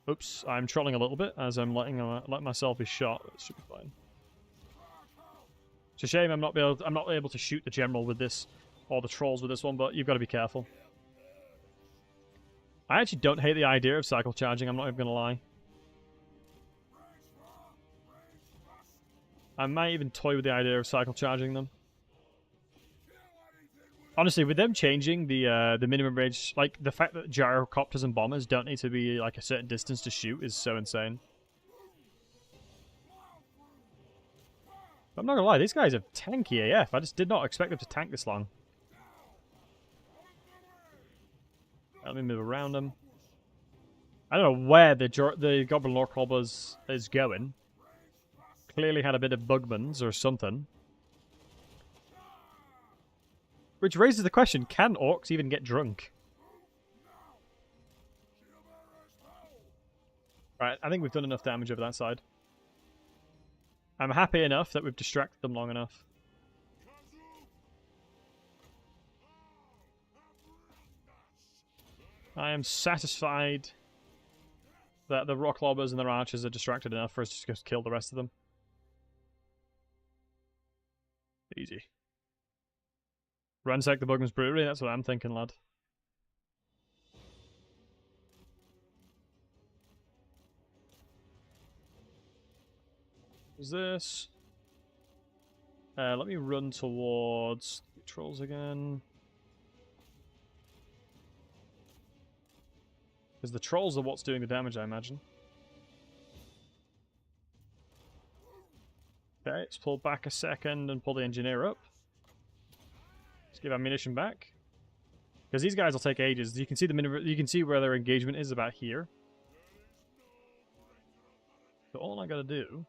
Oops, I'm trolling a little bit as I'm letting myself be shot. That should be fine. It's a shame I'm not able to shoot the general with this, or the trolls with this one, but you've got to be careful. I actually don't hate the idea of cycle charging, I'm not even going to lie. I might even toy with the idea of cycle charging them. Honestly, with them changing the minimum range, like the fact that gyrocopters and bombers don't need to be like a certain distance to shoot is so insane. I'm not gonna lie, these guys are tanky AF. I just did not expect them to tank this long. Let me move around them. I don't know where the Goblin Lord Clobbers is going. Clearly had a bit of bugmans or something. Which raises the question, can orcs even get drunk? Right, I think we've done enough damage over that side. I'm happy enough that we've distracted them long enough. I am satisfied that the rock lobbers and their archers are distracted enough for us to just kill the rest of them. Easy. Ransack the Bugman's Brewery, that's what I'm thinking, lad. What's this? Let me run towards the trolls again. Because the trolls are what's doing the damage, I imagine. Okay, let's pull back a second and pull the engineer up. Let's give ammunition back. Because these guys will take ages. You can see you can see where their engagement is about here. So all I gotta do...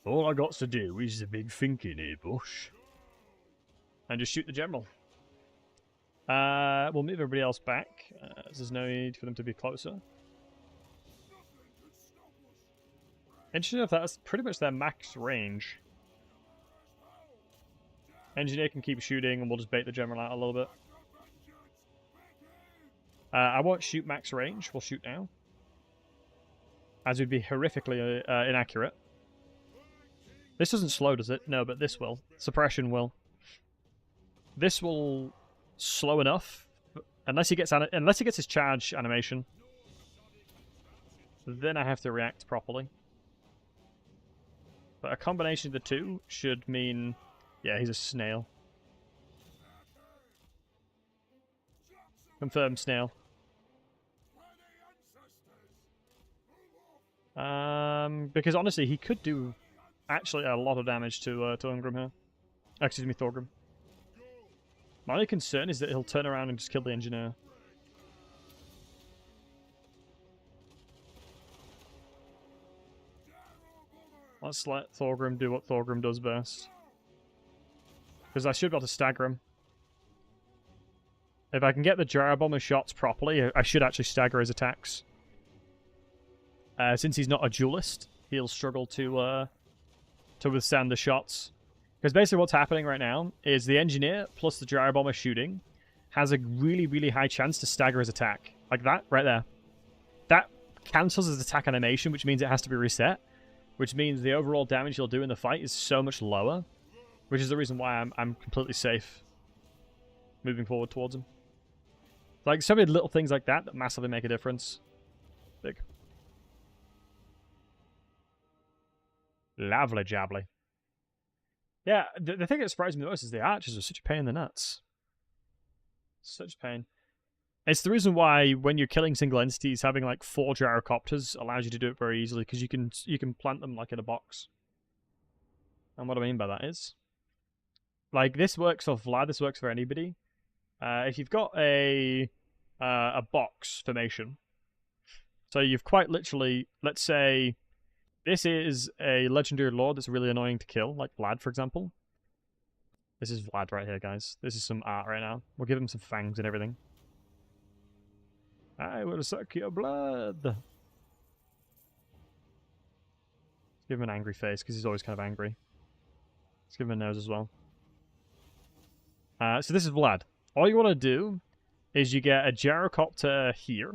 All I got to do is a big thinking here, Bush. And just shoot the general. We'll move everybody else back. There's no need for them to be closer. Interesting enough, that's pretty much their max range. Engineer can keep shooting and we'll just bait the general out a little bit. I won't shoot max range, we'll shoot now. As would be horrifically inaccurate. This doesn't slow, does it? No, but this will. Suppression will. This will slow enough, unless he gets his charge animation. Then I have to react properly. But a combination of the two should mean... Yeah, he's a snail. Confirmed snail. Because honestly, he could do actually a lot of damage to Thorgrim here. Excuse me, Thorgrim. My only concern is that he'll turn around and just kill the engineer. Let's let Thorgrim do what Thorgrim does best. Because I should be able to stagger him. If I can get the Jar Bomber shots properly, I should actually stagger his attacks. Since he's not a duelist, he'll struggle to withstand the shots. Because basically what's happening right now is the engineer plus the Jar Bomber shooting has a really, really high chance to stagger his attack. Like that, right there. That cancels his attack animation, which means it has to be reset. Which means the overall damage he'll do in the fight is so much lower. Which is the reason why I'm completely safe. moving forward towards him. Like, so many little things like that that massively make a difference. Big. Lovely jabbly. Yeah, the thing that surprised me the most is the archers are such a pain in the nuts. Such a pain. It's the reason why when you're killing single entities, having like 4 gyrocopters allows you to do it very easily, because you can plant them like in a box. And what I mean by that is, like, this works for Vlad, this works for anybody. If you've got a box formation, so you've quite literally, let's say, this is a legendary lord that's really annoying to kill, like Vlad, for example. This is Vlad right here, guys. This is some art right now. We'll give him some fangs and everything. I will suck your blood. Give him an angry face, because he's always kind of angry. Let's give him a nose as well. So this is Vlad. All you want to do is you get a gyrocopter here.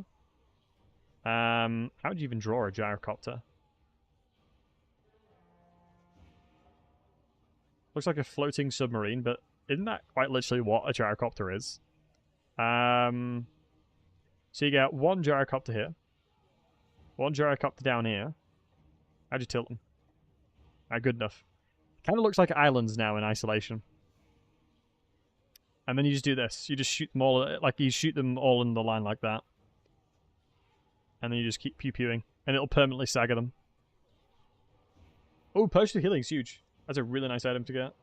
How do you even draw a gyrocopter? Looks like a floating submarine, but isn't that quite literally what a gyrocopter is? So you get 1 gyrocopter here. 1 gyrocopter down here. How'd you tilt them? Good enough. Kind of looks like islands now in isolation. And then you just do this. You just shoot them all, like you shoot them all in the line like that. And then you just keep pew-pewing. And it'll permanently stagger them. Oh, Potion of Healing's huge. That's a really nice item to get.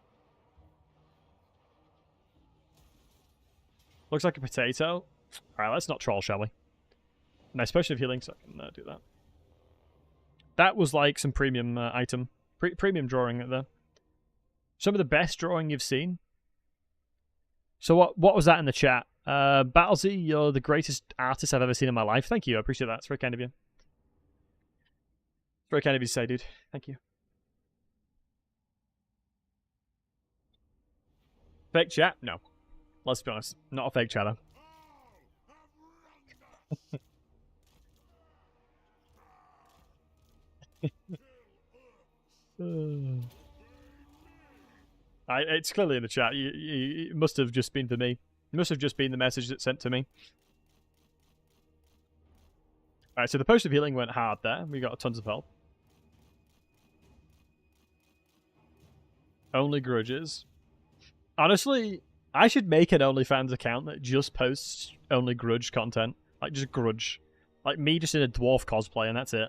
Looks like a potato. Alright, let's not troll, shall we? Nice Potion of Healing, so I can do that. That was like some premium item. Premium drawing there. Some of the best drawing you've seen. So what was that in the chat? Battlesey, you're the greatest artist I've ever seen in my life. Thank you, I appreciate that. It's very kind of you. Very kind of you to say, dude. Thank you. Fake chat? No. Let's be honest. Not a fake chatter. It's clearly in the chat. It must have just been for me. It must have just been the message that's sent to me. Alright, so the Potion of Healing went hard there. We got tons of health. Only grudges. Honestly, I should make an OnlyFans account that just posts only grudge content. Like, just grudge. Like, me just in a dwarf cosplay, and that's it.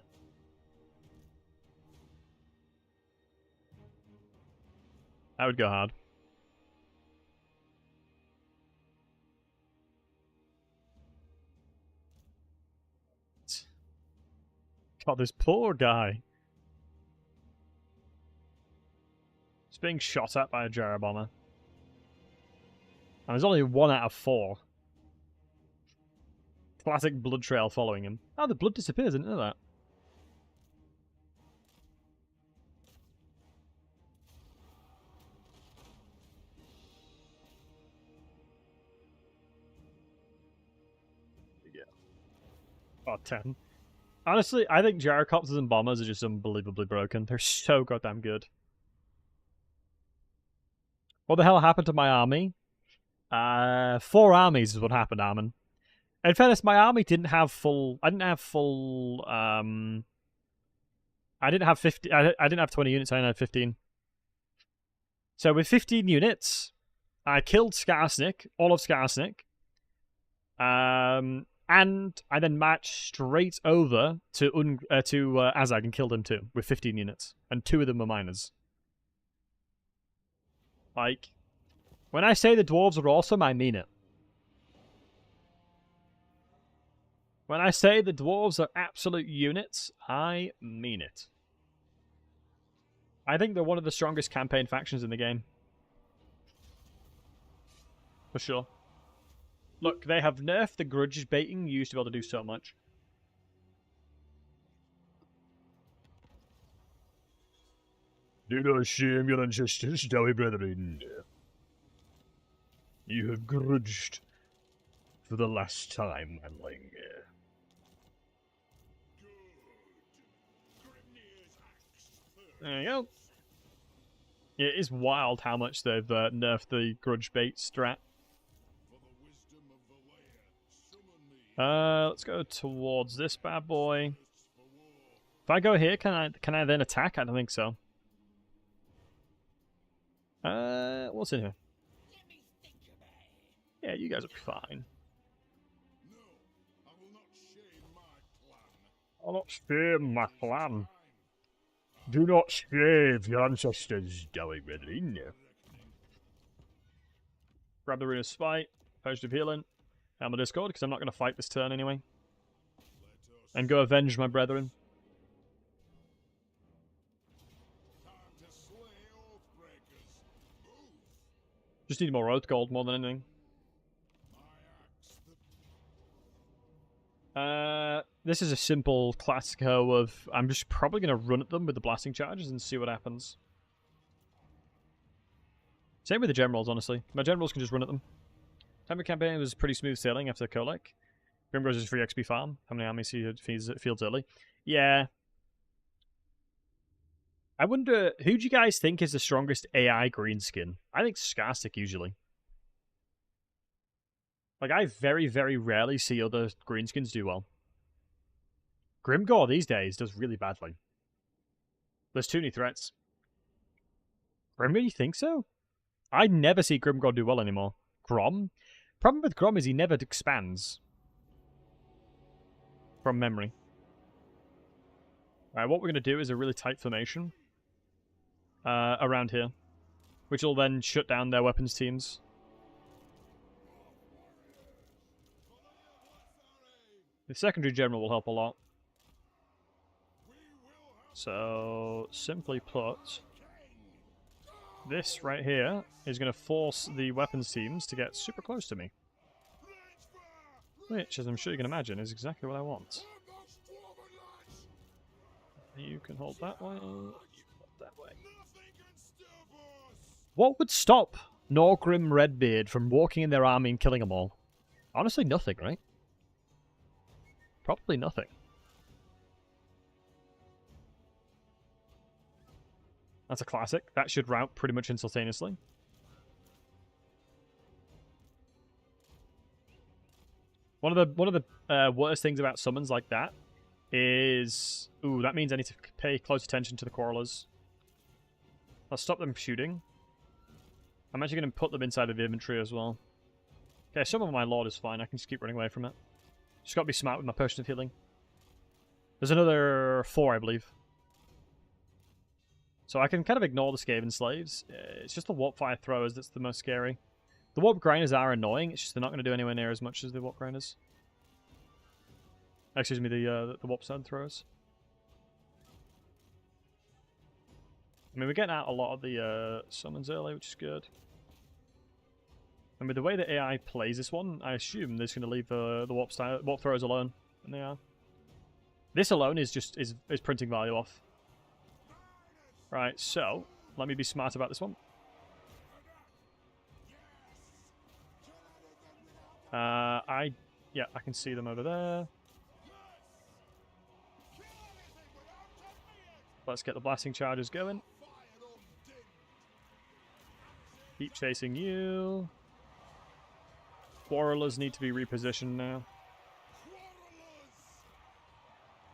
That would go hard. God, this poor guy. He's being shot at by a gyro bomber. And there's only 1 out of 4. Classic blood trail following him. Oh, the blood disappears, I didn't know that. Yeah. Oh, 10. Honestly, I think gyrocopters and bombers are just unbelievably broken. They're so goddamn good. What the hell happened to my army? 4 armies is what happened, Armin. In fairness, my army didn't have full... I didn't have full... I didn't have 50... I didn't have 20 units, I only had 15. So with 15 units, I killed Skarsnik, all of Skarsnik. And I then marched straight over to Azag and killed him too, with 15 units. And 2 of them were miners. Like, when I say the dwarves are awesome, I mean it. When I say the dwarves are absolute units, I mean it. I think they're one of the strongest campaign factions in the game. For sure. Look, they have nerfed the grudge baiting you used to be able to do so much. Do not shame your ancestors, dowie brethren. You have grudged for the last time, manling. There you go. Yeah, it is wild how much they've nerfed the grudge bait strat. Let's go towards this bad boy. If I go here, can I then attack? I don't think so. What's in here? Yeah, you guys will be fine. I'll not shame my plan. Do not shave your ancestors, Dowie Redlin. Grab the Rune of Spite, Potion of Healing, and my Discord, because I'm not going to fight this turn anyway. And go avenge my brethren. Just need more Oath Gold more than anything. This is a simple classico of... I'm just probably going to run at them with the blasting charges and see what happens. Same with the generals, honestly. My generals can just run at them. Time of campaign was pretty smooth sailing after Kolek. Grimgro's is free XP farm. How many armies he fields early? Yeah. I wonder, who do you guys think is the strongest AI greenskin? I think Skarsnik usually. Like, I very, very rarely see other greenskins do well. Grimgor these days does really badly. There's too many threats. Grimgor, you think so? I never see Grimgor do well anymore. Grom? Problem with Grom is he never expands. From memory. Alright, what we're going to do is a really tight formation. Around here. Which will then shut down their weapons teams. The secondary general will help a lot. So, simply put, this right here is going to force the weapons teams to get super close to me. Which, as I'm sure you can imagine, is exactly what I want. You can hold that way, you can hold that way. What would stop Thorgrim Redbeard from walking in their army and killing them all? Honestly, nothing, right? Probably nothing. That's a classic. That should rout pretty much instantaneously. One of the worst things about summons like that is... Ooh, that means I need to pay close attention to the quarrelers. I'll stop them shooting. I'm actually going to put them inside of the inventory as well. Okay, some of my lord is fine. I can just keep running away from it. Just got to be smart with my potion of healing. There's another 4, I believe. So I can kind of ignore the Skaven slaves. It's just the warp fire throwers that's the most scary. The warp grinders are annoying. It's just they're not going to do anywhere near as much as the warp grinders. Excuse me, the warp stone throwers. I mean, we're getting out a lot of the summons early, which is good. And with the way the AI plays this one, I assume they're just going to leave the warp throwers alone, and they are. This alone is just is printing value off. Right, so let me be smart about this one. Yeah, I can see them over there. Let's get the blasting charges going. Keep chasing you. Quarrelers need to be repositioned now.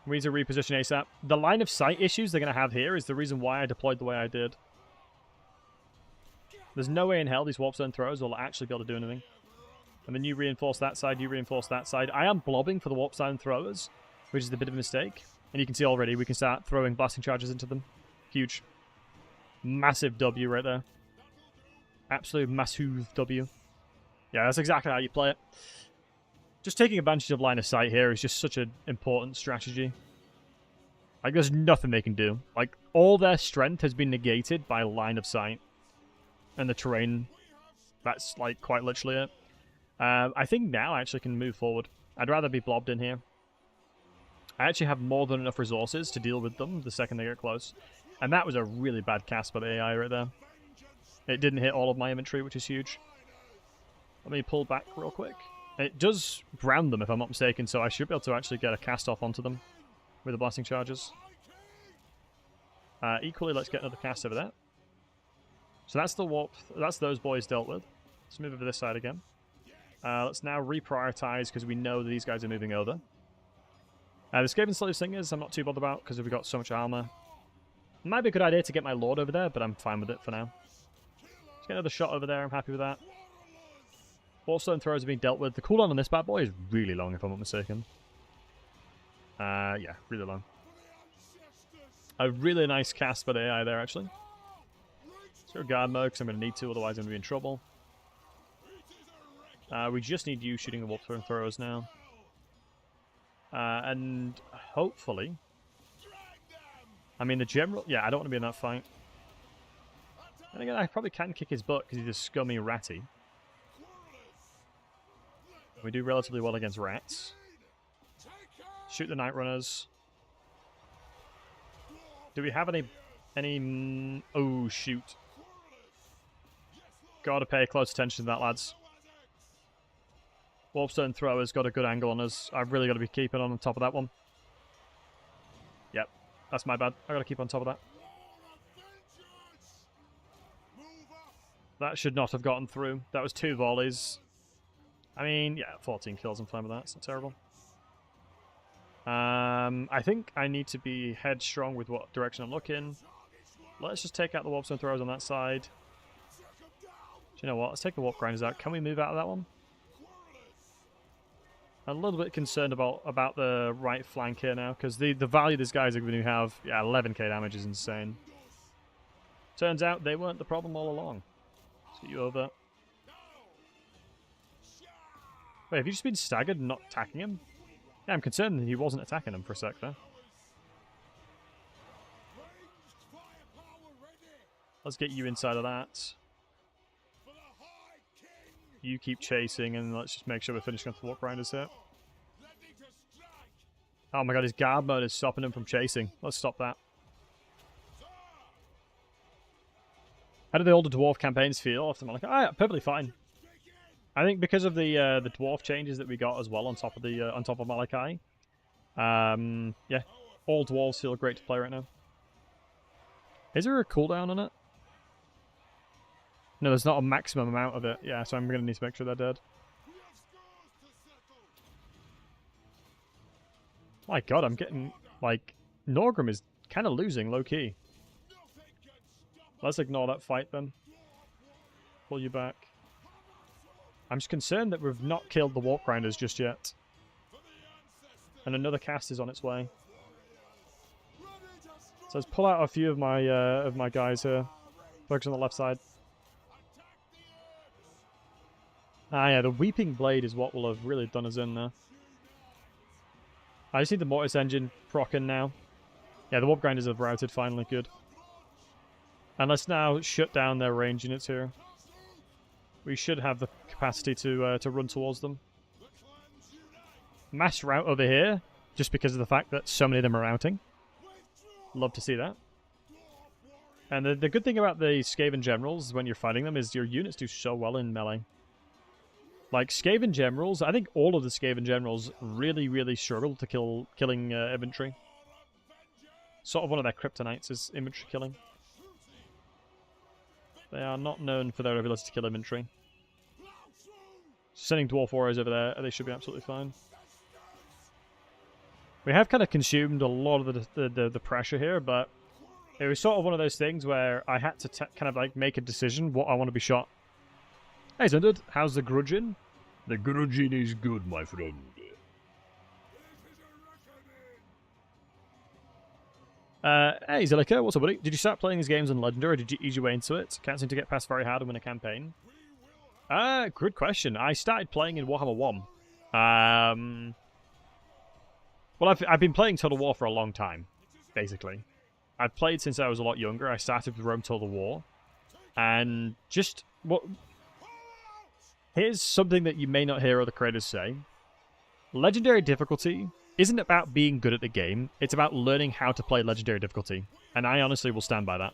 We need to reposition ASAP. The line of sight issues they're going to have here is the reason why I deployed the way I did. There's no way in hell these warp zone throwers will actually be able to do anything. And then you reinforce that side, you reinforce that side. I am blobbing for the warp zone throwers, which is a bit of a mistake. And you can see already we can start throwing blasting charges into them. Huge. Massive W right there. Absolute massive W. Yeah, that's exactly how you play it. Just taking advantage of line of sight here is just such an important strategy. Like, there's nothing they can do. Like, all their strength has been negated by line of sight. And the terrain. That's, like, quite literally it. I think now I actually can move forward. I'd rather be blobbed in here. I actually have more than enough resources to deal with them the second they get close. And that was a really bad cast by the AI right there. It didn't hit all of my inventory, which is huge. Let me pull back real quick. It does ground them, if I'm not mistaken, so I should be able to actually get a cast off onto them with the blasting charges. Equally, let's get another cast over there. So that's the warp. That's those boys dealt with. Let's move over this side again. Let's now reprioritize because we know that these guys are moving over. The Skaven Slave Singers I'm not too bothered about because we've got so much armor. It might be a good idea to get my Lord over there, but I'm fine with it for now. Let's get another shot over there, I'm happy with that. Waterstone Throwers are being dealt with. The cooldown on this bad boy is really long, if I'm not mistaken. Yeah, really long. A really nice cast by the AI there, actually. Let's go guard mode, because I'm going to need to, otherwise I'm going to be in trouble. We just need you shooting the Waterstone Throwers now. And hopefully... I mean, the general... Yeah, I don't want to be in that fight. And again, I probably can kick his butt, because he's a scummy ratty. We do relatively well against rats. Shoot the Night Runners. Do we have any... Oh, shoot. Gotta pay close attention to that, lads. Warpstone Thrower's got a good angle on us. I've really got to be keeping on top of that one. Yep, that's my bad. I got to keep on top of that. That should not have gotten through. That was 2 volleys. I mean, yeah, 14 kills. I'm fine with that. It's not terrible. I think I need to be headstrong with what direction I'm looking. Let's just take out the Warpstone Throwers on that side. Do you know what? Let's take the Warp Grinders out. Can we move out of that one? I'm a little bit concerned about the right flank here now, because the value these guys are going to have, yeah, 11k damage is insane. Turns out they weren't the problem all along. Let's get you over. Wait, have you just been staggered and not attacking him? Yeah, I'm concerned that he wasn't attacking him for a sec there. Let's get you inside of that. You keep chasing, and let's just make sure we're finishing off the Warp Grinders here. Oh my god, his guard mode is stopping him from chasing. Let's stop that. How do the older Dwarf campaigns feel? After I'm like, ah, perfectly fine. I think because of the Dwarf changes that we got as well on top of Malachi. Yeah, all Dwarves feel great to play right now. Is there a cooldown on it? No, there's not a maximum amount of it. Yeah, so I'm going to need to make sure they're dead. My god, I'm getting, like, Thorgrim is kind of losing low-key. Let's ignore that fight then. Pull you back. I'm just concerned that we've not killed the Warp Grinders just yet. And another cast is on its way. So let's pull out a few of my guys here. Focus on the left side. Ah yeah, the Weeping Blade is what will have really done us in there. I just need the Mortis Engine proccing now. Yeah, the Warp Grinders have routed finally, good. And let's now shut down their range units here. We should have the capacity to run towards them. Mass rout over here, just because of the fact that so many of them are routing. Love to see that. And the good thing about the Skaven Generals when you're fighting them is your units do so well in melee. Like, Skaven Generals, I think all of the Skaven Generals really, really struggle to killing infantry. Sort of one of their kryptonites is infantry killing. They are not known for their ability to kill infantry. Sending Dwarf Warriors over there, they should be absolutely fine. We have kind of consumed a lot of the pressure here, but it was sort of one of those things where I had to kind of like make a decision what I want to be shot. Hey Zundud, how's the grudging? The grudging is good, my friend. Hey Zillica, what's up buddy? Did you start playing these games on Legendary or did you ease your way into it? Can't seem to get past very hard and win a campaign. Good question. I started playing in Warhammer 1. Well, I've been playing Total War for a long time, basically. I've played since I was a lot younger. I started with Rome Total War. And just... Here's something that you may not hear other creators say. Legendary difficulty isn't about being good at the game. It's about learning how to play Legendary difficulty. And I honestly will stand by that.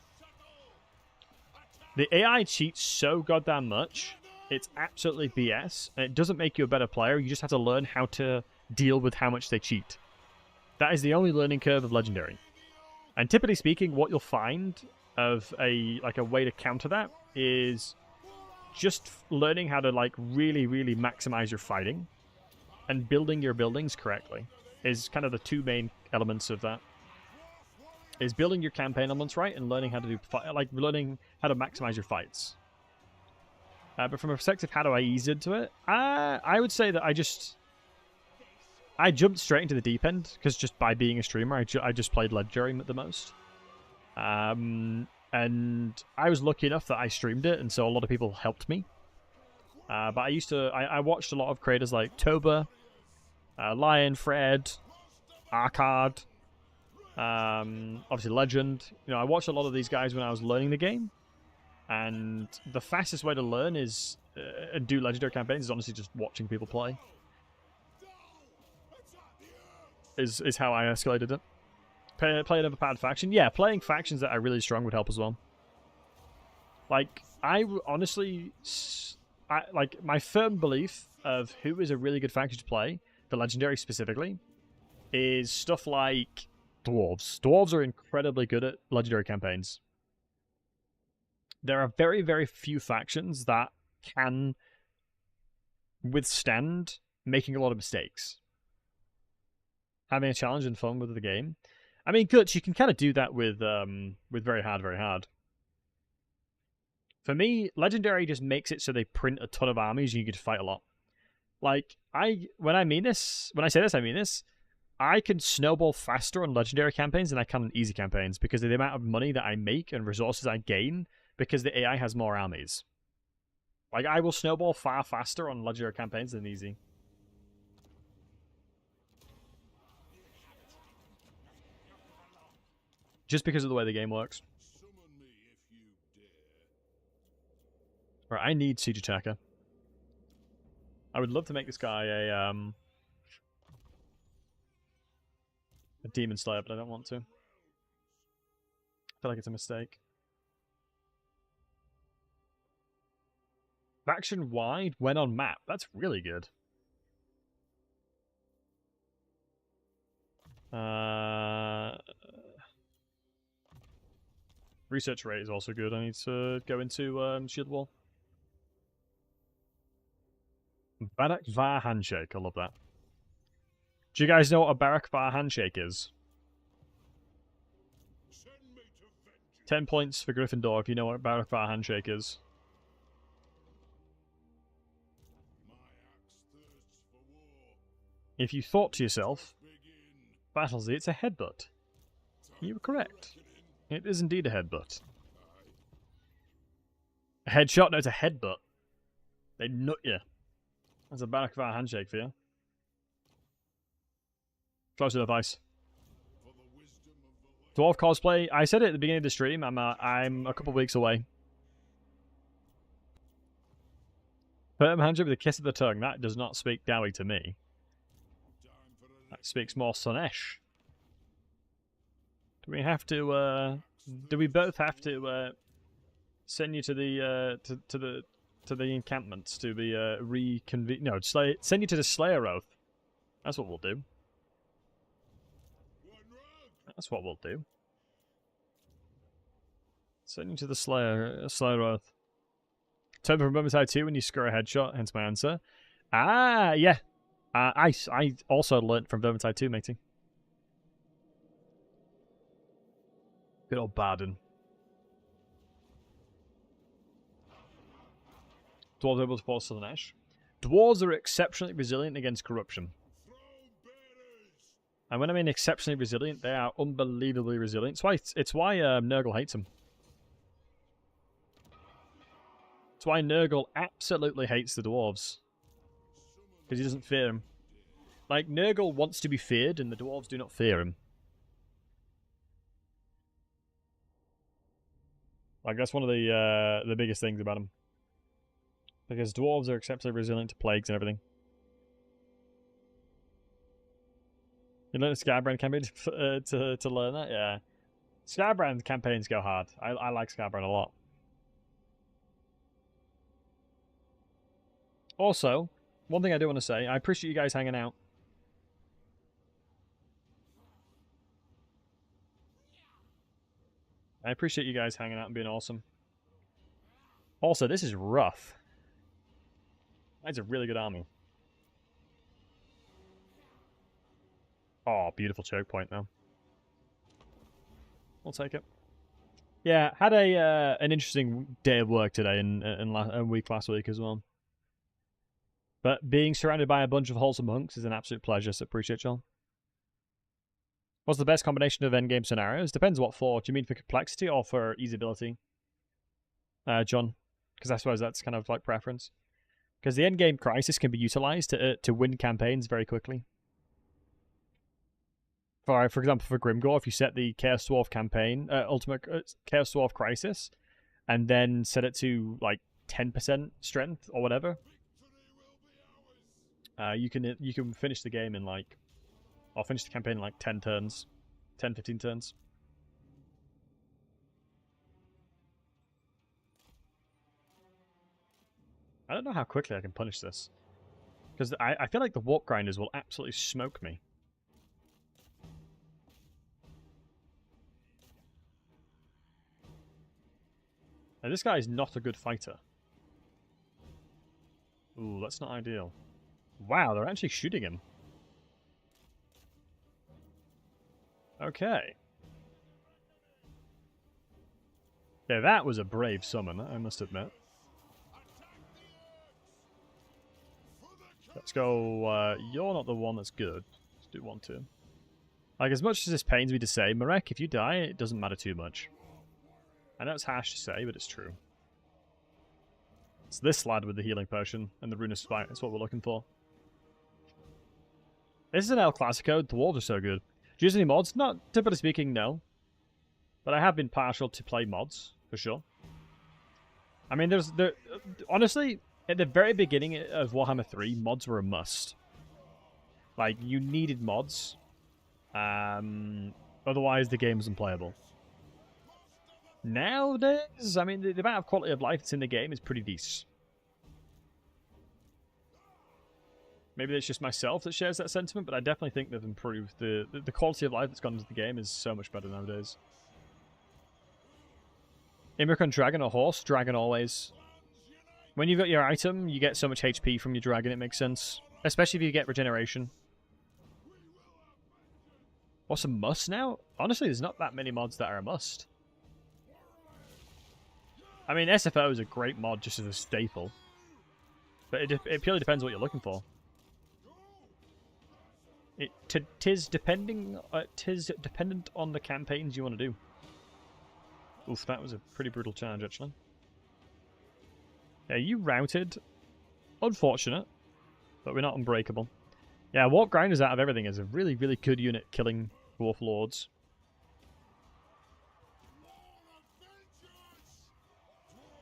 The AI cheats so goddamn much. It's absolutely BS. And it doesn't make you a better player. You just have to learn how to deal with how much they cheat. That is the only learning curve of Legendary. And typically speaking, what you'll find of a way to counter that is just learning how to like really, really maximize your fighting and building your buildings correctly is kind of the two main elements of that. Is building your campaign elements right and learning how to do learning how to maximize your fights. But from a perspective, how do I ease into it? I would say that I jumped straight into the deep end because just by being a streamer, I just played Legendary the most. And I was lucky enough that I streamed it, and so a lot of people helped me. But I watched a lot of creators like Toba, Lion, Fred, Arcard, obviously Legend. You know, I watched a lot of these guys when I was learning the game, and the fastest way to learn is and do Legendary campaigns is honestly just watching people play. Is how I escalated it. Play another bad faction. Yeah, playing factions that are really strong would help as well. Like, honestly, like, my firm belief of who is a really good faction to play, the Legendary specifically, is stuff like Dwarves. Dwarves are incredibly good at Legendary campaigns. There are very, very few factions that can withstand making a lot of mistakes. Having a challenge and fun with the game. I mean, Guts, you can kind of do that with very hard, very hard. For me, Legendary just makes it so they print a ton of armies and you get to fight a lot. Like, when I say this, I mean this. I can snowball faster on Legendary campaigns than I can on easy campaigns because of the amount of money that I make and resources I gain because the AI has more armies. Like, I will snowball far faster on Legendary campaigns than easy. Just because of the way the game works. Right, I need Siege Attacker. I would love to make this guy a Demon Slayer, but I don't want to. I feel like it's a mistake. Faction wide when on map. That's really good. Research rate is also good. I need to go into Shield Wall. Barak Var Handshake. I love that. Do you guys know what a Barak Var Handshake is? 10 points for Gryffindor if you know what a Barak Var Handshake is. If you thought to yourself, Battlesey, it's a headbutt. You were correct. It is indeed a headbutt. A headshot? No, it's a headbutt. They nut you. That's a Barak Var Handshake for you. Close to the vice. Dwarf cosplay. I said it at the beginning of the stream. I'm a couple weeks away. Firm handshake with a kiss of the tongue. That does not speak Dowie to me. That speaks more Sonesh. Do we have to? Do we both have to send you to the to the encampments to be reconvene? No, send you to the Slayer Oath. That's what we'll do. That's what we'll do. Send you to the Slayer Oath. Turn from Vermintide 2 when you score a headshot, hence my answer. Ah, yeah. I also learnt from Vermintide 2, matey. Good old Barden. Dwarves are able to force Southern Ash. Dwarves are exceptionally resilient against corruption. And when I mean exceptionally resilient, they are unbelievably resilient. It's why Nurgle hates them. It's why Nurgle absolutely hates the dwarves. Because he doesn't fear them. Like, Nurgle wants to be feared, and the dwarves do not fear him. Like, that's one of the biggest things about him. Because dwarves are exceptionally resilient to plagues and everything. You learn a Skybrand campaign to learn that? Yeah. Skybrand campaigns go hard. I like Skybrand a lot. Also, one thing I do want to say, I appreciate you guys hanging out. I appreciate you guys hanging out and being awesome. Also, this is rough. That's a really good army. Oh, beautiful choke point now. We'll take it. Yeah, had an interesting day of work today and a week last week as well. But being surrounded by a bunch of wholesome monks is an absolute pleasure, so appreciate y'all. What's the best combination of endgame scenarios? Depends what for. Do you mean for complexity or for easyability? John? Because I suppose that's kind of like preference. Because the endgame crisis can be utilized to win campaigns very quickly. For example, for Grimgore, if you set the Chaos Dwarf campaign, Ultimate Chaos Dwarf Crisis, and then set it to like 10% strength or whatever, you can finish the game in like, or finish the campaign in like 10 turns, 10, 15 turns. I don't know how quickly I can punish this. Because I feel like the warp grinders will absolutely smoke me. Now, this guy is not a good fighter. Ooh, that's not ideal. Wow, they're actually shooting him. Okay. Yeah, that was a brave summon, I must admit. Let's go, you're not the one that's good. Let's do 1-2. Like, as much as this pains me to say, Marek, if you die, it doesn't matter too much. I know it's harsh to say, but it's true. It's this lad with the healing potion and the rune of spite. That's what we're looking for. This is an El Clasico. The walls are so good. Do you use any mods? Not typically speaking, no. But I have been partial to play mods, for sure. I mean, honestly, at the very beginning of Warhammer 3, mods were a must. Like, you needed mods. Otherwise, the game was unplayable. Nowadays, I mean, the amount of quality of life that's in the game is pretty decent. Maybe it's just myself that shares that sentiment, but I definitely think they've improved. The quality of life that's gone into the game is so much better nowadays. Imric on Dragon or Horse? Dragon always. When you've got your item, you get so much HP from your dragon, it makes sense. Especially if you get regeneration. What's a must now? Honestly, there's not that many mods that are a must. I mean, SFO is a great mod just as a staple. But it purely depends what you're looking for. Tis dependent on the campaigns you want to do. Oof, that was a pretty brutal charge, actually. Yeah, you routed. Unfortunate, but we're not unbreakable. Yeah, Warp Grinders out of everything is a really, really good unit killing Dwarf Lords.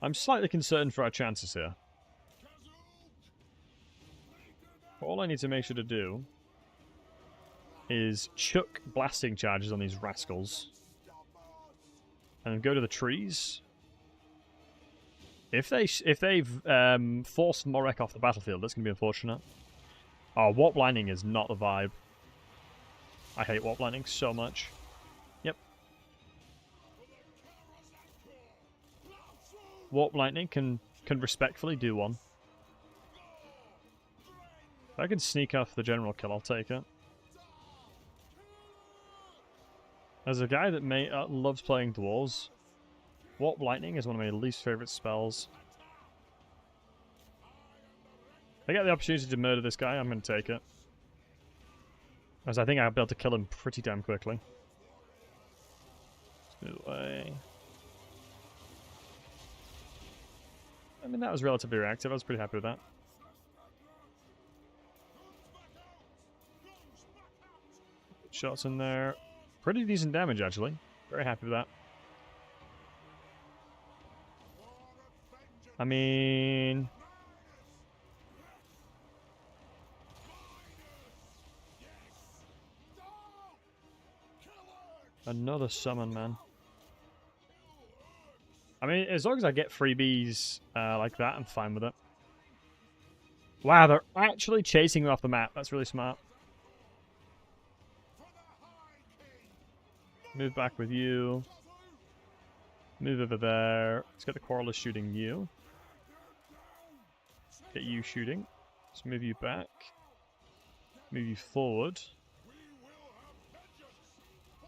I'm slightly concerned for our chances here. All I need to make sure to do is chuck blasting charges on these rascals. And go to the trees. If they've forced Morek off the battlefield, that's going to be unfortunate. Oh, Warp Lightning is not the vibe. I hate Warp Lightning so much. Yep. Warp Lightning can respectfully do one. If I can sneak off the general kill, I'll take it. As a guy that loves playing Dwarves, Warp Lightning is one of my least favourite spells. If I get the opportunity to murder this guy, I'm going to take it. As I think I'll be able to kill him pretty damn quickly. Move away. I mean, that was relatively reactive. I was pretty happy with that. Shots in there. Pretty decent damage, actually. Very happy with that. I mean... Another summon, man. I mean, as long as I get freebies like that, I'm fine with it. Wow, they're actually chasing me off the map. That's really smart. Move back with you. Move over there. Let's get the Quarrelers shooting you. Get you shooting. Let's move you back. Move you forward.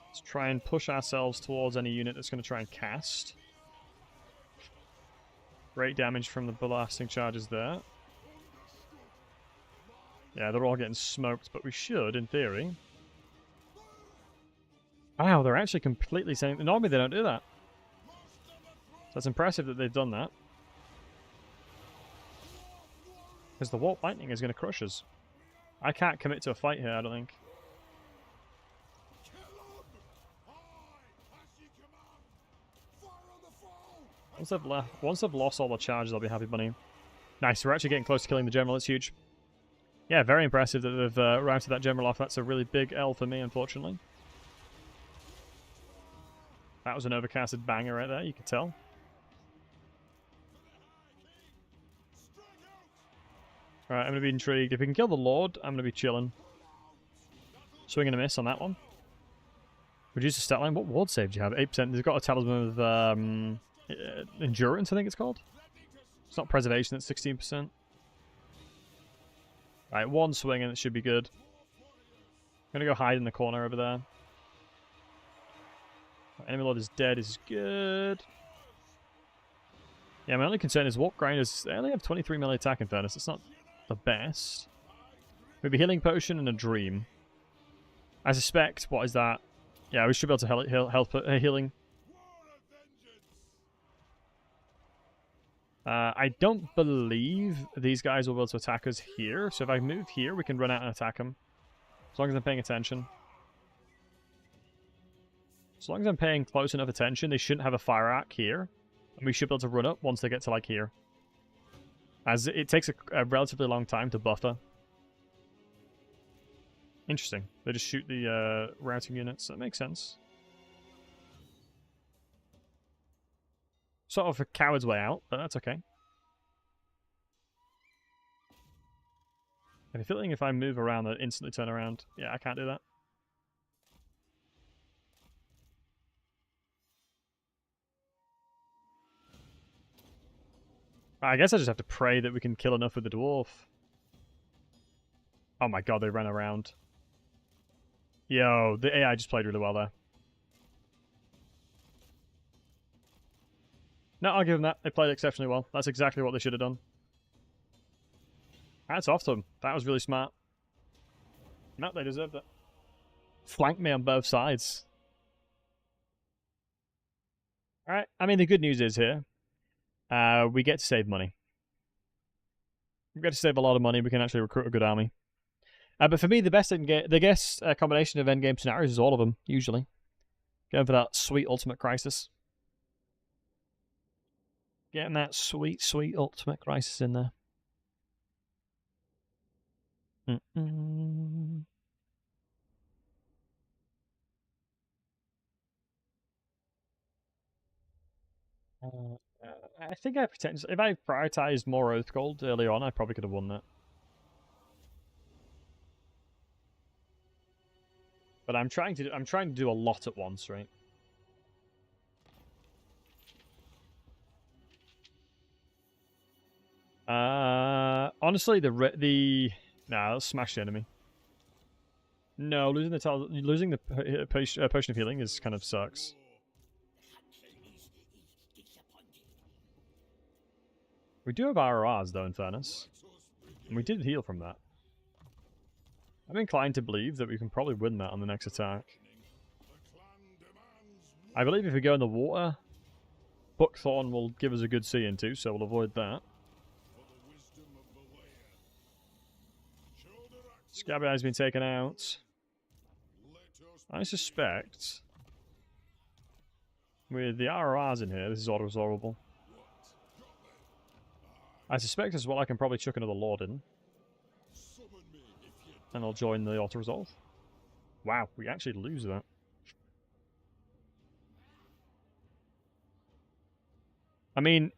Let's try and push ourselves towards any unit that's going to try and cast. Great damage from the blasting charges there. Yeah, they're all getting smoked, but we should, in theory. Wow, they're actually completely saying... Normally they don't do that. So it's impressive that they've done that. Because the Warp Lightning is going to crush us. I can't commit to a fight here, I don't think. Once I've lost all the charges, I'll be happy bunny. Nice, we're actually getting close to killing the general, it's huge. Yeah, very impressive that they've routed that general off. That's a really big L for me, unfortunately. That was an overcasted banger right there, you can tell. Alright, I'm going to be intrigued. If we can kill the Lord, I'm going to be chilling. Swing and a miss on that one. Reduce the stat line. What ward save do you have? 8%. They've got a talisman of endurance, I think it's called. It's not preservation, it's 16%. Alright, one swing and it should be good. I'm going to go hide in the corner over there. Enemy Lord is dead is good. Yeah, my only concern is Warp Grinders. They only have 23 melee attack in fairness. It's not the best. Maybe Healing Potion and a Dream. I suspect, what is that? Yeah, we should be able to healing. I don't believe these guys will be able to attack us here. So if I move here, we can run out and attack them. As long as I'm paying attention. As long as I'm paying close enough attention, they shouldn't have a fire arc here. And we should be able to run up once they get to, like, here. As it takes a relatively long time to buffer. Interesting. They just shoot the routing units. That makes sense. Sort of a coward's way out, but that's okay. I have a feeling if I move around, they'll instantly turn around. Yeah, I can't do that. I guess I just have to pray that we can kill enough with the Dwarf. Oh my god, they ran around. Yo, the AI just played really well there. No, I'll give them that. They played exceptionally well. That's exactly what they should have done. Hats off to them. That was really smart. No, they deserved it. Flanked me on both sides. Alright, I mean, the good news is here, we get to save money. We get to save a lot of money. We can actually recruit a good army. But for me, the best combination of endgame scenarios is all of them, usually. Going for that sweet ultimate crisis. Getting that sweet, sweet ultimate crisis in there. I think I if I prioritized more Oath Gold early on, I probably could have won that. But I'm trying to do a lot at once, right? Honestly, nah, let's smash the enemy. No, losing the potion of healing is kind of sucks. We do have RRRs though, in fairness, and we did heal from that. I'm inclined to believe that we can probably win that on the next attack. I believe if we go in the water, Buckthorn will give us a good see into, so we'll avoid that. Scabby Eye's been taken out. I suspect with the RRRs in here, this is auto-resolvable. I suspect as well I can probably chuck another Lord in. And I'll join the auto-resolve. Wow, we actually lose that. I mean,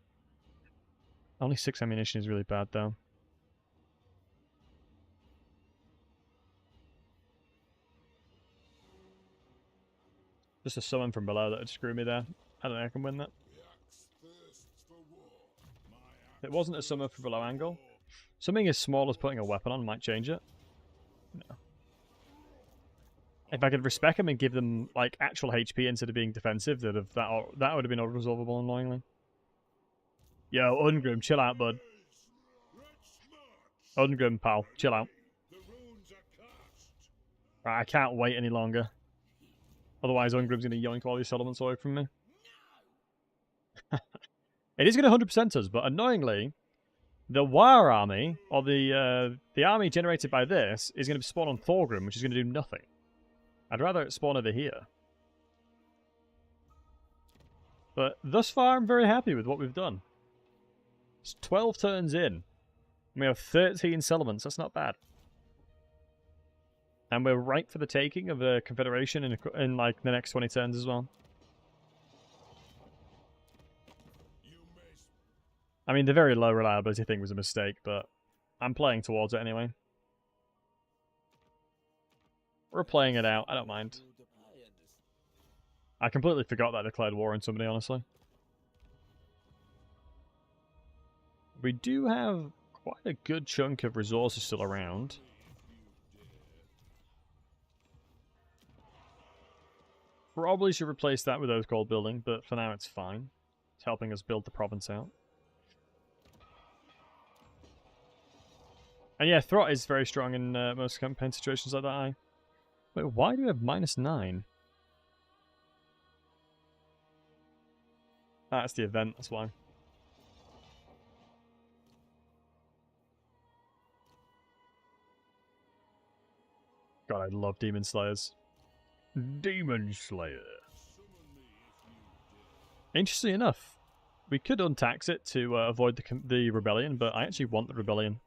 only 6 ammunition is really bad though. Just a summon from below that would screw me there. I don't think I can win that. It wasn't a summon from below angle. Something as small as putting a weapon on might change it. No. If I could respec them and give them like actual HP instead of being defensive, that would have been unresolvable annoyingly. Yo, Ungrim, chill out, bud. Ungrim, pal, chill out. Right, I can't wait any longer. Otherwise, Ungrim's going to yoink all these settlements away from me. It is going to 100% us, but annoyingly, the War army, or the army generated by this, is going to spawn on Thorgrim, which is going to do nothing. I'd rather it spawn over here. But thus far, I'm very happy with what we've done. It's 12 turns in. We have 13 settlements. That's not bad. And we're ripe for the taking of the Confederation in like the next 20 turns as well. I mean, the very low reliability thing was a mistake, but I'm playing towards it anyway. We're playing it out. I don't mind. I completely forgot that I declared war on somebody, honestly. We do have quite a good chunk of resources still around. Probably should replace that with Oath Gold building, but for now it's fine. It's helping us build the province out. And yeah, Throt is very strong in most campaign situations like that. Wait, why do we have -9? That's the event, that's why. God, I love Demon Slayers. Demon Slayer. Interestingly enough, we could untax it to avoid the rebellion, but I actually want the rebellion.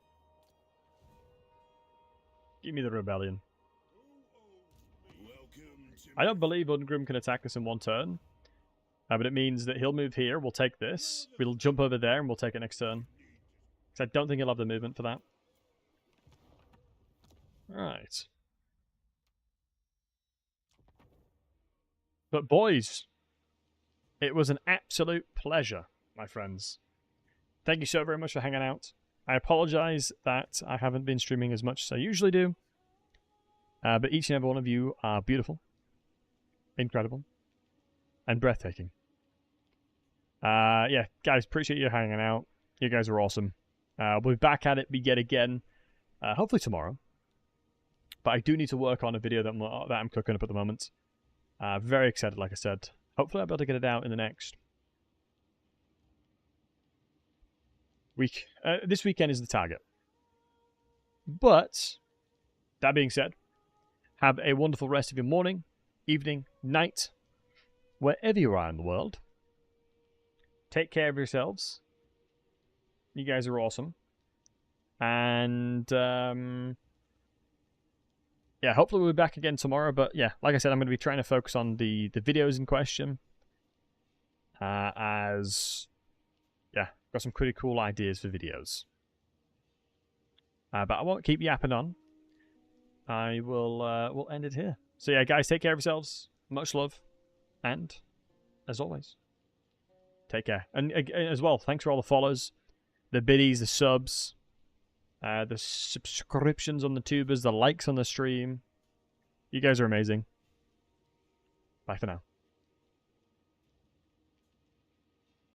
Give me the rebellion. I don't believe Ungrim can attack us in one turn, but it means that he'll move here, we'll take this, we'll jump over there, and we'll take it next turn. Because I don't think he'll have the movement for that. Right. But boys, it was an absolute pleasure, my friends. Thank you so very much for hanging out. I apologize that I haven't been streaming as much as I usually do. But each and every one of you are beautiful, incredible, and breathtaking. Yeah, guys, appreciate you hanging out. You guys are awesome. We'll be back at it yet again, hopefully tomorrow. But I do need to work on a video that I'm cooking up at the moment. Very excited, like I said. Hopefully I'll be able to get it out in the next week. This weekend is the target. But, that being said, have a wonderful rest of your morning, evening, night, wherever you are in the world. Take care of yourselves. You guys are awesome. And, yeah, hopefully we'll be back again tomorrow. But, yeah, like I said, I'm going to be trying to focus on the videos in question. As, yeah, got some pretty cool ideas for videos. But I won't keep yapping on. I will we'll end it here. So yeah, guys, take care of yourselves. Much love. And, as always, take care. And as well, thanks for all the follows, the biddies, the subs, the subscriptions on the tubers, the likes on the stream. You guys are amazing. Bye for now.